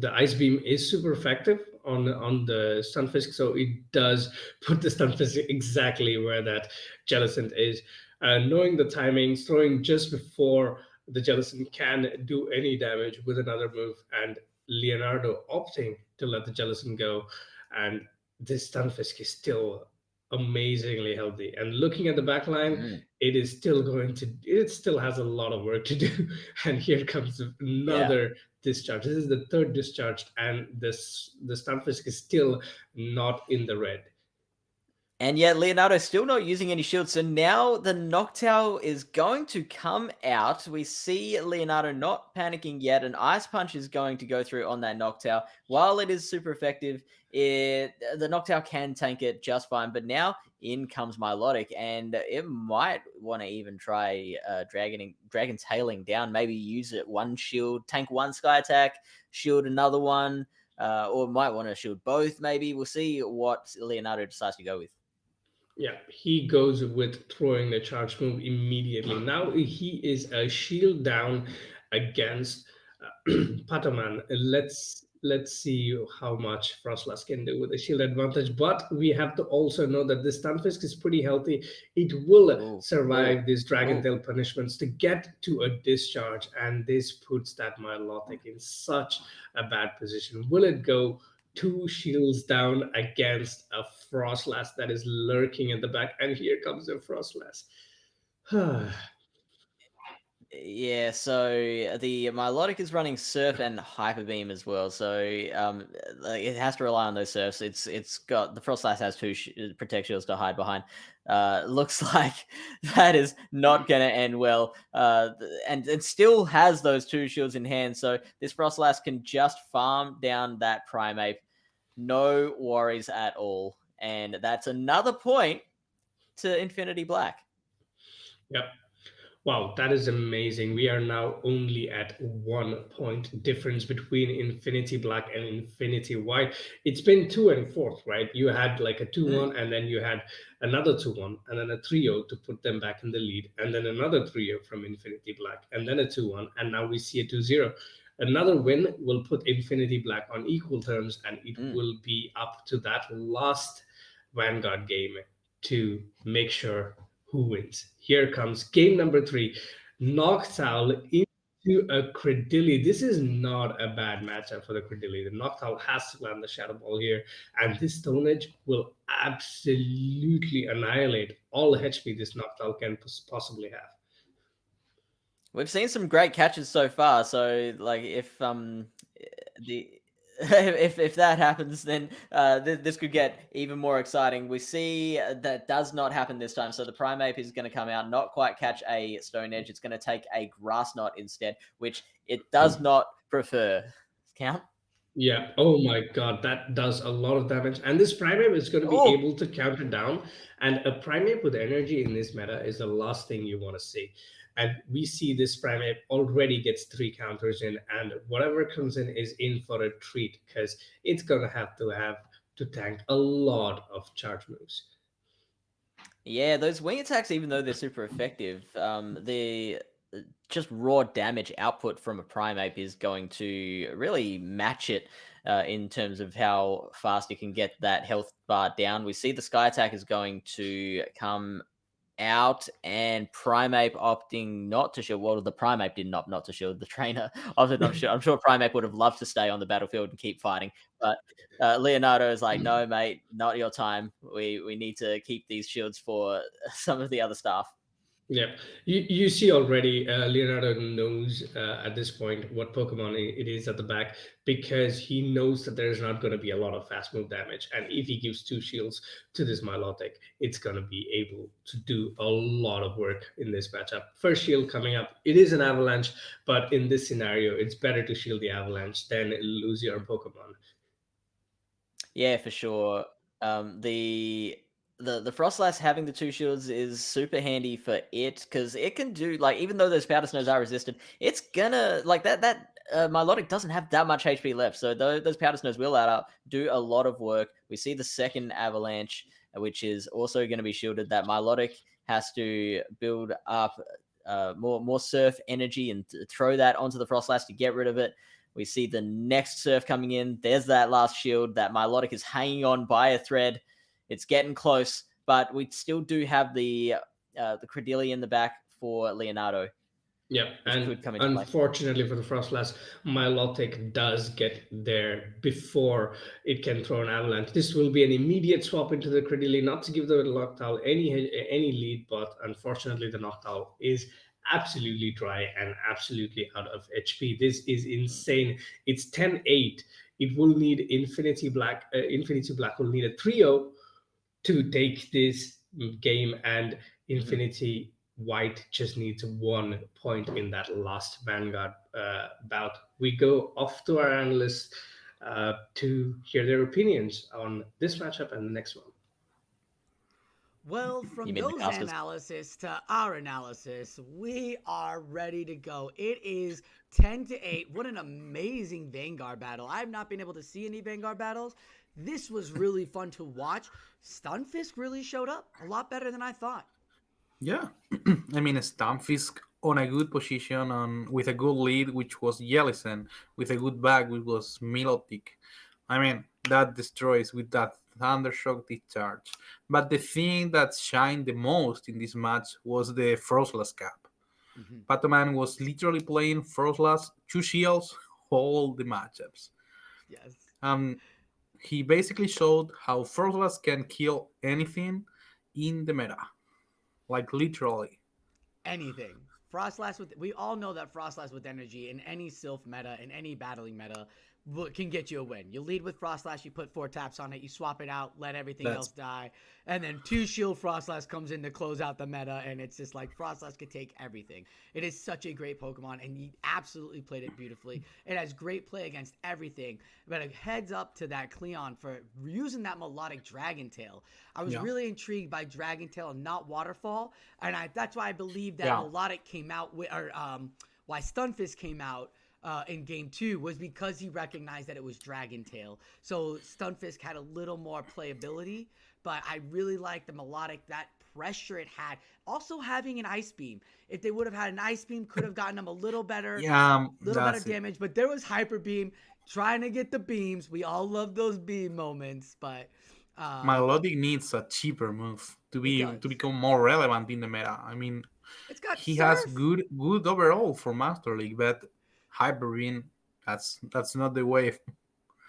the Ice Beam is super effective on the Stunfisk, so it does put the Stunfisk exactly where that Jellicent is. Knowing the timings, throwing just before the Jellicent can do any damage with another move, and Leonardo opting to let the Jellicent go, and this Stunfisk is still amazingly healthy. And looking at the back line, it still has a lot of work to do. And here comes Yeah. another discharge. This is the third discharge, and the Stunfisk is still not in the red. And yet Leonardo's still not using any shields. So now the Noctowl is going to come out. We see Leonardo not panicking yet. An Ice Punch is going to go through on that Noctowl. While it is super effective, the Noctowl can tank it just fine. But now in comes Milotic, and it might want to even try Dragon Tailing down. Maybe use it one shield, tank one Sky Attack, shield another one. Or might want to shield both, maybe. We'll see what Leonardo decides to go with. Yeah, he goes with throwing the charge move immediately. Now he is a shield down against Pataman. Let's see how much Frostlass can do with a shield advantage. But we have to also know that this Stunfisk is pretty healthy. It will survive these Dragon Tail punishments to get to a discharge, and this puts that Milotic in such a bad position. Will it go two shields down against a Frostlass that is lurking in the back? And here comes the Frostlass. Yeah, so the Milotic is running Surf and Hyper Beam as well, so it has to rely on those surfs. It's got the Frostlass has two protect shields to hide behind. Looks like that is not going to end well, and it still has those two shields in hand. So this Frostlass can just farm down that Primeape, no worries at all, and that's another point to Infinity Black. Yep. Wow, that is amazing. We are now only at 1 point difference between Infinity Black and Infinity White. It's been 2 and 4, right? You had like a 2-1, and then you had another 2-1, and then a 3-0 to put them back in the lead, and then another 3-0 from Infinity Black, and then a 2-1, and now we see a 2-0. Another win will put Infinity Black on equal terms, and it will be up to that last Vanguard game to make sure who wins. Here comes game number 3. Noctowl into a Credilli. This is not a bad matchup for the Credilli. The Noctowl has to land the Shadow Ball here, and this Stone Edge will absolutely annihilate all HP this Noctowl can possibly have. We've seen some great catches so far, so like if if that happens, then this could get even more exciting. We see that does not happen this time. So the Primeape is going to come out, not quite catch a Stone Edge. It's going to take a Grass Knot instead, which it does not prefer. Count? Yeah. Oh my God, that does a lot of damage. And this Primeape is going to be able to count it down. And a Primeape with energy in this meta is the last thing you want to see. And we see this Primeape already gets 3 counters in, and whatever comes in is in for a treat, because it's going to have to tank a lot of charge moves. Yeah, those wing attacks, even though they're super effective, the just raw damage output from a Primeape is going to really match it in terms of how fast you can get that health bar down. We see the Sky Attack is going to come out, and Primeape opting not to shield. Well, the Primeape did not to shield. The trainer opted not to shield. I'm sure Primeape would have loved to stay on the battlefield and keep fighting, but Leonardo is like, no, mate, not your time. We need to keep these shields for some of the other staff. Yeah, you see already Leonardo knows at this point what Pokemon it is at the back, because he knows that there's not going to be a lot of fast move damage. And if he gives 2 shields to this Milotic, it's going to be able to do a lot of work in this matchup. First shield coming up, it is an Avalanche, but in this scenario, it's better to shield the Avalanche than lose your Pokemon. Yeah, for sure. The Frostlass having the two shields is super handy for it because it can do like even though those powder snows are resistant, it's gonna like that Milotic doesn't have that much HP left, so those powder snows will add up, do a lot of work. We see the second avalanche, which is also going to be shielded. That Milotic has to build up more surf energy and throw that onto the Frostlass to get rid of it. We see the next surf coming in. There's that last shield. That Milotic is hanging on by a thread. It's getting close, but we still do have the Credelia in the back for Leonardo, Yeah, which and could come into play. unfortunately for the Frostlass, Milotic does get there before it can throw an avalanche. This will be an immediate swap into the Credili, not to give the Noctowl any lead, but unfortunately the Noctowl is absolutely dry and absolutely out of HP. This is insane. It's 10-8. It will need Infinity Black. Infinity Black will need a trio to take this game, and Infinity White just needs 1 point in that last Vanguard bout. We go off to our analysts to hear their opinions on this matchup and the next one. Well, You from mean the those casters? analysis to our analysis, we are ready to go. It is 10-8. What an amazing Vanguard battle. I've not been able to see any Vanguard battles. This was really fun to watch. Stunfisk really showed up a lot better than I thought. Yeah, I mean Stamfisk on a good position on with a good lead, which was Yellison, with a good back, which was Milotic. I mean that destroys with that Thundershock discharge. But the thing that shined the most in this match was the Frostless cap. Mhm. Patoman was literally playing Frostless two shields all the matchups. Yes. Um, he basically showed how Frostless can kill anything in the meta, like literally. Anything. Frostlass with we all know that Frostlass with energy in any Silph meta, in any battling meta, can get you a win. You lead with Frostlass, you put 4 taps on it, you swap it out, let everything That's else die, and then 2 shield Frostlass comes in to close out the meta, and it's just like Frostlass can take everything. It is such a great Pokemon, and you absolutely played it beautifully. It has great play against everything. But a heads up to that Cleon for using that melodic Dragon Tail. I was yeah, really intrigued by Dragon Tail and not Waterfall, and that's why I believe that yeah. Melodic came out with, or why Stunfisk came out in game 2 was because he recognized that it was Dragon Tail. So Stunfisk had a little more playability, but I really like the Melodic, that pressure it had. Also having an Ice Beam. If they would have had an Ice Beam, could have gotten them a Yeah, little better that's it. damage. But there was Hyper Beam trying to get the beams. We all love those beam moments, but Melodic needs a cheaper move it to does. become more relevant in the meta. I mean, It's got he has Surf. good overall for Master League, but Hyperbeam, that's not the way.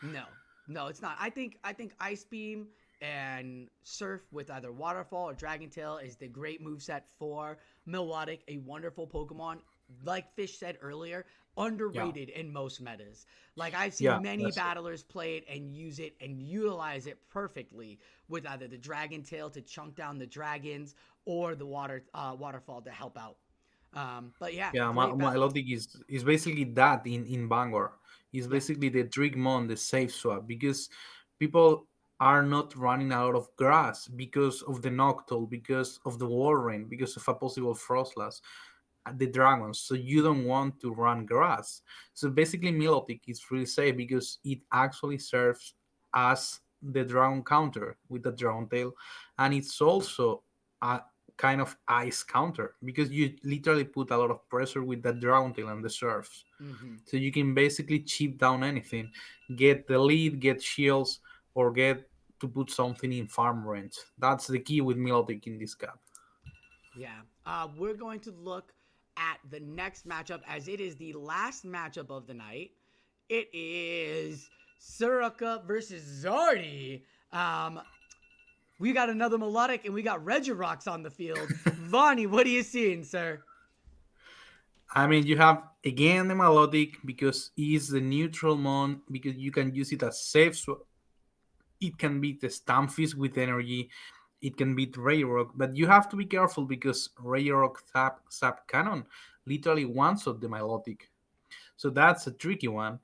No, no, it's not. I think Ice Beam and Surf with either Waterfall or Dragon Tail is the great moveset for Melodic, a wonderful Pokemon. Like Fish said earlier, Yeah, underrated in most metas. Like I've yeah, seen many that's it. battlers play it and use it and utilize it perfectly with either the Dragon Tail to chunk down the dragons or the Waterfall to help out. But yeah, Yeah, great battle. Melodic is basically that in Vanguard. It's Yeah, basically the Trickmon, the safe swap, because people are not running out of grass because of the Noctowl, because of the Warren, because of a possible Frostlass, the dragons. So you don't want to run grass. So basically, Milotic is really safe because it actually serves as the dragon counter with the dragon tail, and it's also a kind of ice counter because you literally put a lot of pressure with the dragon tail and the surfs. hmm So you can basically chip down anything, get the lead, get shields, or get to put something in farm range. That's the key with Milotic in this cap. Yeah. We're going to look at the next matchup as it is the last matchup of the night. It is Soroka versus Zardy. Um, we got another melodic and we got Regirox on the field. vaNNiii, what are you seeing, sir? I mean, you have again the melodic because it's the neutral mon because you can use it as safe. So it can beat the Stamfist with energy. It can beat Rayrok, but you have to be careful because Rayrok Zap Cannon literally one shot the melodic. So that's a tricky one.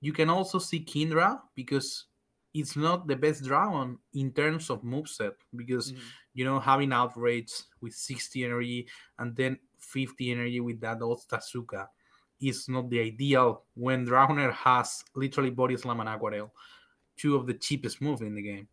You can also see Kindra because it's not the best dragon in terms of moveset because Mhm. having outrage with 60 energy and then 50 energy with that Otasuka is not the ideal when Dragoner has literally Body Slam and Aquarel, two of the cheapest moves in the game.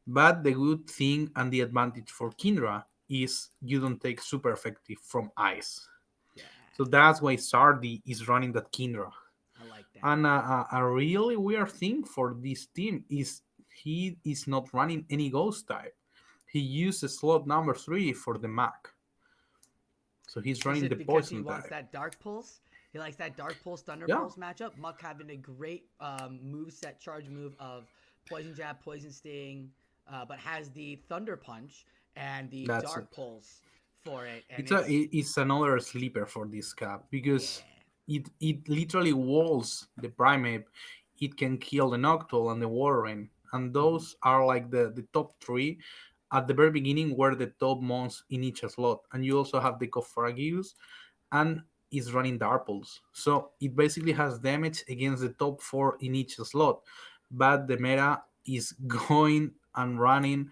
But the good thing and the advantage for Kindra is you don't take super effective from ice. Yeah, So that's why Sardi is running that Kindra. I like that. And a really weird thing for this team is he is not running any ghost type. He uses slot number 3 for the Mac. So he's Is running it the because he poison wants type. that Dark Pulse? He likes that Dark Pulse Thunder Yeah, Pulse matchup. Muck having a great move set charge move of Poison Jab, Poison Sting, but has the Thunder Punch and the that's it. Dark Pulse for it, and It's another sleeper for this cap yeah. because it literally walls the Primeape. It can kill the Noctowl and the Warren, and Mhm. those are like the top three. At the very beginning, were the top mons in each slot, and you also have the Cofragius, and is running Darples. So it basically has damage against the top four in each slot. But the meta is going and running,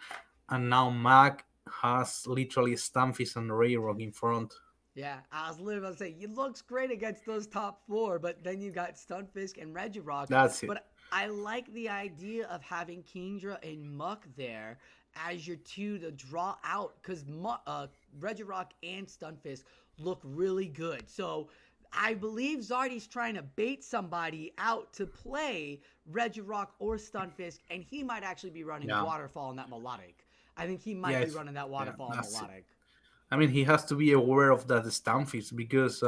and now Mac has literally Stamfis and Rayrock in front. Yeah, I was literally about to say, it looks great against those top four, but then you got Stunfisk and Regirock. That's it. But I like the idea of having Kingdra and Muck there as your two to draw out because Regirock and Stunfisk look really good. So I believe Zardy's trying to bait somebody out to play Regirock or Stunfisk, and he might actually be running Yeah, Waterfall in that Melodic. I think he yeah, might be running that yeah. Waterfall in That's it. Melodic. I mean, he has to be aware of that Stamfis because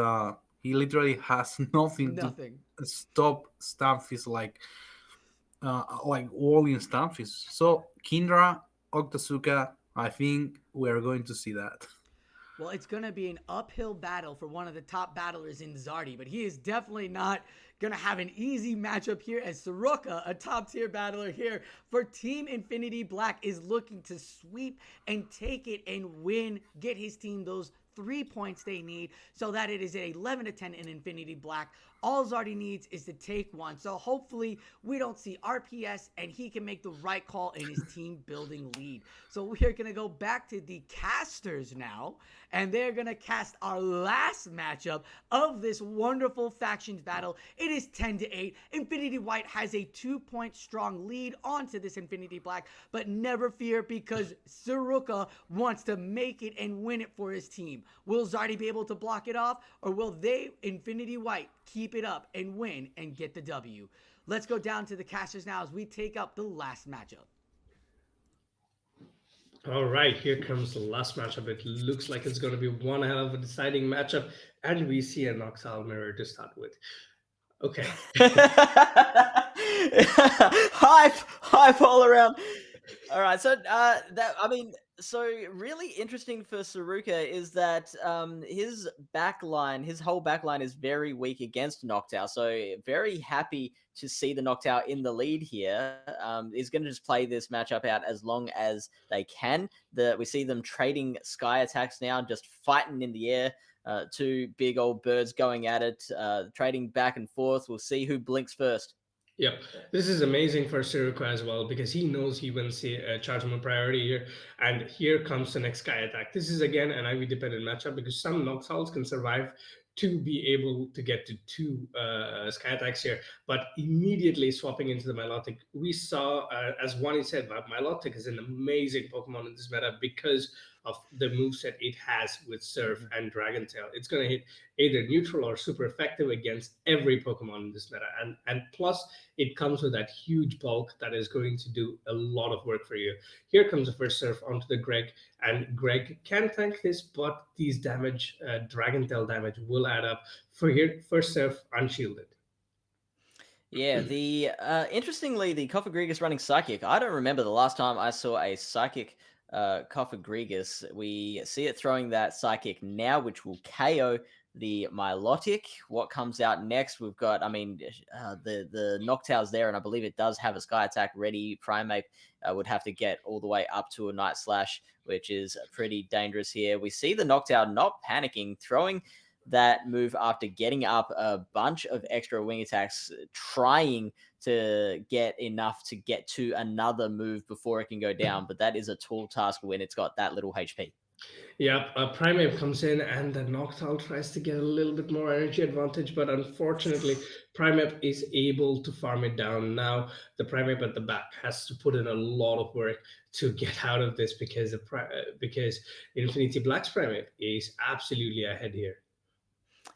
he literally has nothing to Nothing. stop Stamfis like all in Stamfis. So Kindra, Octasuka, I think we are going to see that. Well, it's going to be an uphill battle for one of the top battlers in Zardy, but he is definitely not going to have an easy matchup here as Soroka, a top tier battler here for Team Infinity Black, is looking to sweep and take it and win, get his team those 3 points they need so that it is at 11 to 10 in Infinity Black. All Zardy needs is to take one. So hopefully we don't see RPS and he can make the right call in his team building lead. So we are going to go back to the casters now, and they're going to cast our last matchup of this wonderful factions battle. It is 10 to 8. Infinity White has a 2-point strong lead onto this Infinity Black, but never fear because Saruka wants to make it and win it for his team. Will Zardy be able to block it off, or will they, Infinity White, keep it up and win and get the W? Let's go down to the casters now as we take up the last matchup. All right, here comes the last matchup. It looks like it's going to be one hell of a deciding matchup, and we see a Noxal mirror to start with. Okay. Hype all around. All right, so so really interesting for Saruka is that his backline, his whole backline is very weak against Noctowl. So very happy to see the Noctowl in the lead here. Is going to just play this matchup out as long as they can. We see them trading sky attacks now, just fighting in the air. Two big old birds going at it, trading back and forth. We'll see who blinks first. Yep, this is amazing for Siruko as well because he knows he wins the charge him a priority here, and here comes the next Sky attack. This is again an IV dependent matchup because some Noxals can survive to be able to get to two Sky attacks here, but immediately swapping into the Milotic, we saw, as Wani said, Milotic is an amazing Pokemon in this meta because of the moveset it has with Surf and Dragon Tail. It's going to hit either neutral or super effective against every Pokemon in this meta, and plus it comes with that huge bulk that is going to do a lot of work for you. Here comes the first Surf onto the Greg, and Greg can tank this, but these damage, Dragon Tail damage, will add up. For here, first Surf unshielded. Yeah, the interestingly, the Cofagrigus running Psychic. I don't remember the last time I saw a Psychic Cofagrigus. We see it throwing that Psychic now, which will KO the Milotic. What comes out next? We've got, the Noctowl's there, and I believe it does have a Sky Attack ready. Primeape would have to get all the way up to a Night Slash, which is pretty dangerous here. We see the Noctowl not panicking, throwing that move after getting up a bunch of extra wing attacks, trying to get enough to get to another move before it can go down. But that is a tall task when it's got that little HP. Yep, Primeape comes in and the Noctowl tries to get a little bit more energy advantage, but unfortunately, Primeape is able to farm it down. Now, the Primeape at the back has to put in a lot of work to get out of this because Infinity Black's Primeape is absolutely ahead here.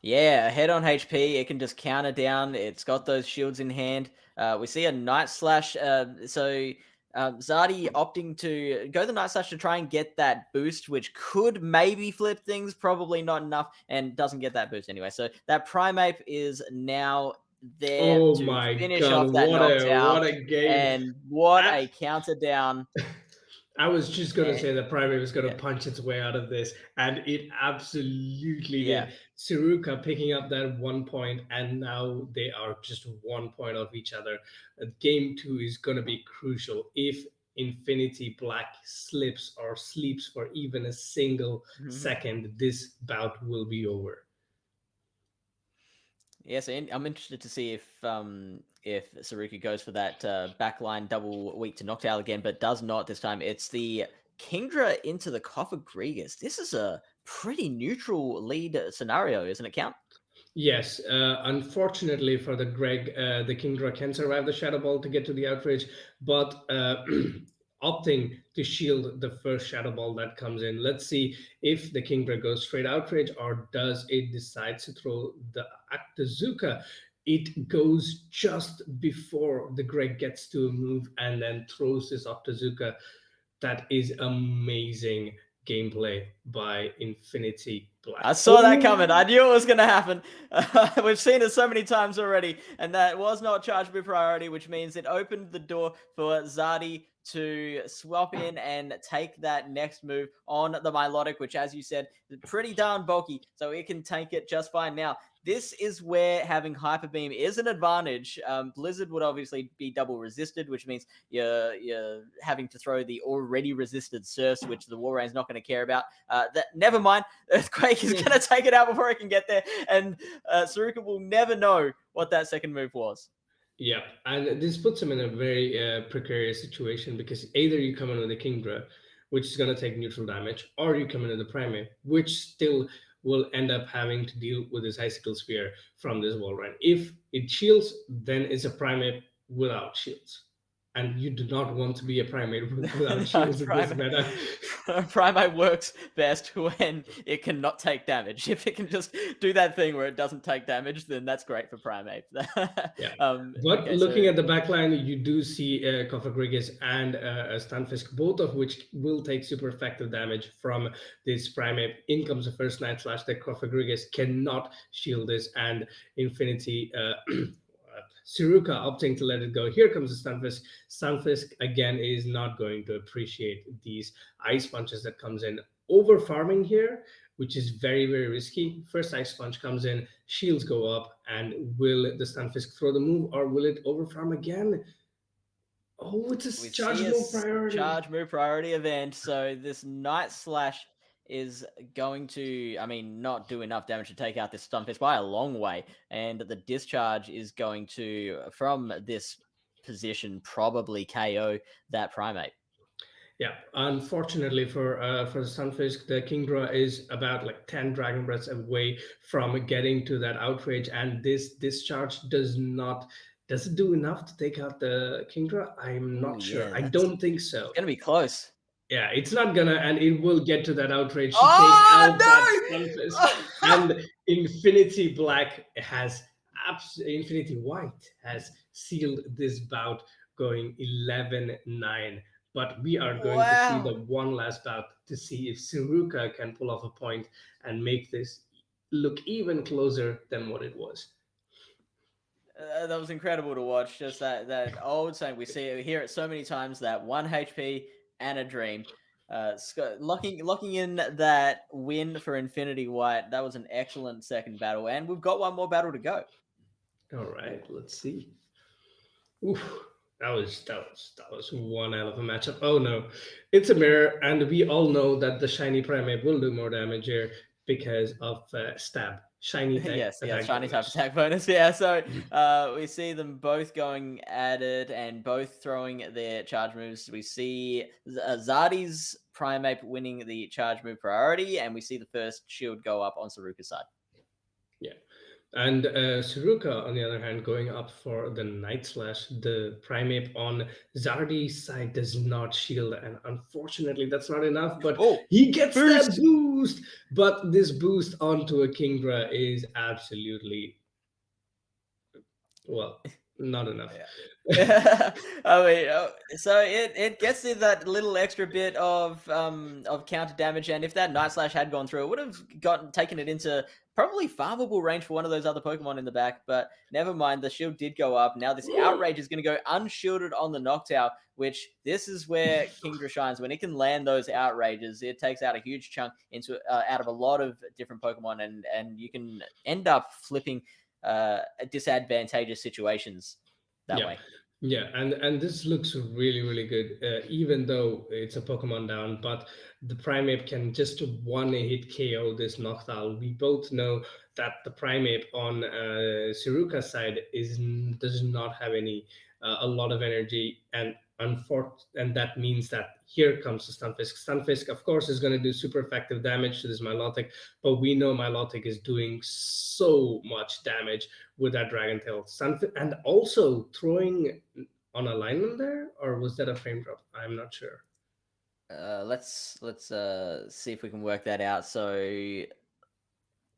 Yeah, ahead on HP, it can just counter down. It's got those shields in hand. We see a Night Slash. Zardy opting to go the Night Slash to try and get that boost, which could maybe flip things, probably not enough, and doesn't get that boost anyway. So that Primeape is now there Oh to my finish god, off that what Noctowl. a game. And what I, a counter down. I was just going to Eh, say that Primeape was going to yeah, punch its way out of this, and it absolutely yeah. did. Tsuruka picking up that 1 point, and now they are just 1 point off each other. Game 2 is going to be crucial. If Infinity Black slips or sleeps for even a single second, this bout will be over. Yeah, so I'm interested to see if Saruka goes for that backline double weak to Noctowl again, but does not this time. It's the Kingdra into the Cofagrigus. This is a pretty neutral lead scenario, isn't it, Count? Yes, unfortunately for the Greg, the Kingdra can survive the Shadow Ball to get to the outrage, but opting to shield the first Shadow Ball that comes in. Let's see if the Kingdra goes straight outrage or does it decide to throw the Actazuka. It goes just before the Greg gets to a move and then throws this Octazuka. That is amazing gameplay by Infinity Black. I saw that coming. I knew it was going to happen. We've seen it so many times already, and that was not charged with priority, which means it opened the door for Zardy to swap in and take that next move on the Milotic, which, as you said, is pretty darn bulky, so it can take it just fine. Now, this is where having Hyper Beam is an advantage. Blizzard would obviously be double resisted, which means you're having to throw the already resisted Surfs, which the Warrane's not going to care about. Never mind. Earthquake is going to take it out before it can get there, and Saruka will never know what that second move was. Yeah, and this puts him in a very precarious situation because either you come in with a Kingdra, which is going to take neutral damage, or you come in with a Primate, which still will end up having to deal with this Icicle Spear from this wall run. If it shields, then it's a Primate without shields. And you do not want to be a Primate without shields in this meta. Primate works best when it cannot take damage. If it can just do that thing where it doesn't take damage, then that's great for Primate. Yeah. But okay, looking at the backline, you do see Cofagrigus and Stunfisk, both of which will take super effective damage from this Primate. In comes the first Night Slash. That Cofagrigus cannot shield this, and Infinity Tsuruka opting to let it go. Here comes the Stunfisk. Stunfisk again is not going to appreciate these ice punches that comes in. Over farming here, which is very, very risky. First ice punch comes in, shields go up, and will the Stunfisk throw the move or will it over farm again? Oh, it's a charge move priority. Charge move priority event. So this Night Slash is going to, not do enough damage to take out this Stunfisk by a long way. And the discharge is going to, from this position, probably KO that Primate. Yeah, unfortunately for the Sunfisk, the Kingdra is about like 10 Dragon Breaths away from getting to that outrage, and this discharge does it do enough to take out the Kingdra? I'm not sure. I don't think so. It's gonna be close. Yeah, it's not gonna, and it will get to that outrage to take out that Sunfisk. And Infinity Black has Infinity White has sealed this bout, going 11-9. But we are going to see the one last bout to see if Tsuruka can pull off a point and make this look even closer than what it was. That was incredible to watch. Just that old saying we hear it so many times, that 1 HP and a dream. Locking in that win for Infinity White. That was an excellent second battle, and we've got one more battle to go. All right, let's see. Oof. That was one hell of a matchup. Oh no, it's a mirror, and we all know that the shiny Primate will do more damage here because of stab. shiny Yes, yeah, attack shiny type bonus. attack bonus. Yeah, so we see them both going at it and both throwing their charge moves. We see Zardy's Primeape winning the charge move priority, and we see the first shield go up on Saruka's side. Yeah. And Suruka, on the other hand, going up for the Night Slash, the Primeape on Zardy's side does not shield, and unfortunately, that's not enough. But Oh, he gets that boost! boost. But this boost onto a Kingdra is absolutely, well, not enough. I mean, so it gets you that little extra bit of counter damage, and if that Night Slash had gone through, it would have taken it into probably farmable range for one of those other Pokemon in the back. But never mind, the shield did go up. Now this Outrage is going to go unshielded on the Noctowl, which this is where Kingdra shines. When it can land those Outrages, it takes out a huge chunk into out of a lot of different Pokemon, and you can end up flipping disadvantageous situations that way. Yeah, and this looks really really good, even though it's a Pokemon down. But the Primeape can just one hit KO this Noctowl. We both know that the Primeape on Siruka's side does not have any a lot of energy, and that means that here comes the Stunfisk. Stunfisk, of course, is going to do super effective damage to this Milotic, but we know Milotic is doing so much damage with that Dragon Tail. And also throwing on alignment there, or was that a frame drop? I'm not sure. Let's see if we can work that out. So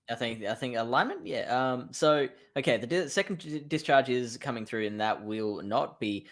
I think alignment. Yeah. So okay, the second discharge is coming through, and that will not be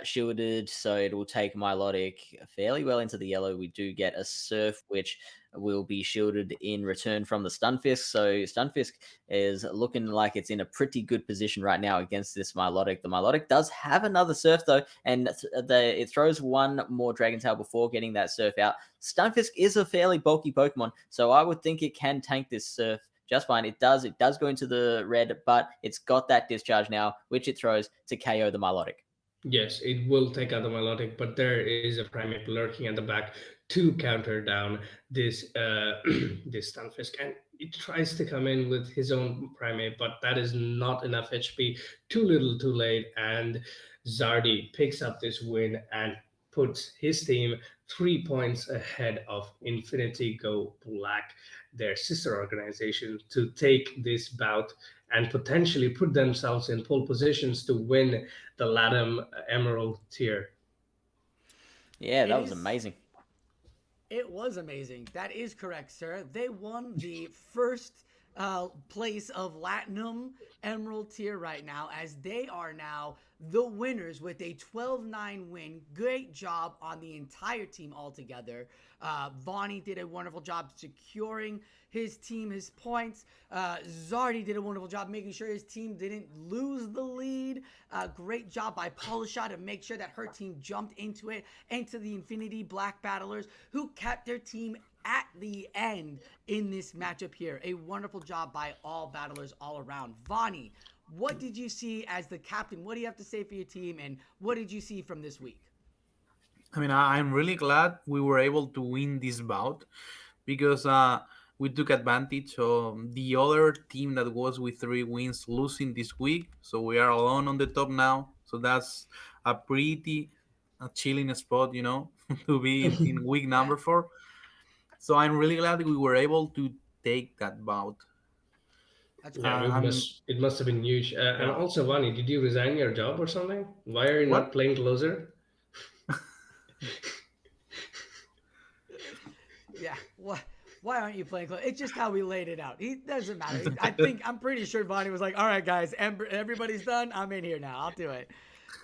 shielded. So it will take Milotic fairly well into the yellow. We do get a Surf, which will be shielded in return from the Stunfisk. So Stunfisk is looking like it's in a pretty good position right now against this Milotic. The Milotic does have another Surf though, and it throws one more Dragon Tail before getting that Surf out. Stunfisk is a fairly bulky Pokemon, so I would think it can tank this Surf just fine. It does go into the red, but it's got that discharge now, which it throws to KO the Milotic. Yes, it will take out the Milotic, but there is a Primeape lurking at the back to counter down this this Stunfisk, and it tries to come in with his own Primeape, but that is not enough HP. Too little, too late, and Zardy picks up this win and puts his team 3 points ahead of Infinity Go Black, their sister organization, to take this bout and potentially put themselves in pole positions to win the LATAM Emerald Tier. Yeah, that was amazing. It was amazing. That is correct, sir. They won the first place of LATAM Emerald Tier right now, as they are now the winners with a 12-9 win. Great job on the entire team altogether. vaNNiii did a wonderful job securing his team his points. Zardy did a wonderful job making sure his team didn't lose the lead. Great job by Polisha to make sure that her team jumped into it, into the Infinity Black Battlers, who kept their team at the end in this matchup here. A wonderful job by all battlers all around. vaNNiii, what did you see as the captain? What do you have to say for your team, and what did you see from this week? I mean, I'm really glad we were able to win this bout because we took advantage of the other team that was with 3 wins losing this week. So we are alone on the top now. So that's a pretty chilling spot, to be in week Yeah, number 4. So I'm really glad that we were able to take that bout. that's Yeah, great. And it must have been huge. And yeah, also, vaNNiii, did you resign your job or something? Why are you not what? playing closer? Yeah, why aren't you playing close? It's just how we laid it out. It doesn't matter. I'm pretty sure vaNNiii was like, all right, guys, everybody's done. I'm in here now. I'll do it.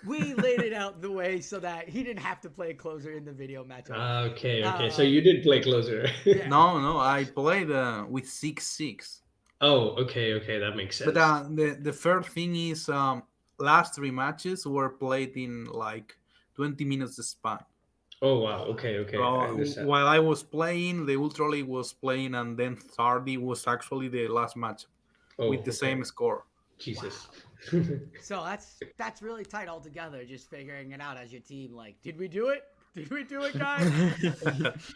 We laid it out the way so that he didn't have to play closer in the video matchup. Okay. So you did play closer. Yeah. No, I played with 6-6. Oh, okay. That makes But sense. the first thing is, last 3 matches were played in like 20 minutes span. Oh, wow. Okay. I understand. While I was playing, the Ultra League was playing, and then Thardy was actually the last match Oh, with the okay. same score. Jesus. Wow. So that's really tight altogether. Just figuring it out as your team. Like, did we do it? Did we do it, guys?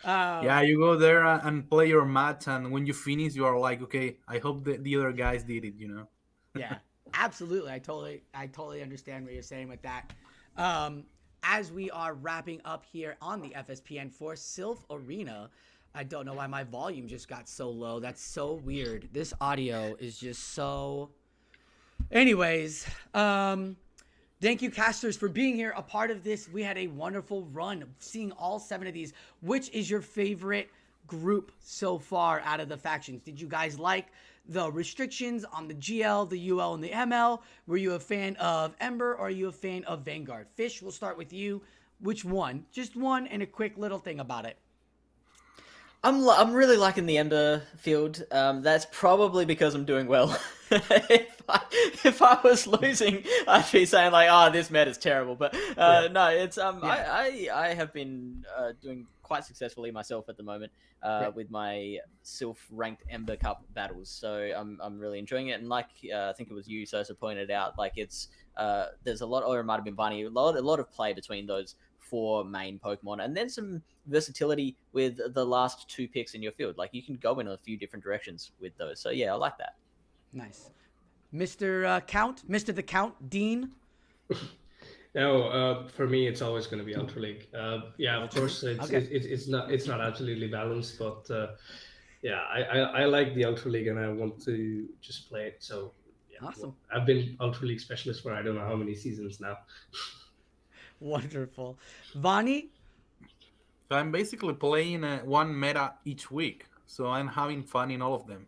Yeah, you go there and play your match, and when you finish, you are like, okay, I hope the other guys did it, you know? Yeah, absolutely. I totally understand what you're saying with that. Um, as we are wrapping up here on the FSPN for Silph Arena, I don't know why my volume just got so low. That's so weird. This audio is just so. Anyways, thank you, casters, for being here, a part of this. We had a wonderful run seeing all 7 of these. Which is your favorite group so far out of the factions? Did you guys like the restrictions on the GL, the UL, and the ML? Were you a fan of Ember or are you a fan of Vanguard? Fish, we'll start with you. Which one? Just one and a quick little thing about it. I'm really liking the Ember field. That's probably because I'm doing well. If I was losing, I'd be saying like, "Oh, this meta is terrible." But no, it's I have been doing quite successfully myself at the moment with my Silph ranked Ember Cup battles. So I'm really enjoying it. And like I think it was you, Sosa, pointed out, like it's there's a lot, or it might have been vaNNiii, a lot of play between those 4 main Pokemon, and then some versatility with the last 2 picks in your field. Like you can go in a few different directions with those. So yeah, I like that. Nice. Mr. Count, Mr. the Count, Dean. No, for me, it's always going to be Ultra League. Yeah, of course, it's not absolutely balanced, but yeah, I like the Ultra League and I want to just play it. So yeah, Awesome. I've been Ultra League specialist for I don't know how many seasons now. Wonderful. vaNNiii? So I'm basically playing one meta each week, so I'm having fun in all of them.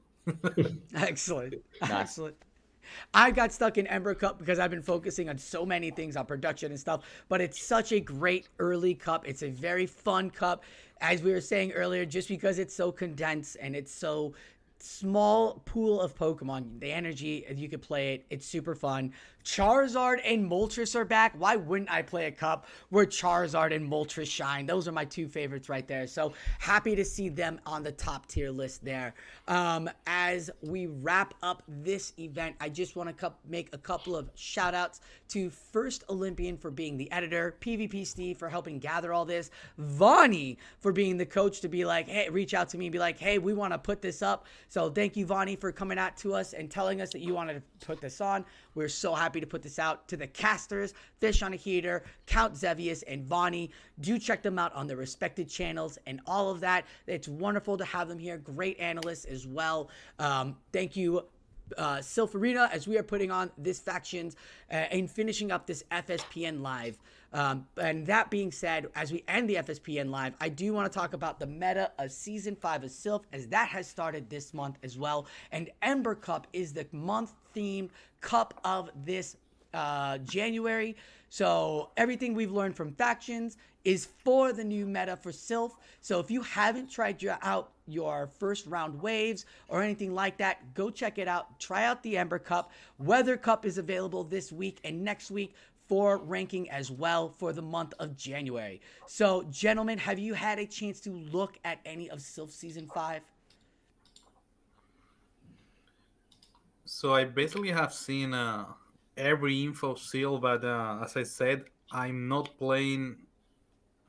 Excellent. Nice. Excellent. I got stuck in Ember Cup because I've been focusing on so many things on production and stuff, but it's such a great early cup. It's a very fun cup. As we were saying earlier, just because it's so condensed and it's so small pool of Pokemon, the energy, you could play it. It's super fun. Charizard and Moltres are back. Why wouldn't I play a cup where Charizard and Moltres shine? Those are my 2 favorites right there. So happy to see them on the top tier list there. As we wrap up this event, I just want to make a couple of shout outs to First Olympian for being the editor, PvP Steve for helping gather all this, vaNNiii for being the coach to be like, hey, reach out to me and be like, hey, we want to put this up. So thank you, vaNNiii, for coming out to us and telling us that you wanted to put this on. We're so happy to put this out. To the casters, FishOnAHeater, CountXevious, and vaNNiii. Do check them out on their respected channels and all of that. It's wonderful to have them here. Great analysts as well. Thank you, Silph Arena, as we are putting on this factions and finishing up this FSPN live. And that being said, as we end the FSPN live, I do want to talk about the meta of Season 5 of Silph, as that has started this month as well. And Ember Cup is the month-themed cup of this January. So everything we've learned from factions is for the new meta for Silph. So if you haven't tried out your first round waves or anything like that, go check it out. Try out the Ember Cup. Weather Cup is available this week and next week for ranking as well for the month of January. So gentlemen, have you had a chance to look at any of Silph Season 5? So I basically have seen every info of Seal, but as I said, I'm not playing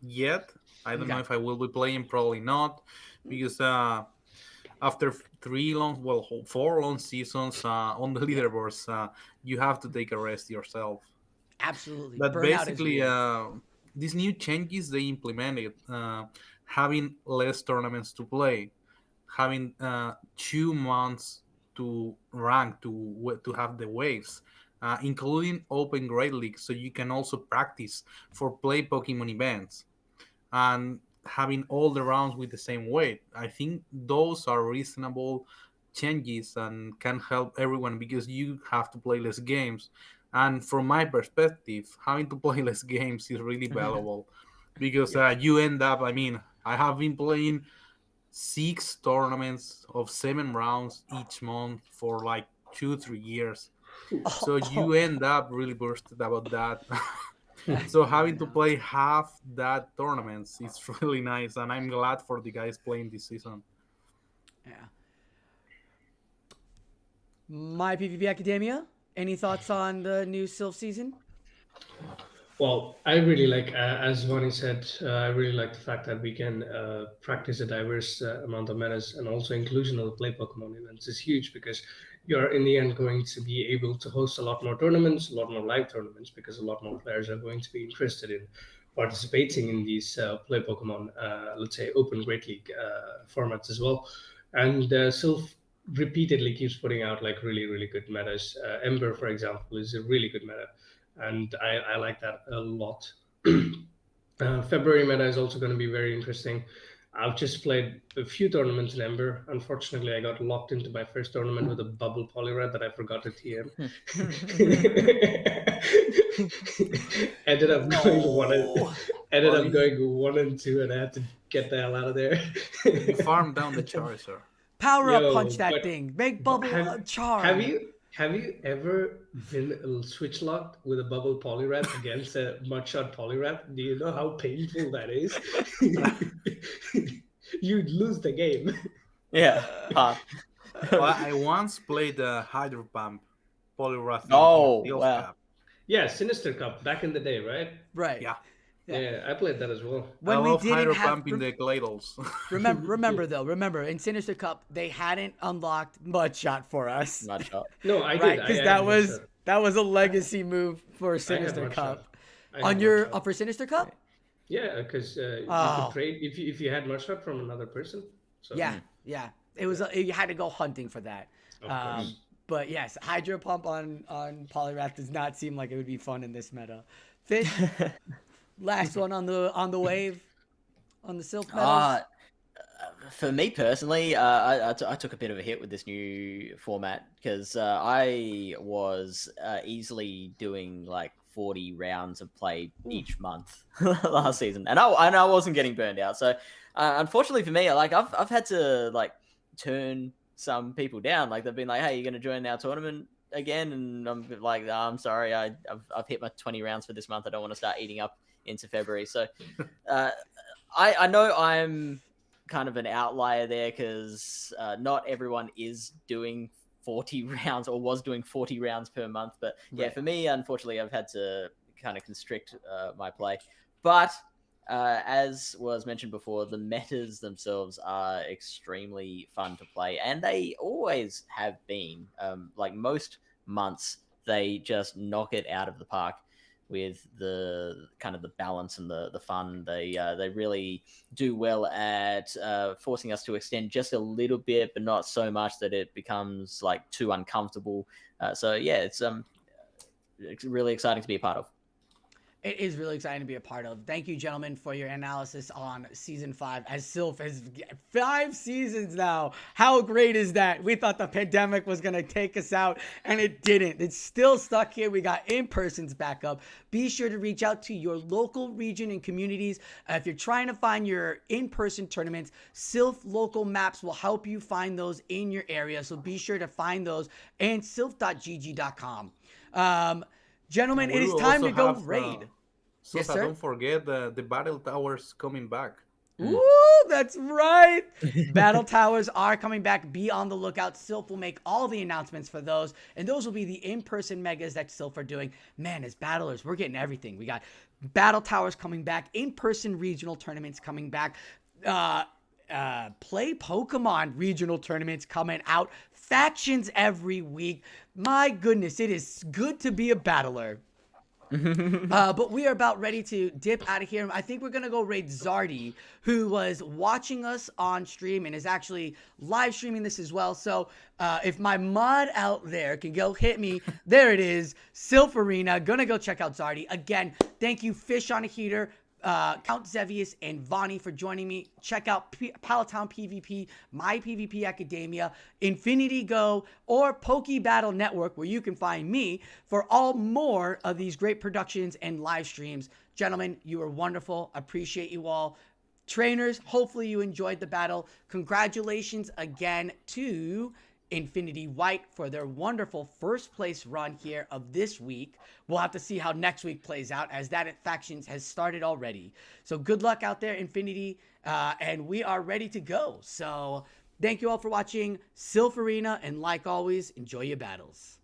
yet. I don't know if I will be playing, probably not, because after 4 long seasons on the leaderboards, you have to take a rest yourself. Absolutely. But Burnout basically, is these new changes they implemented, having less tournaments to play, having 2 months to rank to have the waves, including open Great League, so you can also practice for play Pokemon events, and having all the rounds with the same weight. I think those are reasonable changes and can help everyone because you have to play less games. And from my perspective, having to play less games is really valuable because you end up, I mean, I have been playing 6 tournaments of 7 rounds each month for like 2-3 years. So you end up really bursted about that. So having to play half that tournaments is really nice, and I'm glad for the guys playing this season. Yeah. My PvP Academia, any thoughts on the new Silph season? Well, I really like, as Vani said, I really like the fact that we can practice a diverse amount of metas, and also inclusion of the play Pokemon events is huge because you're in the end going to be able to host a lot more tournaments, a lot more live tournaments, because a lot more players are going to be interested in participating in these play Pokemon, let's say, open Great League formats as well. And Silph repeatedly keeps putting out like really, really good metas. Ember, for example, is a really good meta, and I like that a lot. February meta is also going to be very interesting. I've just played a few tournaments in Ember. Unfortunately, I got locked into my first tournament with a bubble Poliwrath that I forgot to TM. ended up going one and ended up going 1-2, and I had to get the hell out of there. You farm down the Charizard. Power up punch Yo, that thing. Make but bubble have charm. you ever been switch locked with a bubble Poliwrath against a mudshot Poliwrath? Do you know how painful that is? You'd lose the game. Yeah. Huh. Well, I once played Hydro Pump Poliwrath in Oh, Steel wow. Cup. Yeah, Sinister Cup back in the day, right? Right. Yeah. Yeah, I played that as well. When I we love didn't Hydro have Pump in the Gladles. remember in Sinister Cup they hadn't unlocked Mudshot for us. Not shot. No, I Right, did. I because had that was a legacy move for I had Sinister Mudshot. Cup. I had On your Mudshot. For Sinister Cup? Yeah, because you Oh. could trade if you had Mudshot from another person. So Yeah. It was you had to go hunting for that. Of course. But yes, Hydro Pump on Poliwrath does not seem like it would be fun in this meta. Fish, last one on the wave on the Silph metas. For me personally, I took a bit of a hit with this new format because I was easily doing like 40 rounds of play each month last season, and I wasn't getting burned out. So unfortunately for me, like I've had to like turn some people down. Like they've been like, "Hey, you're going to join our tournament again?" And I'm like, "I'm sorry, I've hit my 20 rounds for this month. I don't want to start eating up into February." So I know I'm kind of an outlier there because not everyone is doing 40 rounds or was doing 40 rounds per month. But yeah, for me, unfortunately, I've had to kind of constrict my play. But as was mentioned before, the metas themselves are extremely fun to play, and they always have been. Like most months, they just knock it out of the park with the kind of the balance and the fun. They really do well at forcing us to extend just a little bit, but not so much that it becomes like too uncomfortable. So yeah, it's really exciting to be a part of. It is really exciting to be a part of. Thank you, gentlemen, for your analysis on season 5. As Silph has 5 seasons now. How great is that? We thought the pandemic was going to take us out, and it didn't. It's still stuck here. We got in-persons back up. Be sure to reach out to your local region and communities. If you're trying to find your in-person tournaments, Silph local maps will help you find those in your area. So be sure to find those, and silph.gg.com. Gentlemen, it is time to go raid. Yes, sir? Don't forget the battle towers coming back. Ooh, that's right. Battle towers are coming back. Be on the lookout. Silph will make all the announcements for those, and those will be the in-person megas that Silph are doing. Man, as battlers, we're getting everything. We got battle towers coming back, in-person regional tournaments coming back, play Pokemon regional tournaments coming out, factions every week. My goodness, it is good to be a battler. But we are about ready to dip out of here. I think we're going to go raid Zardy, who was watching us on stream and is actually live streaming this as well. So if my mod out there can go hit me, there it is. Silph Arena. Going to go check out Zardy. Again, thank you, FishOnAHeater, CountXevious, and vaNNiii for joining me. Check out Palatown PvP, My PvP Academia, Infinity Go, or Poke Battle Network, where you can find me for all more of these great productions and live streams. Gentlemen, you are wonderful. Appreciate you all. Trainers, hopefully you enjoyed the battle. Congratulations again to Infinity White for their wonderful first place run here of this week. We'll have to see how next week plays out, as that factions has started already. So good luck out there, Infinity, and we are ready to go. So thank you all for watching Silph Arena, and like always, enjoy your battles.